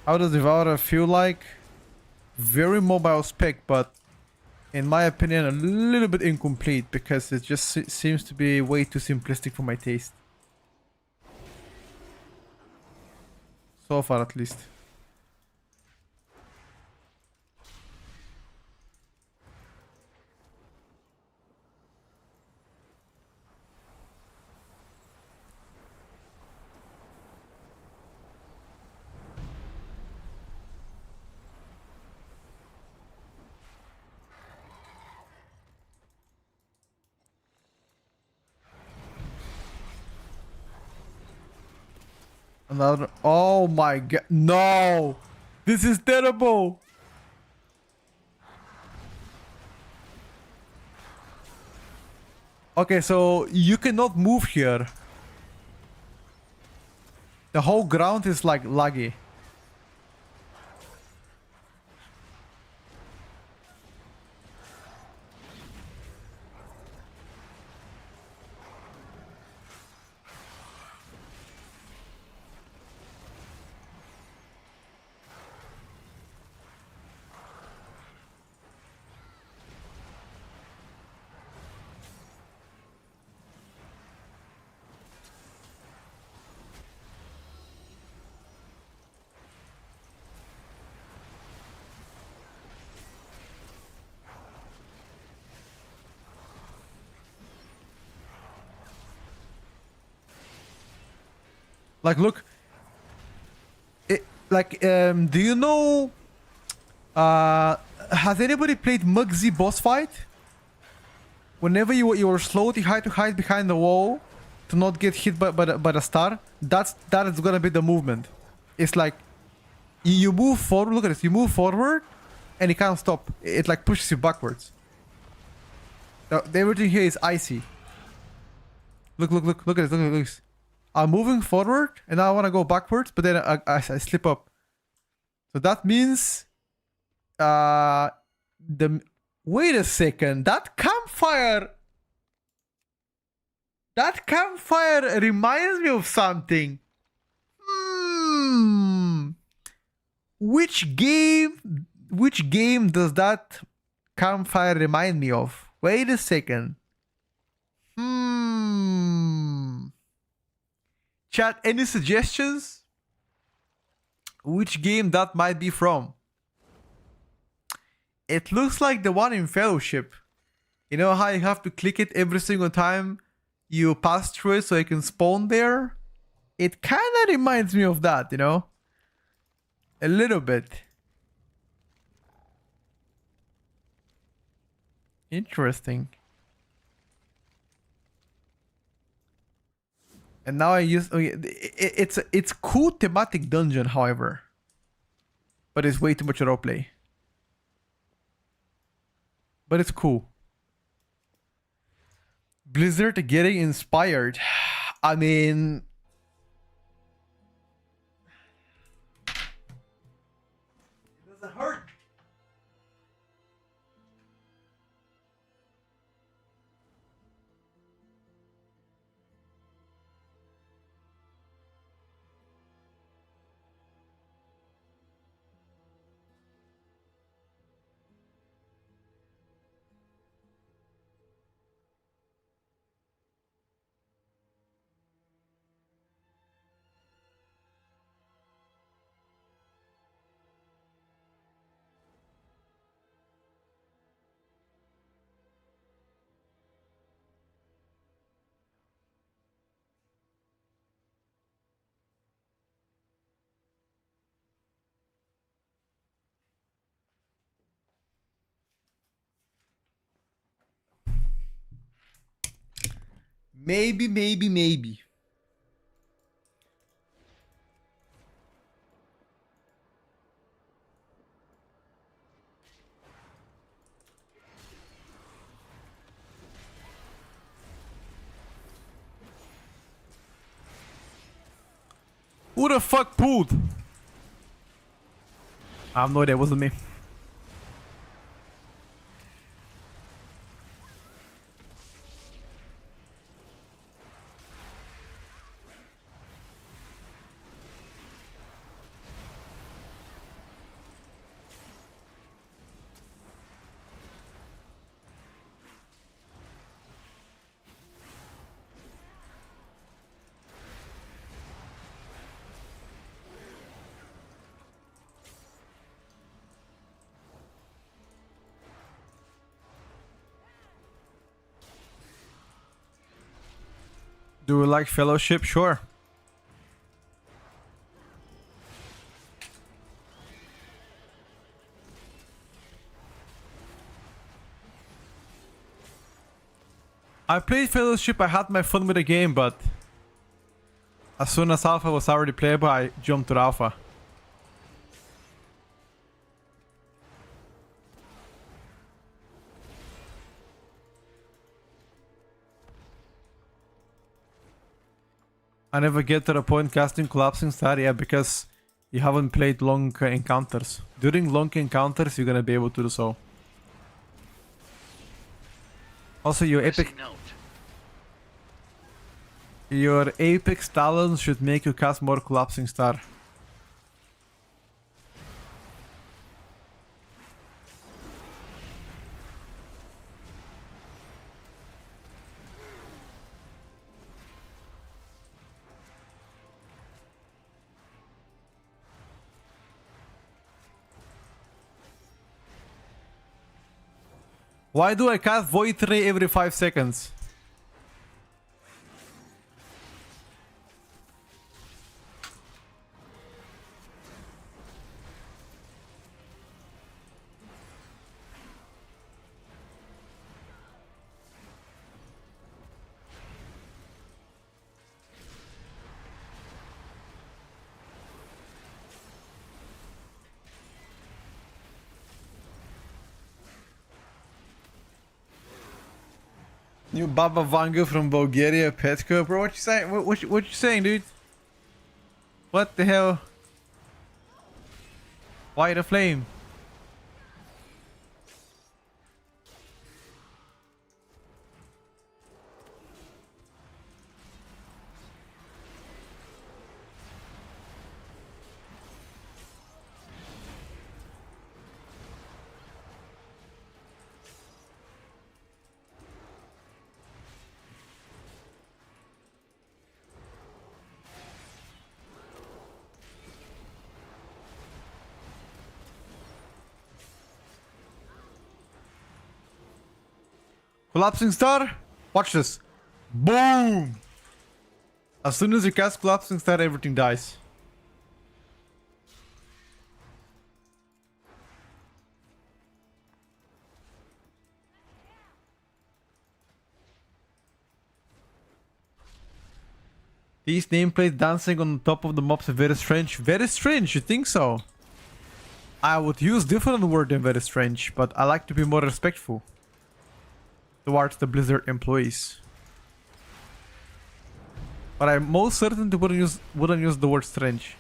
How does Devourer feel like? Very mobile spec, but in my opinion a little bit incomplete because it just seems to be way too simplistic for my taste. So far at least. Another. Oh my god. No! This is terrible! Okay, so you cannot move here. The whole ground is like laggy. Like, look. Do you know... has anybody played Mugsy boss fight? Whenever you are slow, you have to hide behind the wall to not get hit by the star. That is gonna be the movement. It's like you move forward. Look at this. You move forward, and you can't stop. It like pushes you backwards. Everything here is icy. Look at this. Look at this. I'm moving forward, and now I want to go backwards, but then I slip up. So that means wait a second. That campfire reminds me of something. Which game does that campfire remind me of? Wait a second. Chat, any suggestions? Which game that might be from? It looks like the one in Fellowship. You know how you have to click it every single time you pass through it so you can spawn there? It kind of reminds me of that, you know? A little bit. Interesting. And now I use... it's cool thematic dungeon, however. But it's way too much roleplay. But it's cool. Blizzard getting inspired. I mean... it doesn't hurt. Maybe. Who the fuck pulled? I have no idea, it wasn't me. Do we like Fellowship? Sure. I played Fellowship, I had my fun with the game, but as soon as Alpha was already playable, I jumped to Alpha. I never get to the point casting Collapsing Star, yeah, because you haven't played long encounters. During long encounters, you're gonna be able to do so. Also, your apex talents should make you cast more Collapsing Star. Why do I cast Void Ray every 5 seconds? New Baba Vanga from Bulgaria, Petko. Bro, what you saying? What you saying, dude? What the hell? Why the flame? Collapsing Star? Watch this. Boom! As soon as you cast Collapsing Star, everything dies. These nameplates dancing on top of the mobs are very strange. Very strange, you think so? I would use different word than very strange, but I like to be more respectful towards the Blizzard employees. But I most certainly wouldn't use the word strange.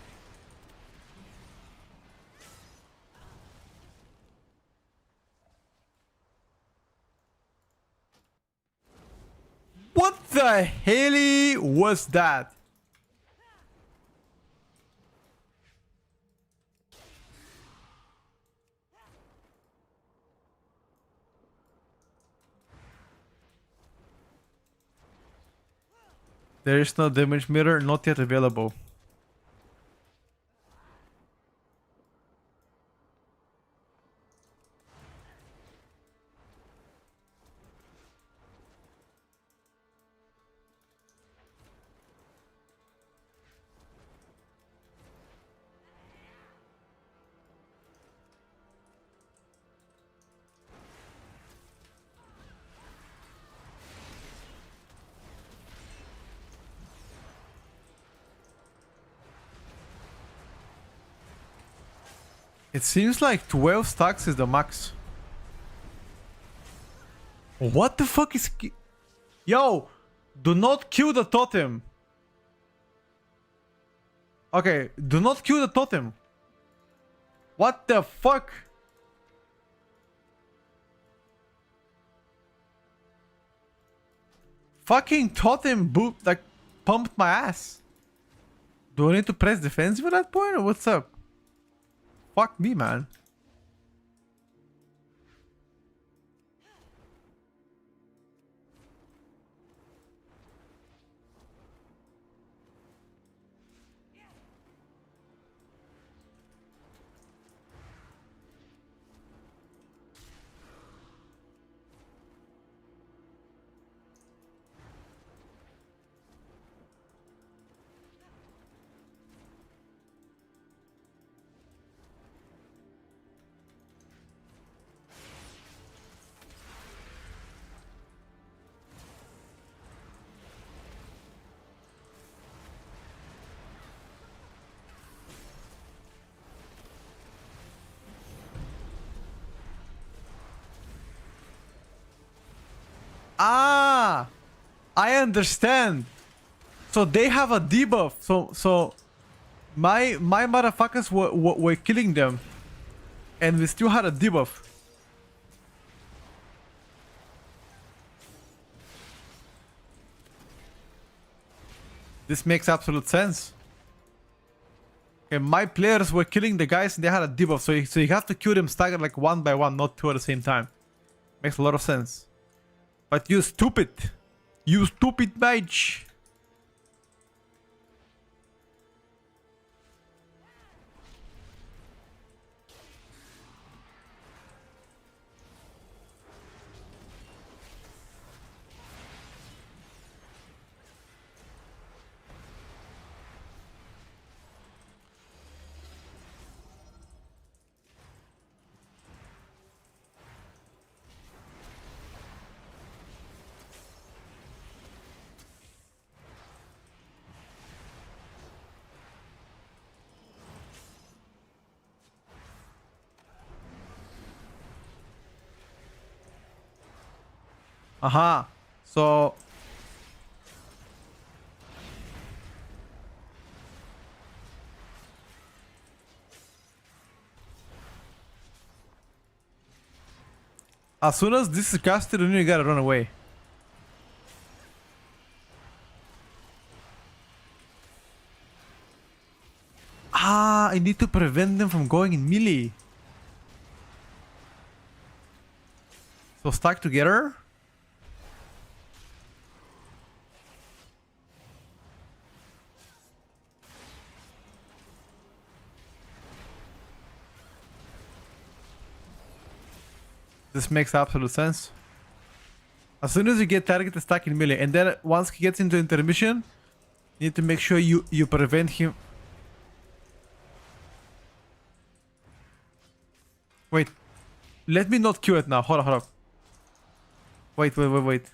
What the hell was that? There is no damage mirror, not yet available. It seems like 12 stacks is the max. What the fuck is... Yo! Do not kill the totem. Okay, do not kill the totem. What the fuck? Fucking totem boop, like, pumped my ass. Do I need to press defensive at that point or what's up? Fuck me, man. Ah, I understand. So they have a debuff. So my motherfuckers were killing them, and we still had a debuff. This makes absolute sense. Okay, my players were killing the guys and they had a debuff, so you have to kill them staggered like one by one, not two at the same time. Makes a lot of sense. But you stupid mage. Aha. So as soon as this is casted, then you gotta run away. Ah, I need to prevent them from going in melee. So stack together. This makes absolute sense. As soon as you get target stack in melee, and then once he gets into intermission, you need to make sure you prevent him. Wait, let me not Q it now. Hold on. Wait.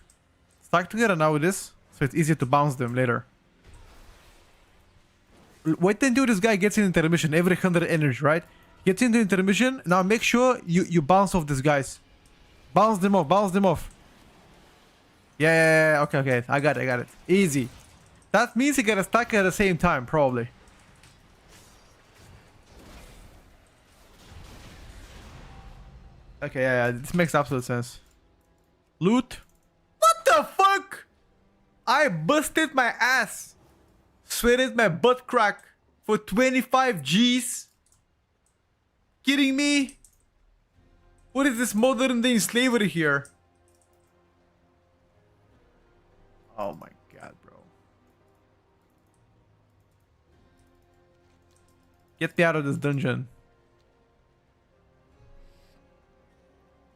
Stack together now with this, so it's easier to bounce them later. Wait until this guy gets in intermission, every 100 energy, right? Gets into intermission, now make sure you bounce off these guys. Bounce them off. Yeah, okay. I got it. Easy. That means you gotta stack at the same time, probably. Okay, yeah, this makes absolute sense. Loot. What the fuck? I busted my ass. Sweated my butt crack for 25 G's. Kidding me? What is this modern day slavery here? Oh my god, bro. Get me out of this dungeon.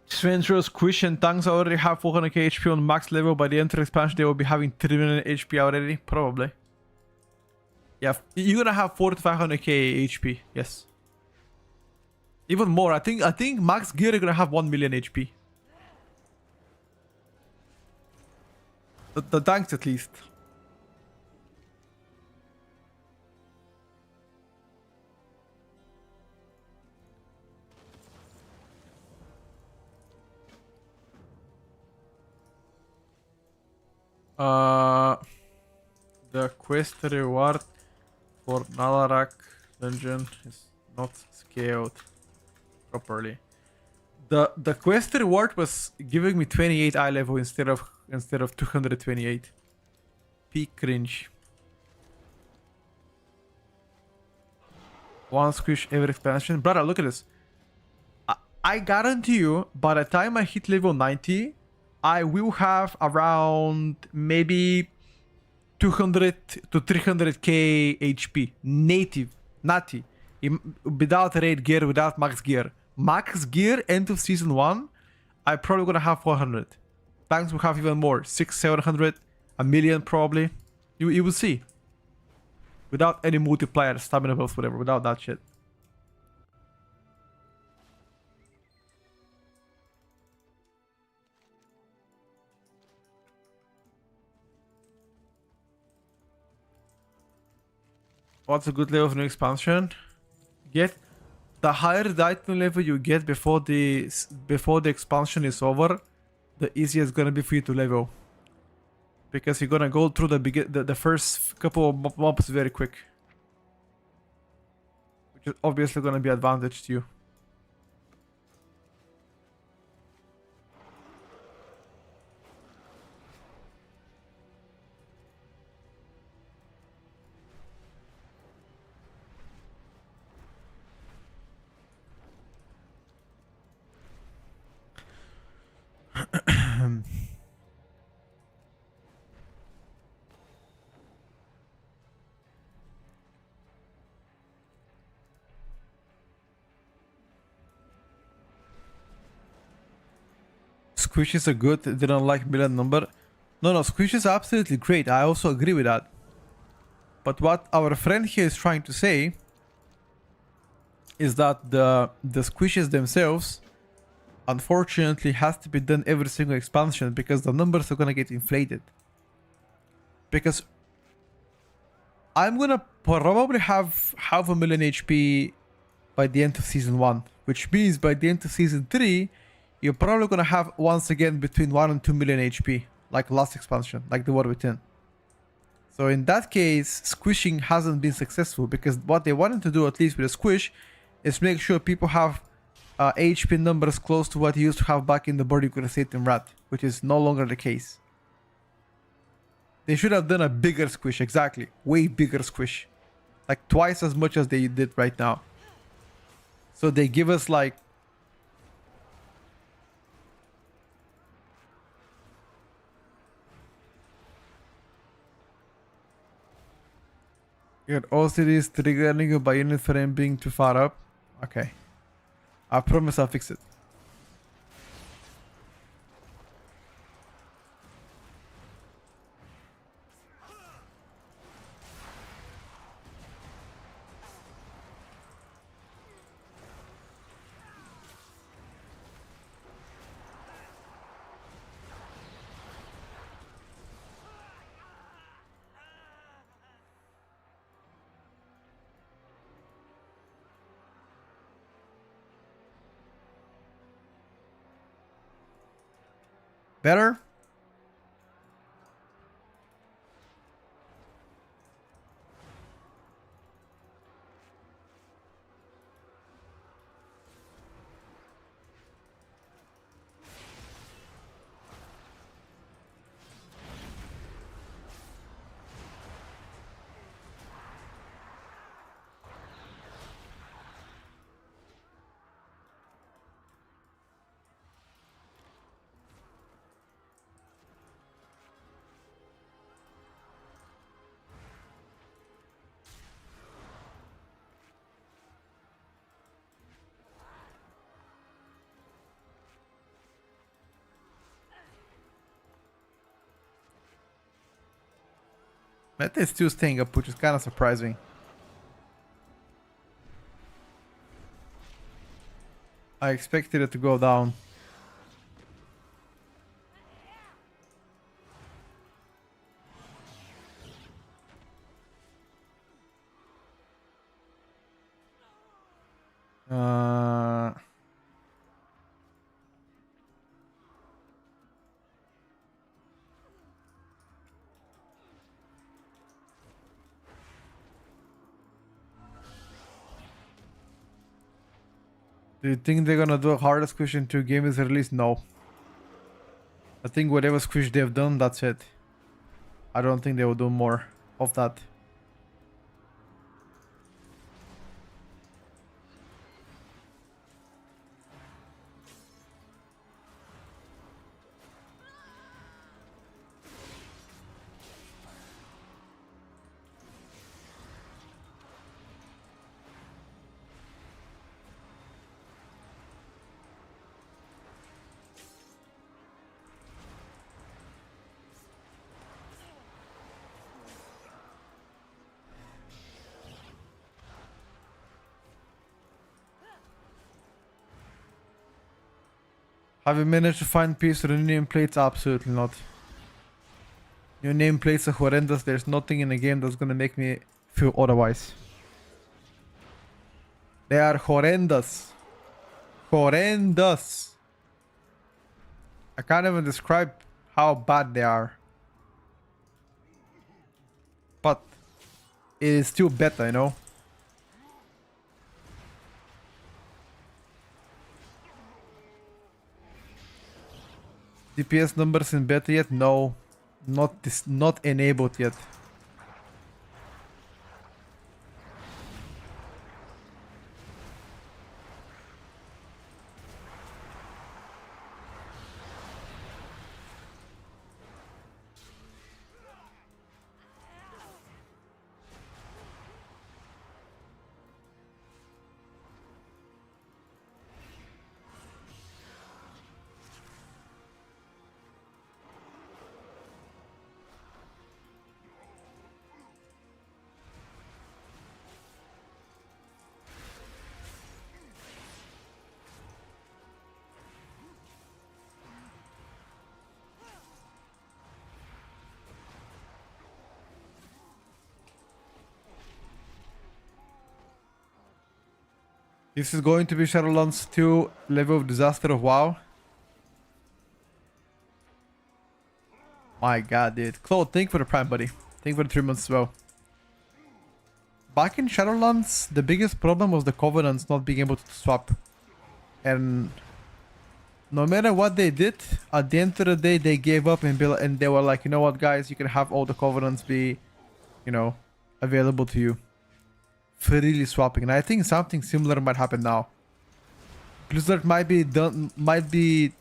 Stranger's Squish and Tanks already have 400k HP on max level. By the end of the expansion, they will be having 3 million HP already. Probably. Yeah, you're gonna have 4 to 500k HP. Yes. Even more. I think max gear is gonna have 1 million HP. The tanks at least. The quest reward for Nalarak dungeon is not scaled properly. The quest reward was giving me 28 eye level instead of 228. Peak cringe. One squish every expansion. Brother, look at this. I guarantee you, by the time I hit level 90, I will have around maybe 200 to 300k HP. Natty. Without raid gear, without max gear. Max gear, end of season 1, I'm probably gonna have 400. Tanks will have even more. 600, 700, a million probably. You will see. Without any multiplier, stamina buffs, whatever. Without that shit. What's a good level of new expansion? Get the higher the item level you get before the expansion is over, the easier it's gonna be for you to level. Because you're gonna go through the first couple of mobs very quick. Which is obviously gonna be advantage to you. Squishes are good, they don't like million number. No, Squish is absolutely great. I also agree with that. But what our friend here is trying to say is that the squishes themselves unfortunately has to be done every single expansion because the numbers are gonna get inflated. Because I'm gonna probably have half a million HP by the end of season 1, which means by the end of season 3 you're probably gonna have once again between 1 and 2 million HP. like last expansion, like the War Within. So in that case, squishing hasn't been successful because what they wanted to do, at least with a squish, is make sure people have HP numbers close to what you used to have back in the Burning Crusade and Rat, which is no longer the case. They should have done a bigger squish, exactly. Way bigger squish. Like twice as much as they did right now. So they give us like... Your OCD is triggering you by unit frame being too far up. Okay. I promise I'll fix it. Better? Meta is still staying up, which is kind of surprising. I expected it to go down. Do you think they're gonna do a harder squish until game is released? No. I think whatever squish they've done, that's it. I don't think they will do more of that. Have you managed to find peace with the new nameplates? Absolutely not. New nameplates are horrendous. There's nothing in the game that's gonna make me feel otherwise. They are horrendous. Horrendous. I can't even describe how bad they are. But it is still better, you know? DPS numbers in beta yet? No, not enabled yet. This is going to be Shadowlands 2 level of disaster of WoW. My god, dude. Claude, thank you for the prime, buddy. Thank you for the 3 months as well. Back in Shadowlands, the biggest problem was the Covenants not being able to swap. And no matter what they did, at the end of the day, they gave up and they were like, you know what, guys, you can have all the Covenants be, you know, available to you. Freely swapping. And I think something similar might happen now. Blizzard might be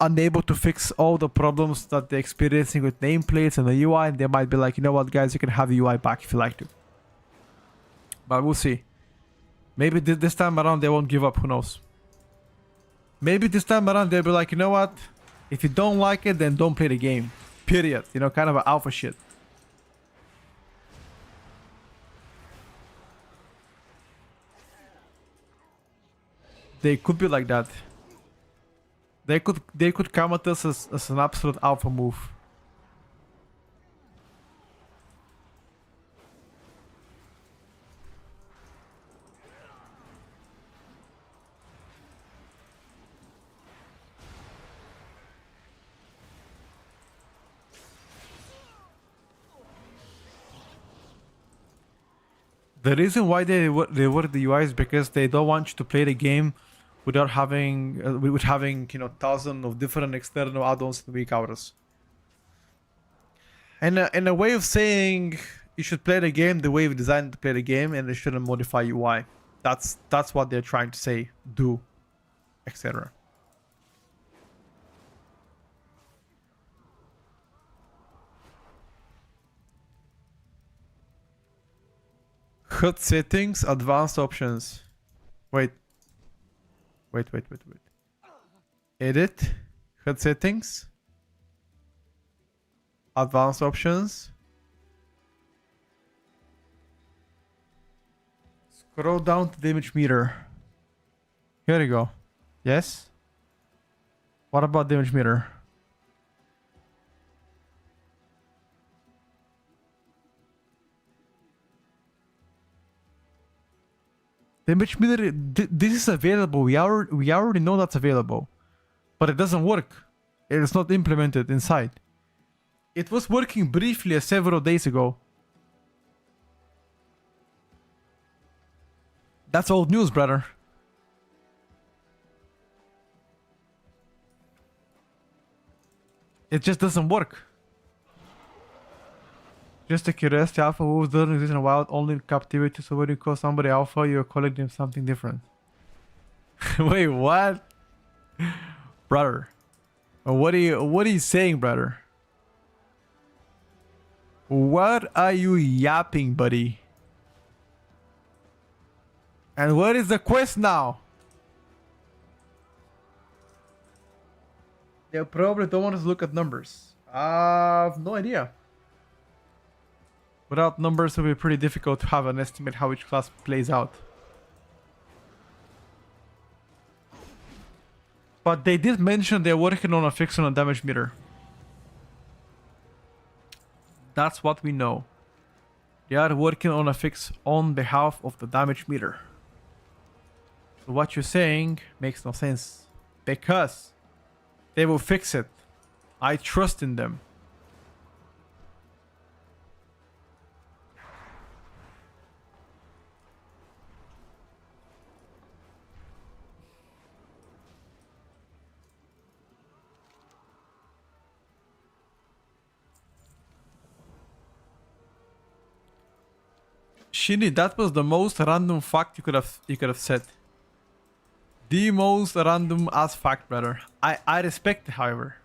unable to fix all the problems that they're experiencing with nameplates and the UI, and they might be like, you know what, guys, you can have the UI back if you like to. But we'll see. Maybe this time around they won't give up, who knows. Maybe this time around they'll be like, you know what, if you don't like it, then don't play the game. Period. You know, kind of an alpha shit. They could be like that. They could come at us as an absolute alpha move. The reason why they work the UI is because they don't want you to play the game without having you know, thousands of different external add-ons and weak hours. And in a way of saying you should play the game the way we designed to play the game, and they shouldn't modify UI. That's what they're trying to say, do, etc. HUD settings, advanced options. Wait. Edit. HUD settings. Advanced options. Scroll down to damage meter. Here we go. Yes? What about damage meter? Damage meter, this is available. We already know that's available, but it doesn't work. It is not implemented inside. It was working briefly several days ago. That's old news, brother. It just doesn't work. Just a curiosity, alpha wolves doesn't exist in wild, only in captivity, so when you call somebody alpha, you're calling them something different. Wait, what? Brother. What are you saying, brother? What are you yapping, buddy? And what is the quest now? They probably don't want us to look at numbers. I have no idea. Without numbers, it will be pretty difficult to have an estimate how each class plays out. But they did mention they're working on a fix on a damage meter. That's what we know. They are working on a fix on behalf of the damage meter. So what you're saying makes no sense. Because they will fix it. I trust in them. Shinny, that was the most random fact you could have said. The most random ass fact, brother. I respect it, however.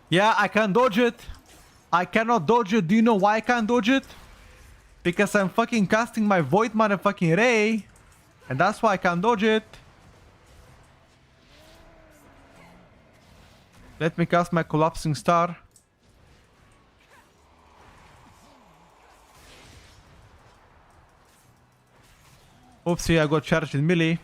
Yeah, I can dodge it. I cannot dodge it. Do you know why I can't dodge it? Because I'm fucking casting my Void motherfucking Ray. And that's why I can't dodge it. Let me cast my Collapsing Star. Oopsie, I got charged in melee.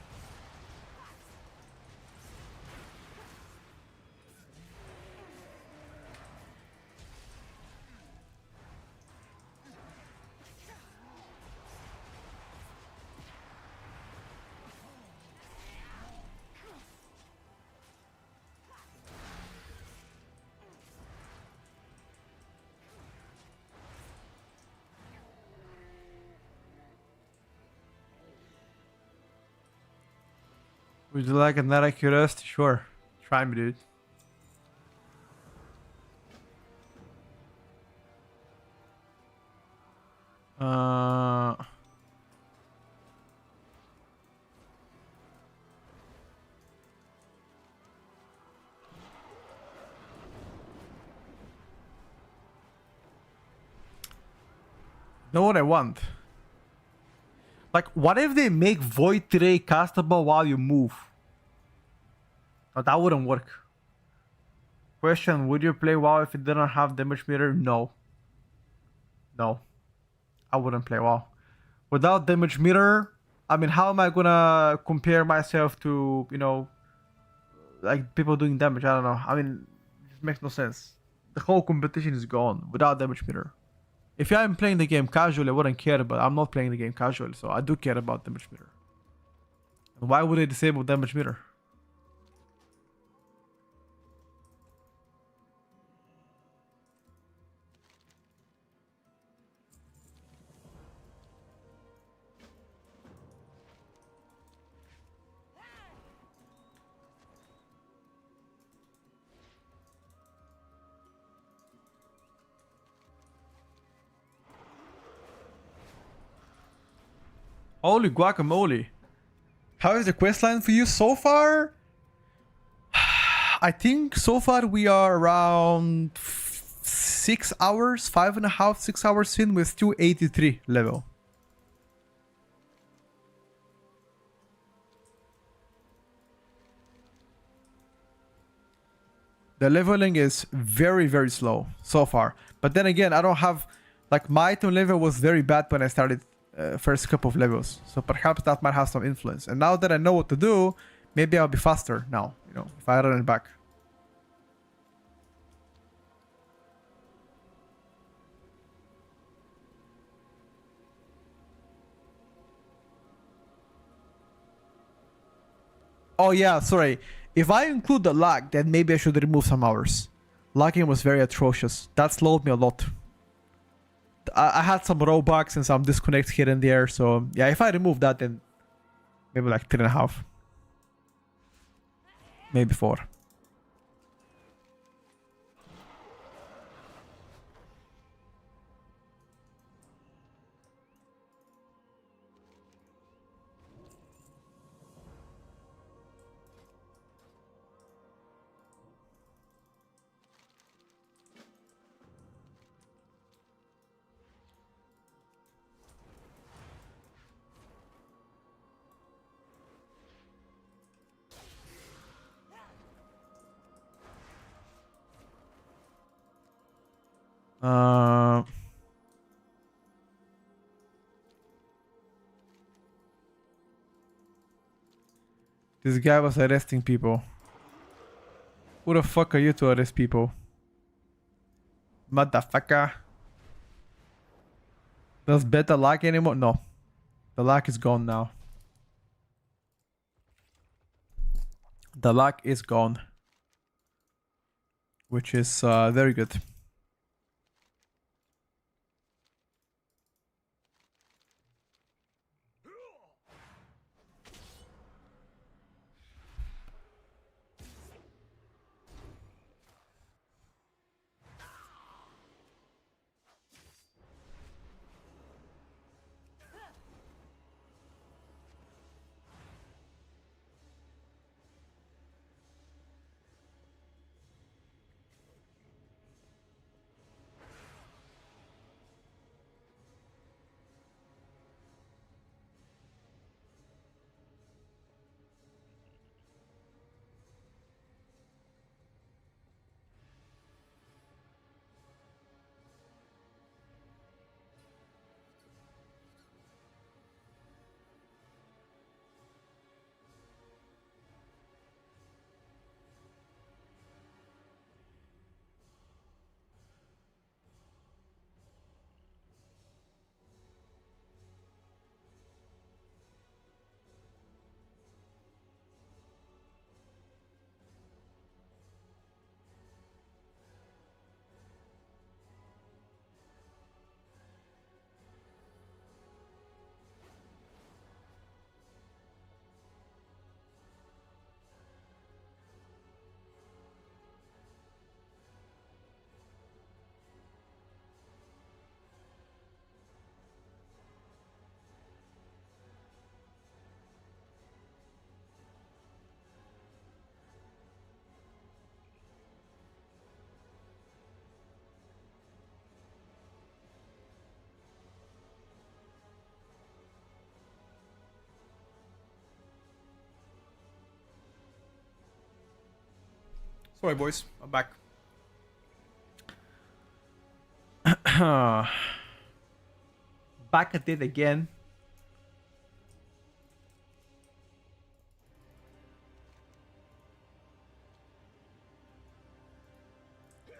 Would you like another curiosity? Sure. Try me, dude. Uh... Know what I want? Like, what if they make Void Ray castable while you move? Oh, that wouldn't work. Question, would you play WoW if it didn't have damage meter? No. No. I wouldn't play WoW. Without damage meter, I mean, how am I gonna compare myself to, you know, like people doing damage? I don't know. I mean, it makes no sense. The whole competition is gone without damage meter. If I'm playing the game casually, I wouldn't care, but I'm not playing the game casually, so I do care about damage meter. And why would they disable damage meter? Holy guacamole. How is the questline for you so far? I think so far we are around 6 hours, 5.5, 6 hours in with 283 level. The leveling is very, very slow so far. But then again, I don't have... Like, my item level was very bad when I started first couple of levels. So perhaps that might have some influence. And now that I know what to do, maybe I'll be faster now, you know, if I run it back. Oh yeah, sorry. If I include the lag, then maybe I should remove some hours. Lagging was very atrocious. That slowed me a lot. I had some rollbacks and some disconnects here and there, so yeah, if I remove that, then maybe like 3.5. Maybe 4. This guy was arresting people. Who the fuck are you to arrest people? Motherfucker. Does beta lag anymore? No. The lag is gone now. The lag is gone. Which is very good. Sorry, boys. I'm back. Back at it again.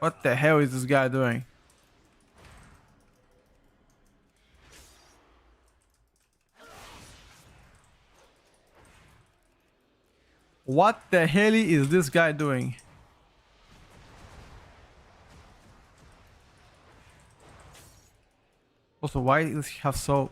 What the hell is this guy doing? What the hell is this guy doing? Also, why does he have so...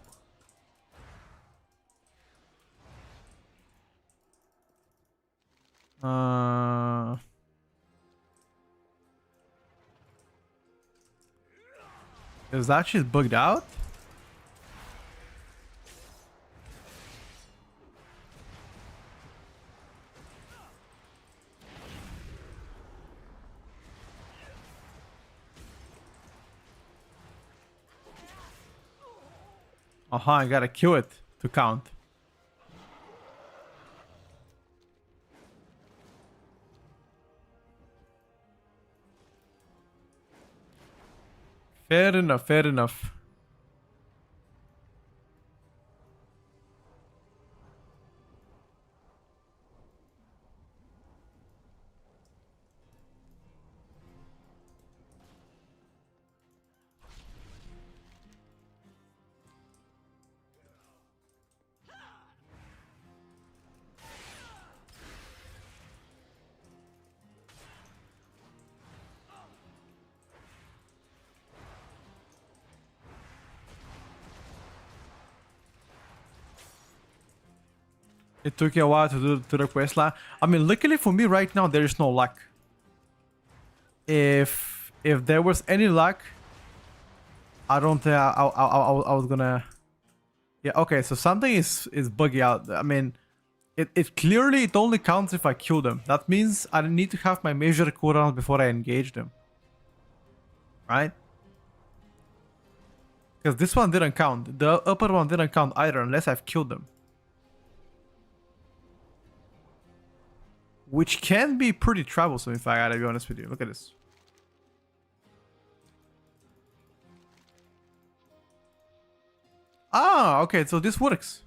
Is that shit bugged out? I gotta kill it to count. Fair enough, fair enough. It took you a while to do the quest line. I mean, luckily for me right now, there is no luck. If there was any luck, I don't think I was gonna... Yeah, okay, so something is buggy out. I mean, it clearly it only counts if I kill them. That means I need to have my major cooldown before I engage them. Right? Because this one didn't count. The upper one didn't count either unless I've killed them. Which can be pretty troublesome if I gotta be honest with you. Look at this. Ah, okay, so this works.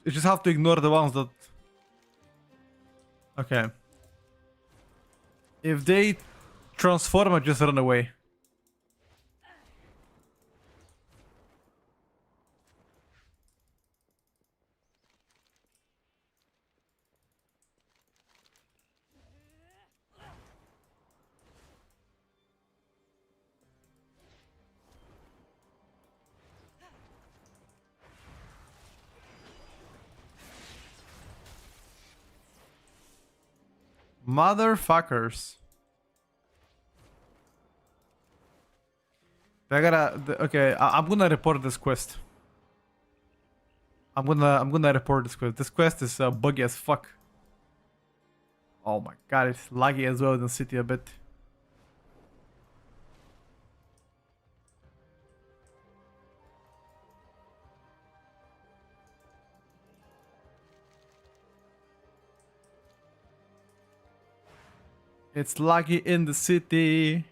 You just have to ignore the ones that... Okay. If they transform, I just run away. Motherfuckers. Okay, I'm gonna report this quest. I'm gonna report this quest. This quest is buggy as fuck. Oh my god, it's laggy as well in the city a bit. It's laggy in the city.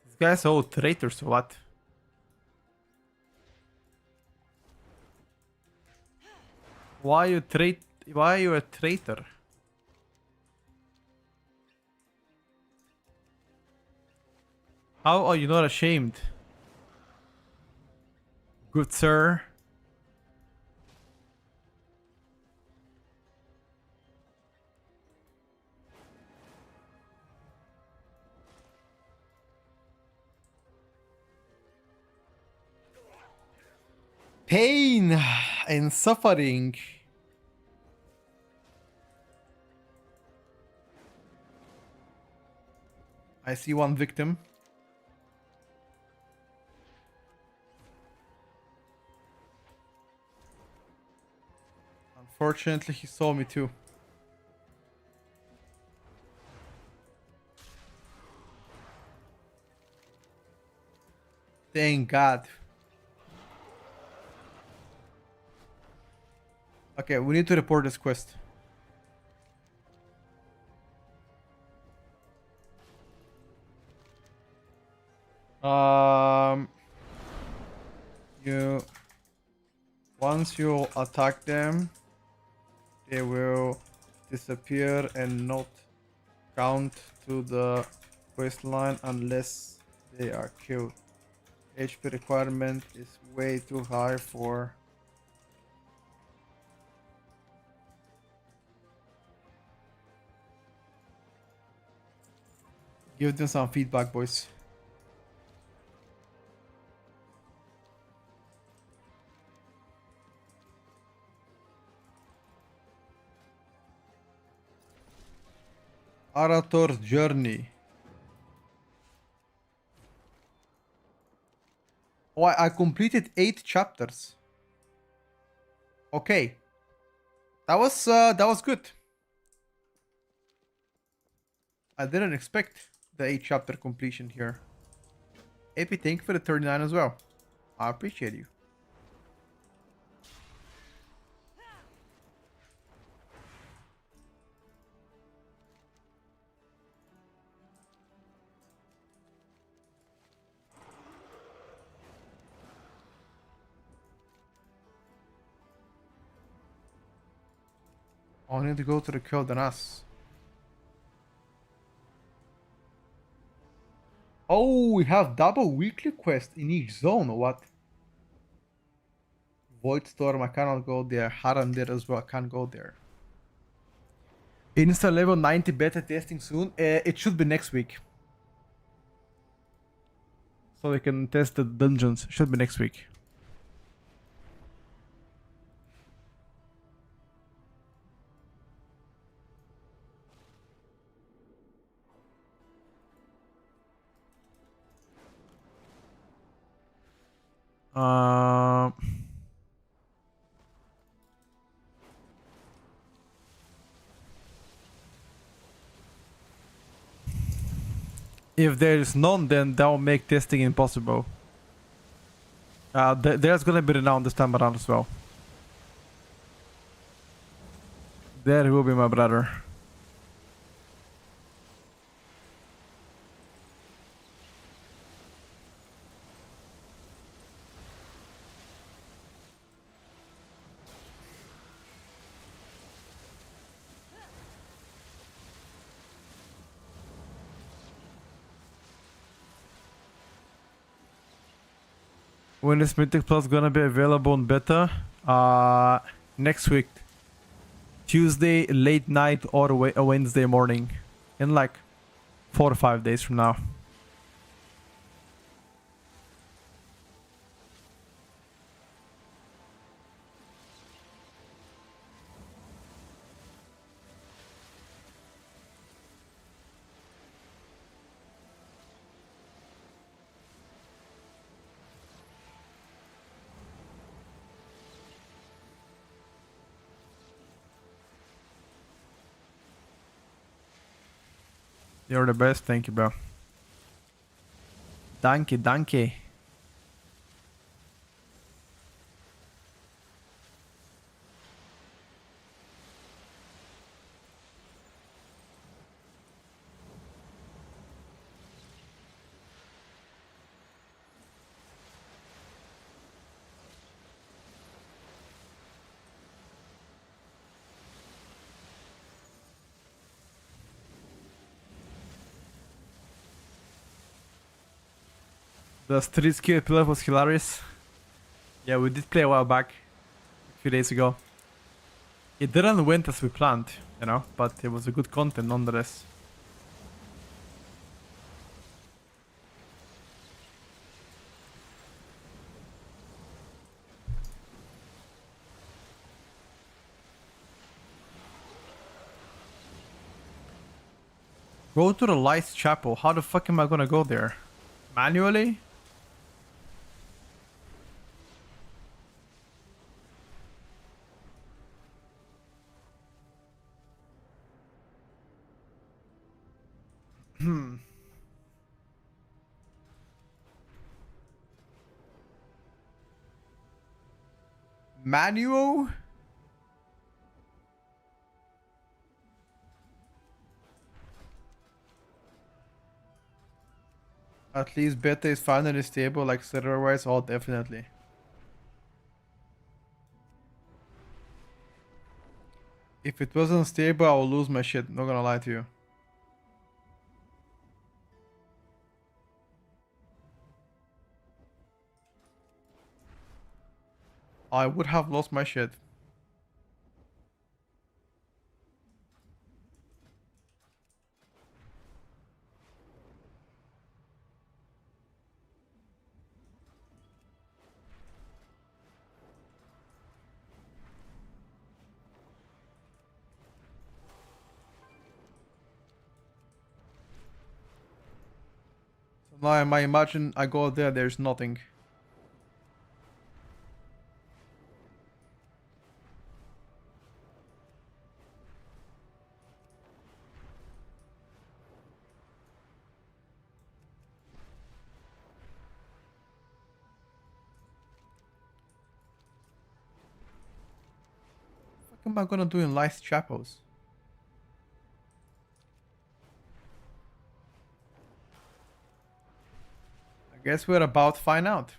These guys are all traitors or what? Why are you a traitor? How are you not ashamed? Good sir. Pain and suffering. I see one victim. Unfortunately, he saw me too. Thank God. Okay, we need to report this quest. You once you attack them, they will disappear and not count to the quest line unless they are killed. HP requirement is way too high for. Give them some feedback, boys. Arator's Journey. Oh, I completed 8 chapters. Okay. That was good. I didn't expect the 8 chapter completion here. AP, thank you for the 39 as well. I appreciate you. I need to go to the Keldanas. Oh, we have double weekly quest in each zone, or what? Void Storm, I cannot go there. Harandir as well, I can't go there. Insta level 90 beta testing soon. It should be next week. So we can test the dungeons. Should be next week. If there is none, then that will make testing impossible. There's gonna be renown this time around as well. There will be my brother. When is Mythic Plus gonna be available in beta? Next week. Tuesday late night or Wednesday morning. In like 4 or 5 days from now. You're the best, thank you, bro. Danke, danke. The street skill pillar was hilarious. Yeah, we did play a while back, a few days ago. It didn't went as we planned, you know, but it was a good content nonetheless. Go to the Lights Chapel. How the fuck am I gonna go there? Manually? Manual? At least beta is finally stable, like server-wise. Oh, definitely. If it wasn't stable, I would lose my shit. Not gonna lie to you. I would have lost my shit. So now I might imagine I go there, there's nothing. What am I gonna do in Lights Chapels? I guess we're about to find out.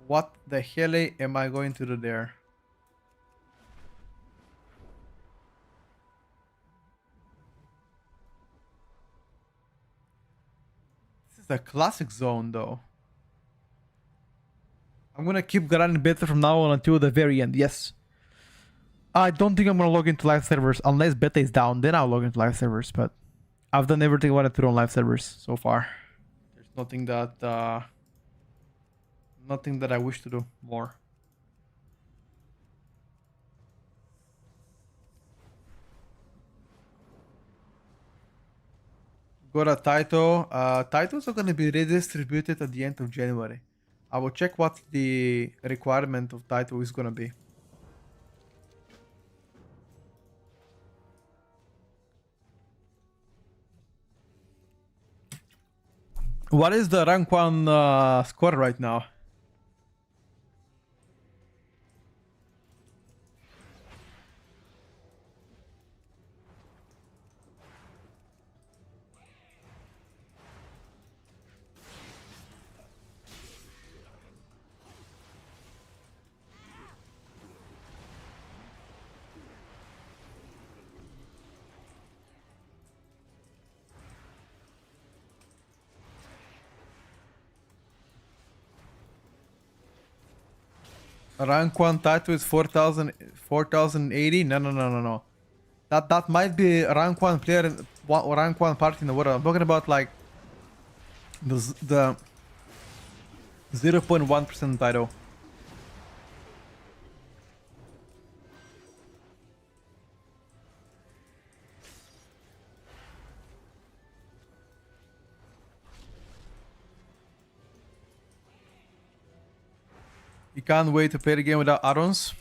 What the hell am I going to do there? This is a classic zone though. I'm gonna keep grinding beta from now on until the very end, yes. I don't think I'm gonna log into live servers unless beta is down, then I'll log into live servers, but I've done everything I wanted to do on live servers so far. There's nothing that I wish to do more. Got a title. Titles are gonna be redistributed at the end of January. I will check what the requirement of title is gonna be. What is the rank 1 score right now? Rank 1 title is 4080. No. That might be rank 1 player in rank 1 party in the world. I'm talking about like the 0.1% title. You can't wait to play the game without add-ons.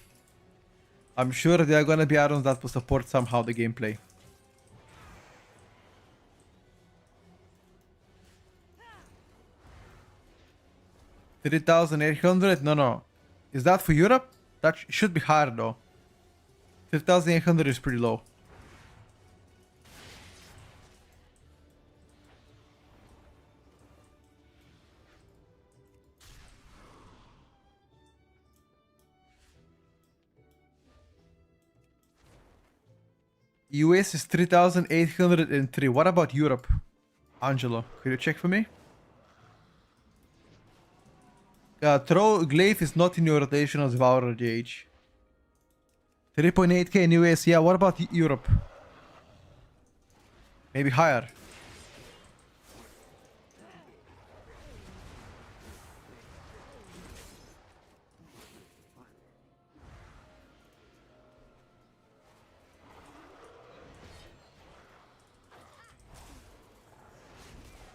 I'm sure there are gonna be add-ons that will support somehow the gameplay. $3,800? No. Is that for Europe? That should be higher though. 3,800 is pretty low. US is 3,803. What about Europe? Angelo, could you check for me? Throw Glaive is not in your rotation as Devourer GH. 3.8k in US. Yeah, what about Europe? Maybe higher.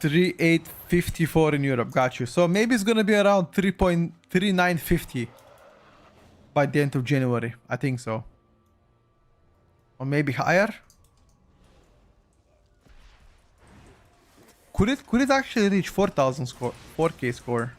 3,854 in Europe. Got you. So maybe it's gonna be around 3.3950 by the end of January. I think so. Or maybe higher. Could it actually reach 4,000 score, 4K score?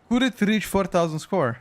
Could it reach 4,000 score?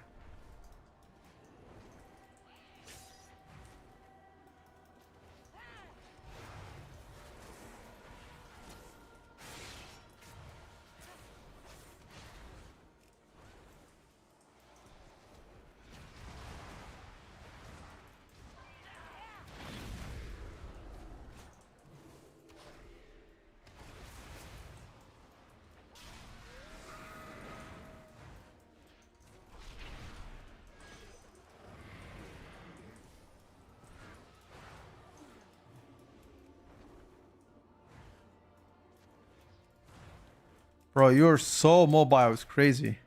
Bro, you're so mobile, it's crazy.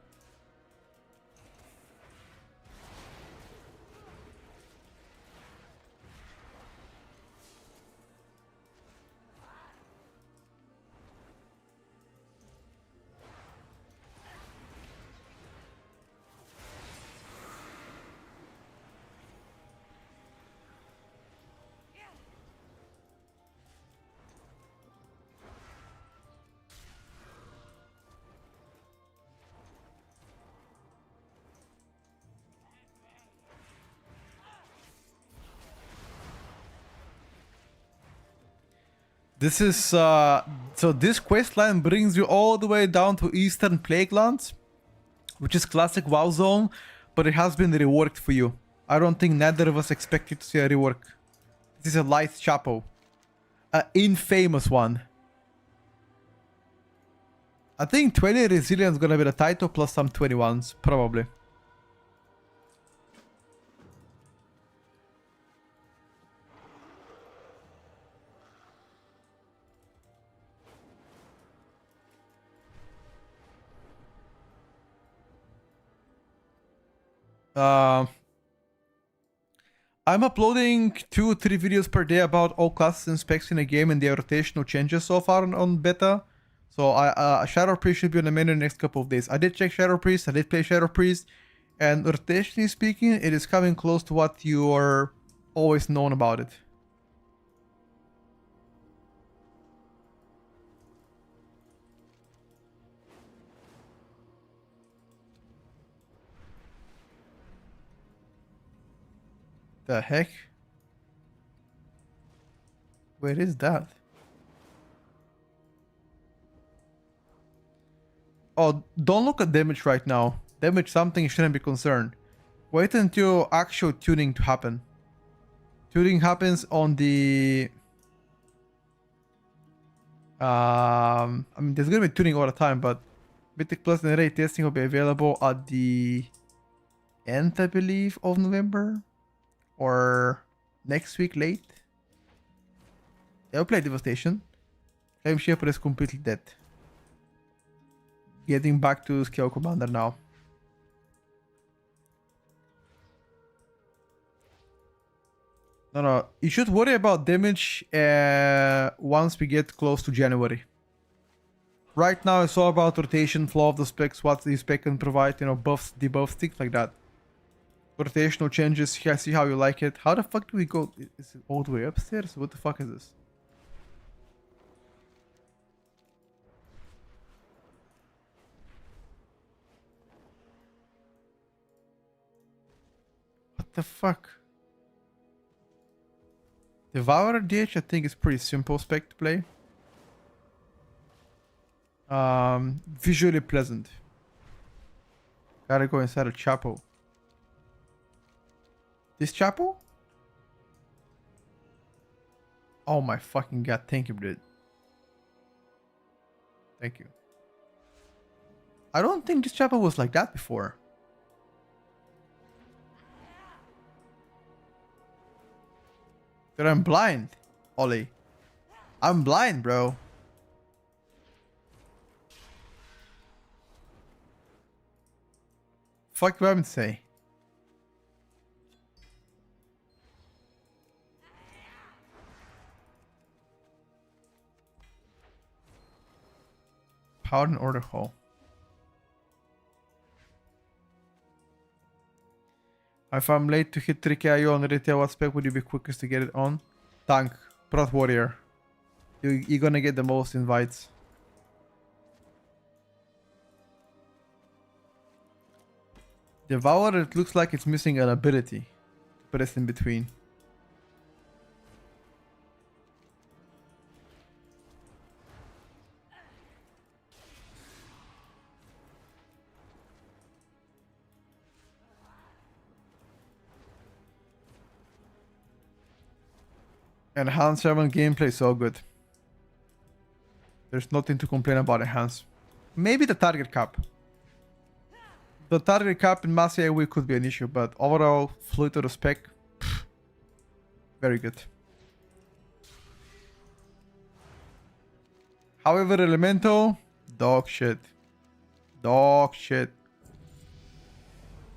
This is so this quest line brings you all the way down to Eastern Plaguelands, which is classic WoW zone, but it has been reworked for you. I don't think neither of us expected to see a rework. This is a light chapo, an infamous one. I think 20 resilience is gonna be the title plus some 21s, probably. I'm uploading 2-3 videos per day about all classes and specs in a game and their rotational changes so far on beta. So Shadow Priest should be on the menu in the next couple of days. I did check Shadow Priest, I did play Shadow Priest, and rotationally speaking, it is coming close to what you are always known about it. The heck? Where is that? Oh, don't look at damage right now. Damage something you shouldn't be concerned. Wait until actual tuning to happen. Tuning happens on the... I mean, there's gonna be tuning all the time, but Mythic Plus and Ray testing will be available at the end, I believe, of November. Or next week late. Eu play Devastation. Flame Shaper is completely dead. Getting back to Scale Commander now. No, you should worry about damage once we get close to January. Right now it's all about rotation, flow of the specs, what the spec can provide, you know, buffs, debuffs, things like that. Rotational changes, see how you like it. How the fuck do we go? Is it all the way upstairs? What the fuck is this? What the fuck? Devourer DH I think is pretty simple spec to play. Visually pleasant. Gotta go inside a chapel. This chapel? Oh my fucking god, thank you, dude. Thank you. I don't think this chapel was like that before. But I'm blind, Ollie. I'm blind, bro. Fuck what I'm say. Power and order hole. If I'm late to hit 3k on retail, what spec would you be quickest to get it on? Tank. Proth warrior. You're gonna get the most invites. Devourer, it looks like it's missing an ability. Press in between. Enhanced 7 gameplay so good. There's nothing to complain about Enhanced. Maybe the target cap. The target cap in Mass AoE could be an issue, but overall, fluid to the spec, very good. However, Elemental, dog shit. Dog shit.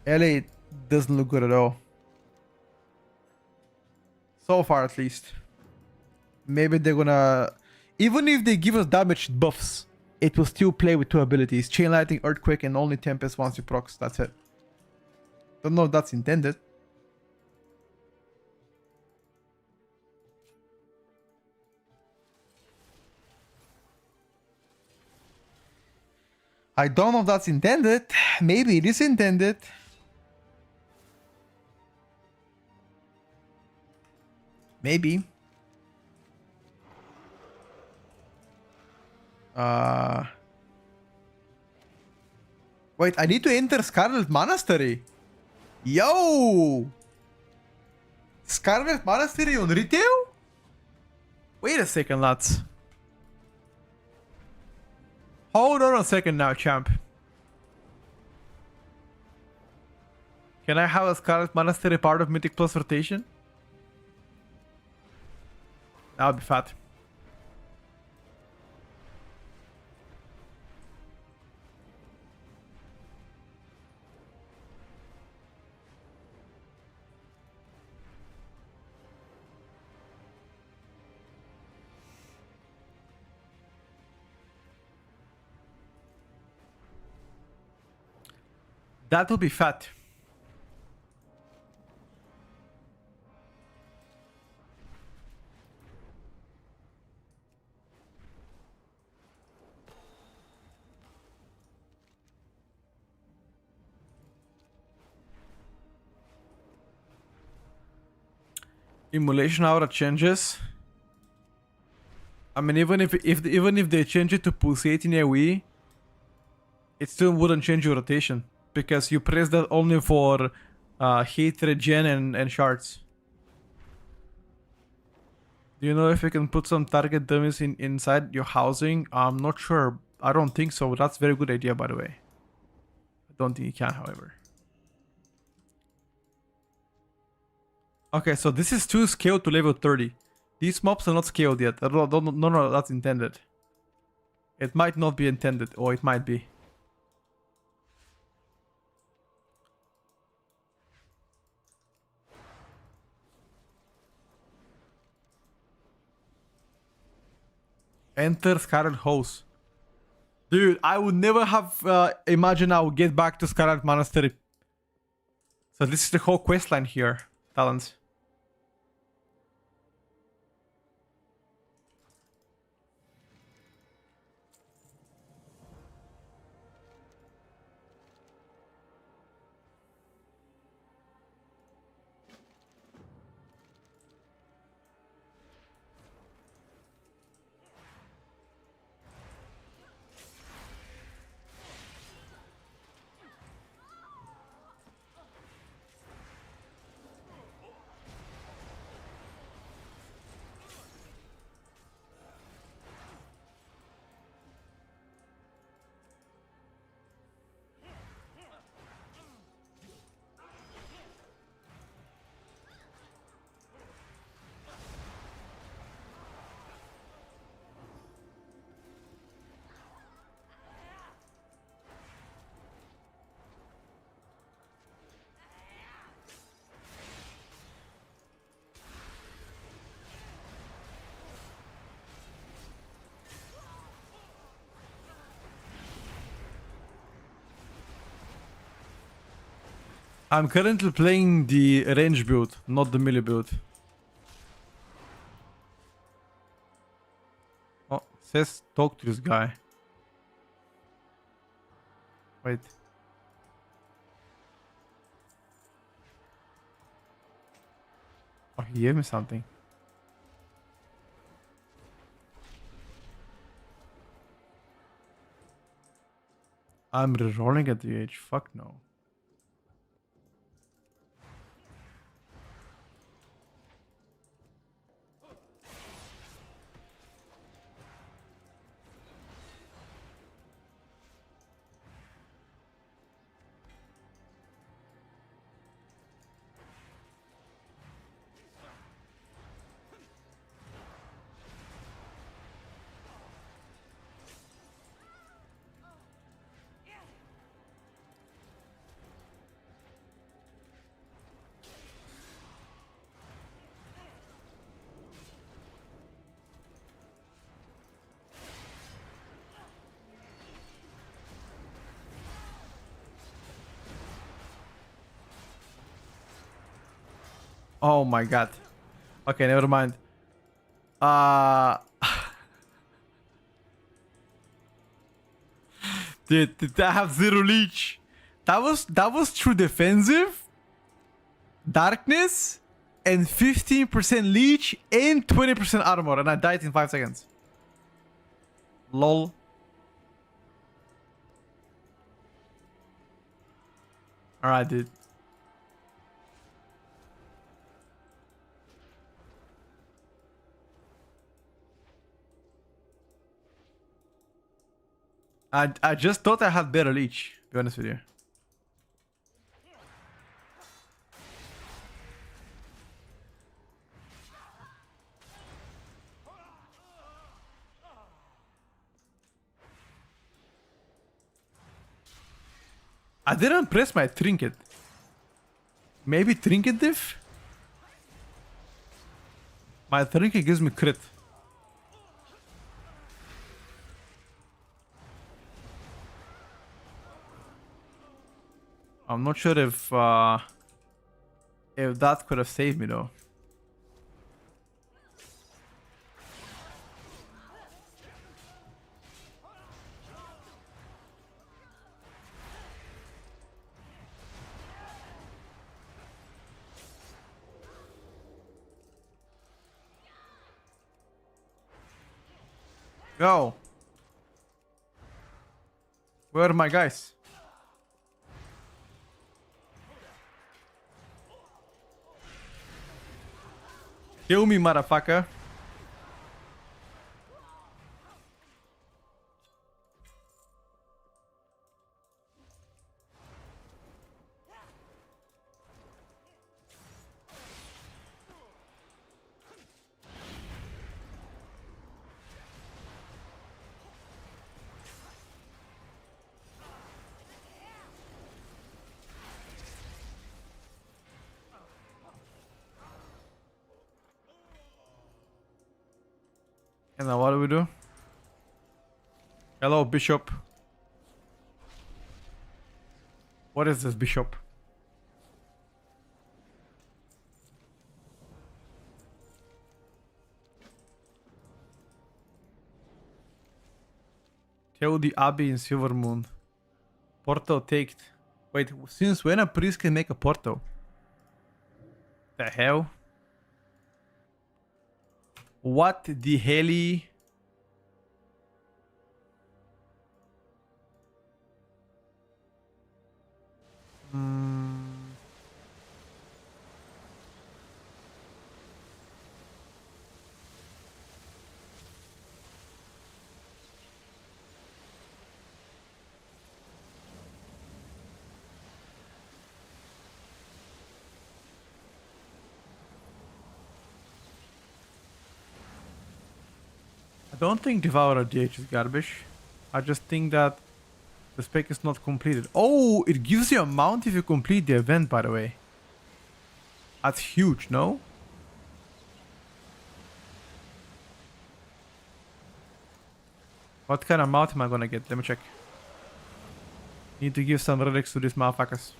LA doesn't look good at all. So far, at least. Maybe they're gonna... Even if they give us damage buffs, it will still play with 2 abilities. Chain Lightning, Earthquake, and only Tempest once you procs. That's it. Don't know if that's intended. I don't know if that's intended. Maybe it is intended. Maybe. Wait, I need to enter Scarlet Monastery. Yo! Scarlet Monastery on retail? Wait a second, lads. Hold on a second now, champ. Can I have a Scarlet Monastery part of Mythic Plus rotation? That would be fat. That would be fat. Emulation aura changes. I mean, even if they change it to pulsate in AoE, it still wouldn't change your rotation because you press that only for hit regen and shards. Do you know if you can put some target dummies inside your housing? I'm not sure. I don't think so. That's a very good idea, by the way. I don't think you can, however. Okay, so this is too scaled to level 30. These mobs are not scaled yet. No, that's intended. It might not be intended, or it might be. Enter Scarlet Host. Dude, I would never have imagined I would get back to Scarlet Monastery. So this is the whole questline here, Talents. I'm currently playing the range build, not the melee build. Oh, says talk to this guy. Wait. Oh, he gave me something. I'm rerolling at the edge. Fuck no. Oh my god. Okay, never mind. Uh did I have zero leech? That was true defensive, darkness, and 15% leech and 20% armor, and I died in 5 seconds. Lol. Alright, dude. I just thought I had better leech, to be honest with you. I didn't press my trinket. Maybe trinket diff? My trinket gives me crit. I'm not sure if that could have saved me though. Go. Where are my guys? Kill me, motherfucker. And now what do we do? Hello, Bishop. What is this, Bishop? Tell the Abbey in Silver Moon. Portal taked. Wait, since when a priest can make a portal? The hell? What the hell? I don't think Devourer DH is garbage. I just think that the spec is not completed. Oh, it gives you a mount if you complete the event, by the way. That's huge, no? What kind of mount am I gonna get? Let me check. Need to give some relics to these motherfuckers.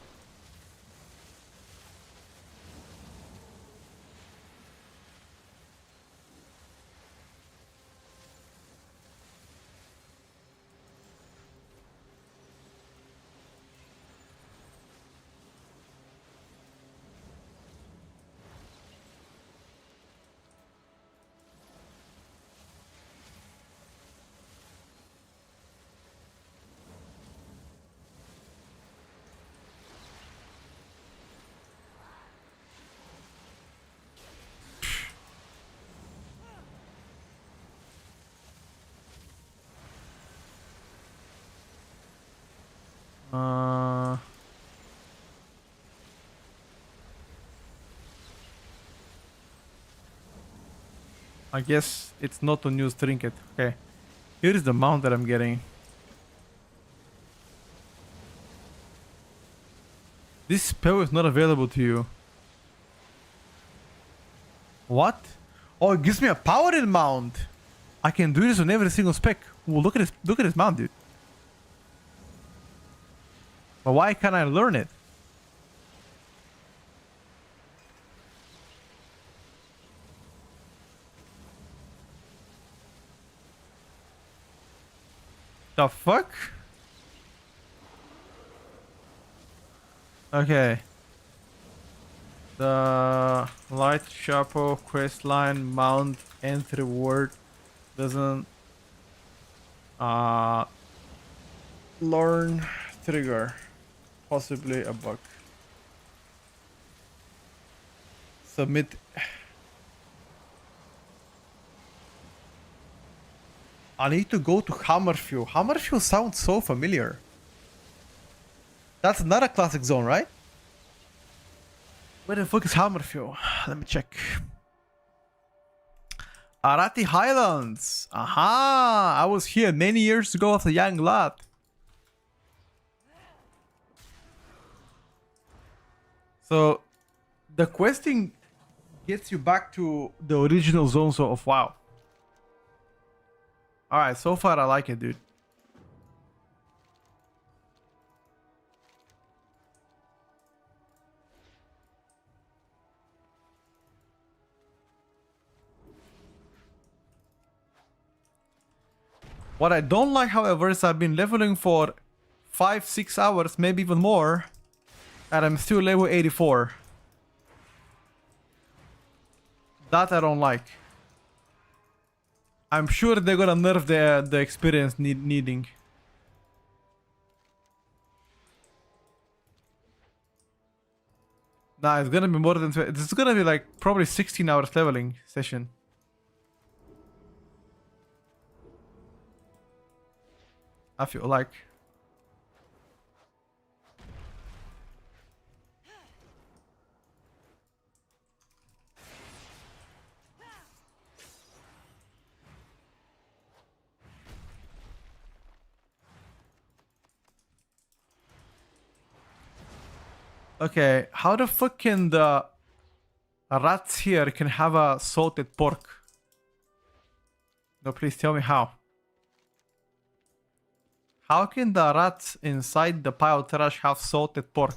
Uh, I guess it's not a new trinket. Okay. Here is the mount that I'm getting. This spell is not available to you. What? Oh, it gives me a powered mount. I can do this on every single spec. Ooh, look at this mount, dude. But why can't I learn it? The fuck? Okay. The light chapeau quest line mount entry word doesn't learn trigger. Possibly a bug. Submit. I need to go to Hammerfew. Hammerfew sounds so familiar. That's not a classic zone, right? Where the fuck is Hammerfew? Let me check. Arati Highlands. Aha! I was here many years ago as a young lad. So, the questing gets you back to the original zones of WoW. Alright, so far I like it, dude. What I don't like, however, is I've been leveling for 5-6 hours, maybe even more, and I'm still level 84. That I don't like. I'm sure they're gonna nerf the experience needing. Nah, it's gonna be more than... It's gonna be like probably 16 hours leveling session. I feel like. Okay, how the fuck can the rats here can have a salted pork? No, please tell me how. How can the rats inside the pile trash have salted pork?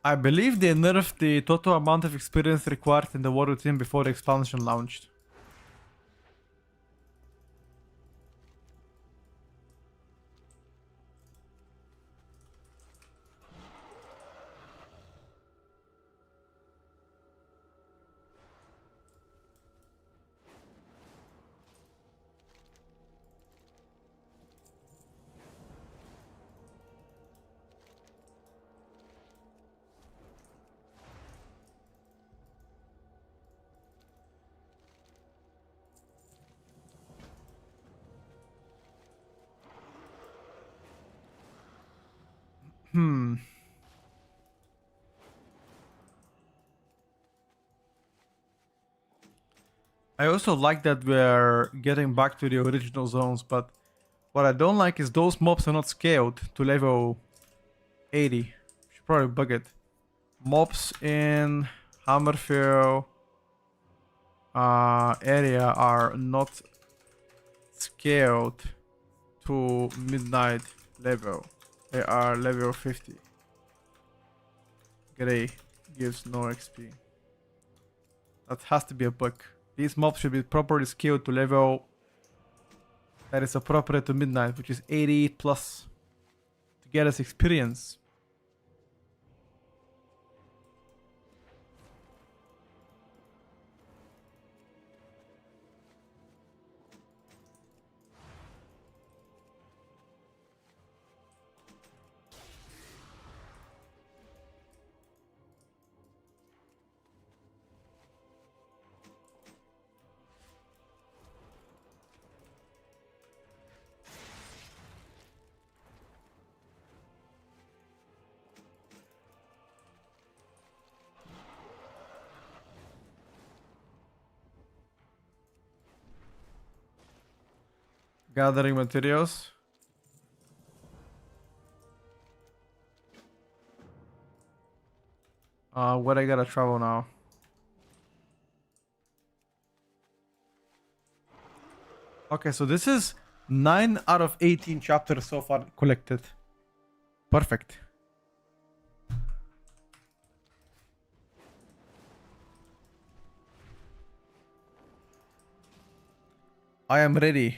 I believe they nerfed the total amount of experience required in the war routine before the expansion launched. I also like that we're getting back to the original zones, but what I don't like is those mobs are not scaled to level 80. Should probably bug it. Mobs in Hammerfell area are not scaled to midnight level. They are level 50. Gray gives no XP. That has to be a bug. These mobs should be properly scaled to level that is appropriate to midnight, which is 88 plus to get us experience. Gathering materials. Where I gotta travel now? Okay, so this is 9 out of 18 chapters so far collected. Perfect. I am ready.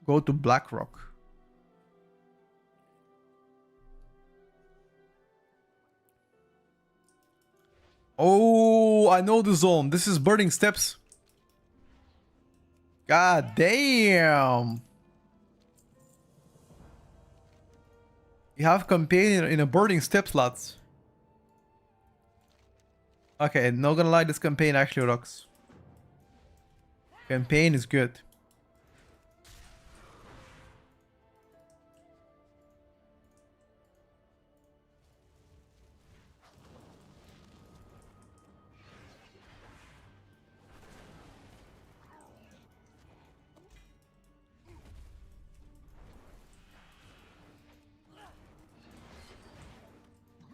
Go to Blackrock. Oh, I know the zone. This is Burning Steps. God damn. You have campaign in a Burning Steps, lads. Okay, not gonna lie, this campaign actually rocks. Campaign is good.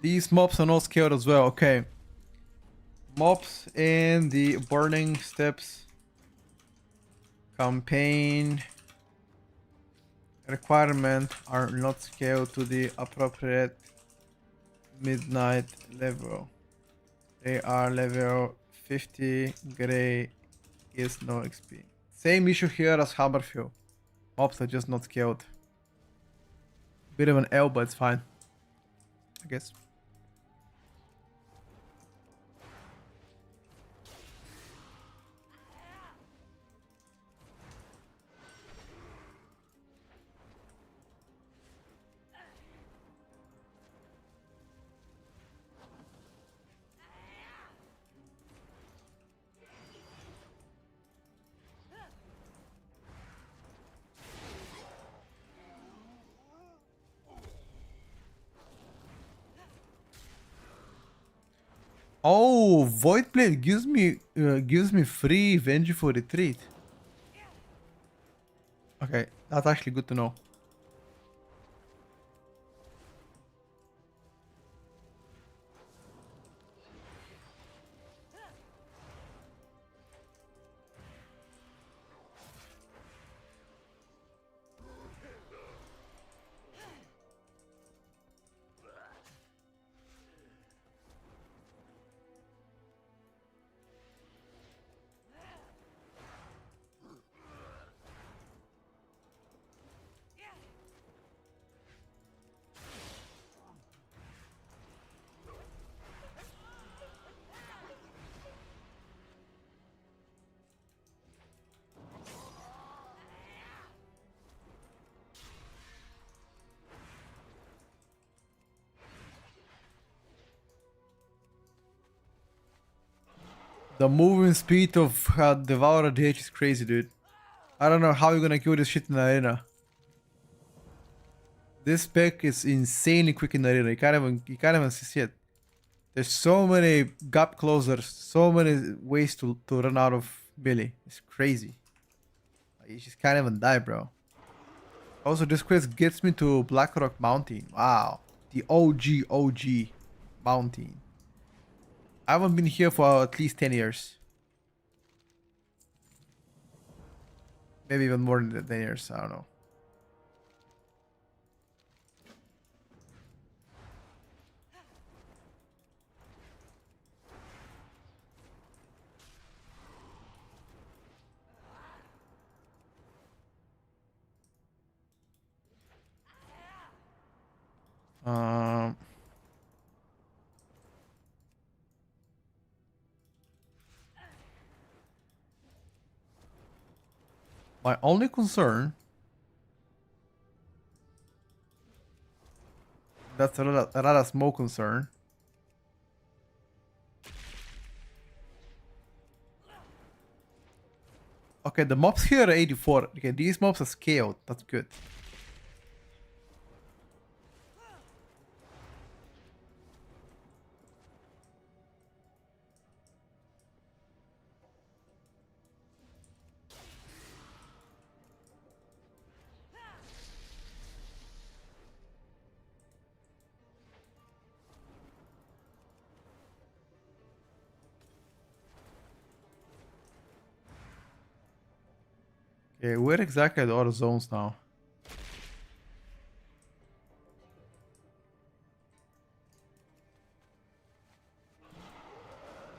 These mobs are not scaled as well. Okay. Mobs in the Burning Steps campaign requirement are not scaled to the appropriate midnight level. They are level 50. Gray is no XP. Same issue here as Hammerfield. Mobs are just not scaled. Bit of an L, but it's fine, I guess. Oh, Voidblade gives me free Vengeful Retreat. Okay, that's actually good to know. The moving speed of Devourer DH is crazy, dude. I don't know how you're gonna kill this shit in the arena. This spec is insanely quick in the arena. You can't even see it. There's so many gap closers, so many ways to run out of melee. It's crazy. You just can't even die, bro. Also, this quest gets me to Blackrock Mountain. Wow. The OG mountain. I haven't been here for at least 10 years. Maybe even more than 10 years. I don't know. Um, my only concern, that's a lot of small concern. Okay, the mobs here are 84. Okay, these mobs are scaled. That's good. Okay, where exactly are the other zones now?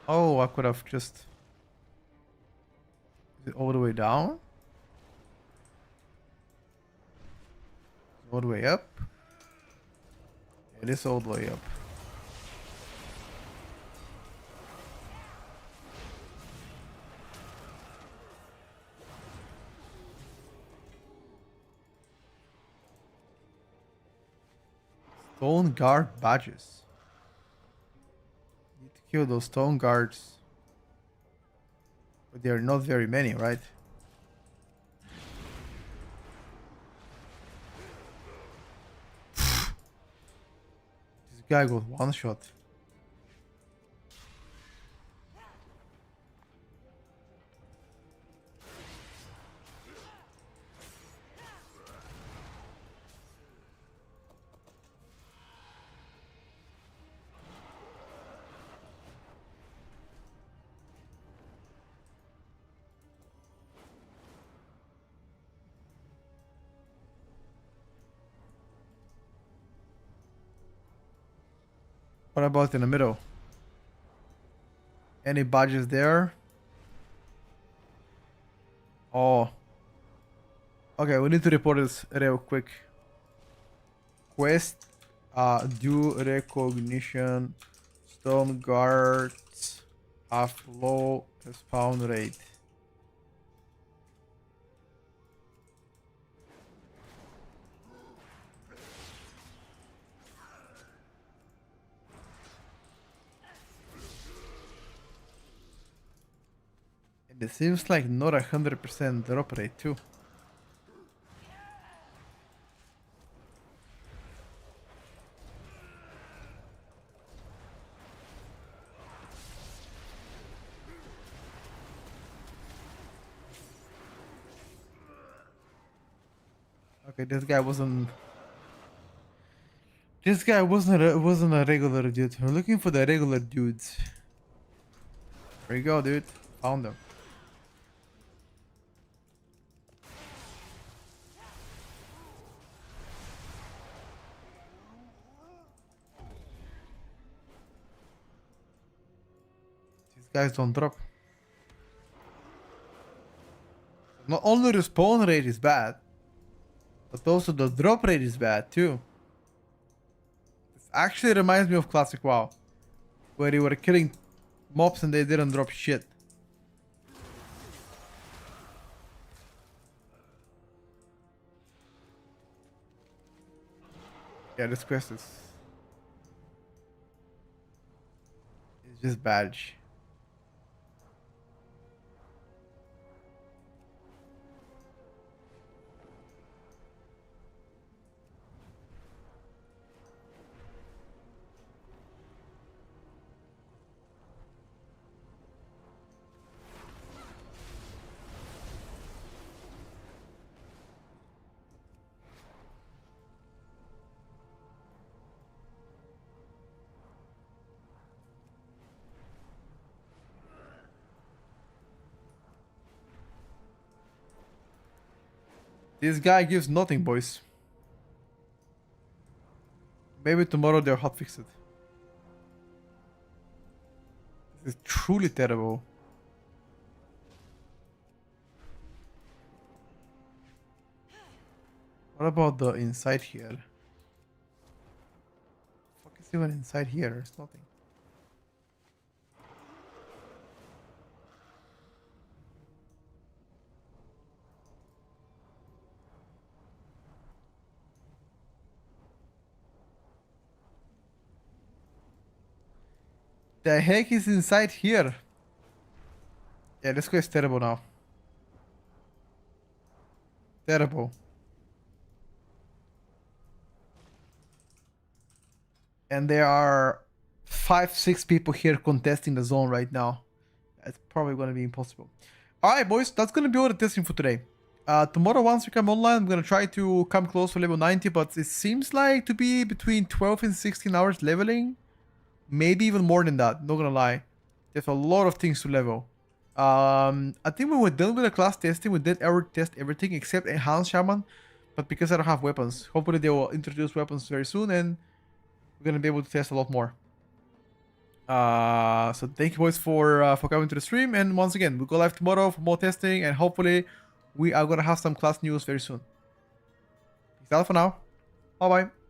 Oh, I could have just... Is it all the way down? All the way up? It is all the way up. Stone guard badges. Need to kill those stone guards. But there are not very many, right? This guy got one shot. What about in the middle? Any badges there? Oh. Okay, we need to report this real quick. Quest, due recognition, stone guards have low spawn rate. And it seems like not 100% drop rate too. Okay, this guy wasn't. This guy wasn't a regular dude. We're looking for the regular dudes. There you go, dude. Found them. These guys don't drop. Not only the spawn rate is bad, but also the drop rate is bad too. This actually reminds me of Classic WoW, where you were killing mobs and they didn't drop shit. Yeah, this quest is just badge. This guy gives nothing, boys. Maybe tomorrow they'll hotfix it. This is truly terrible. What about the inside here? even inside here? There's nothing. The heck is inside here? Yeah, this guy is terrible now. Terrible. And there are 5-6 people here contesting the zone right now. That's probably going to be impossible. Alright boys, that's going to be all the testing for today. Tomorrow once we come online, I'm going to try to come close to level 90, but it seems like to be between 12 and 16 hours leveling. Maybe even more than that, not gonna lie. There's a lot of things to level. I think when we're done with the class testing, we did test everything except Enhanced Shaman. But because I don't have weapons, hopefully they will introduce weapons very soon and we're gonna be able to test a lot more. So thank you boys for coming to the stream, and once again, we'll go live tomorrow for more testing, and hopefully we are gonna have some class news very soon. Peace out for now. Bye bye.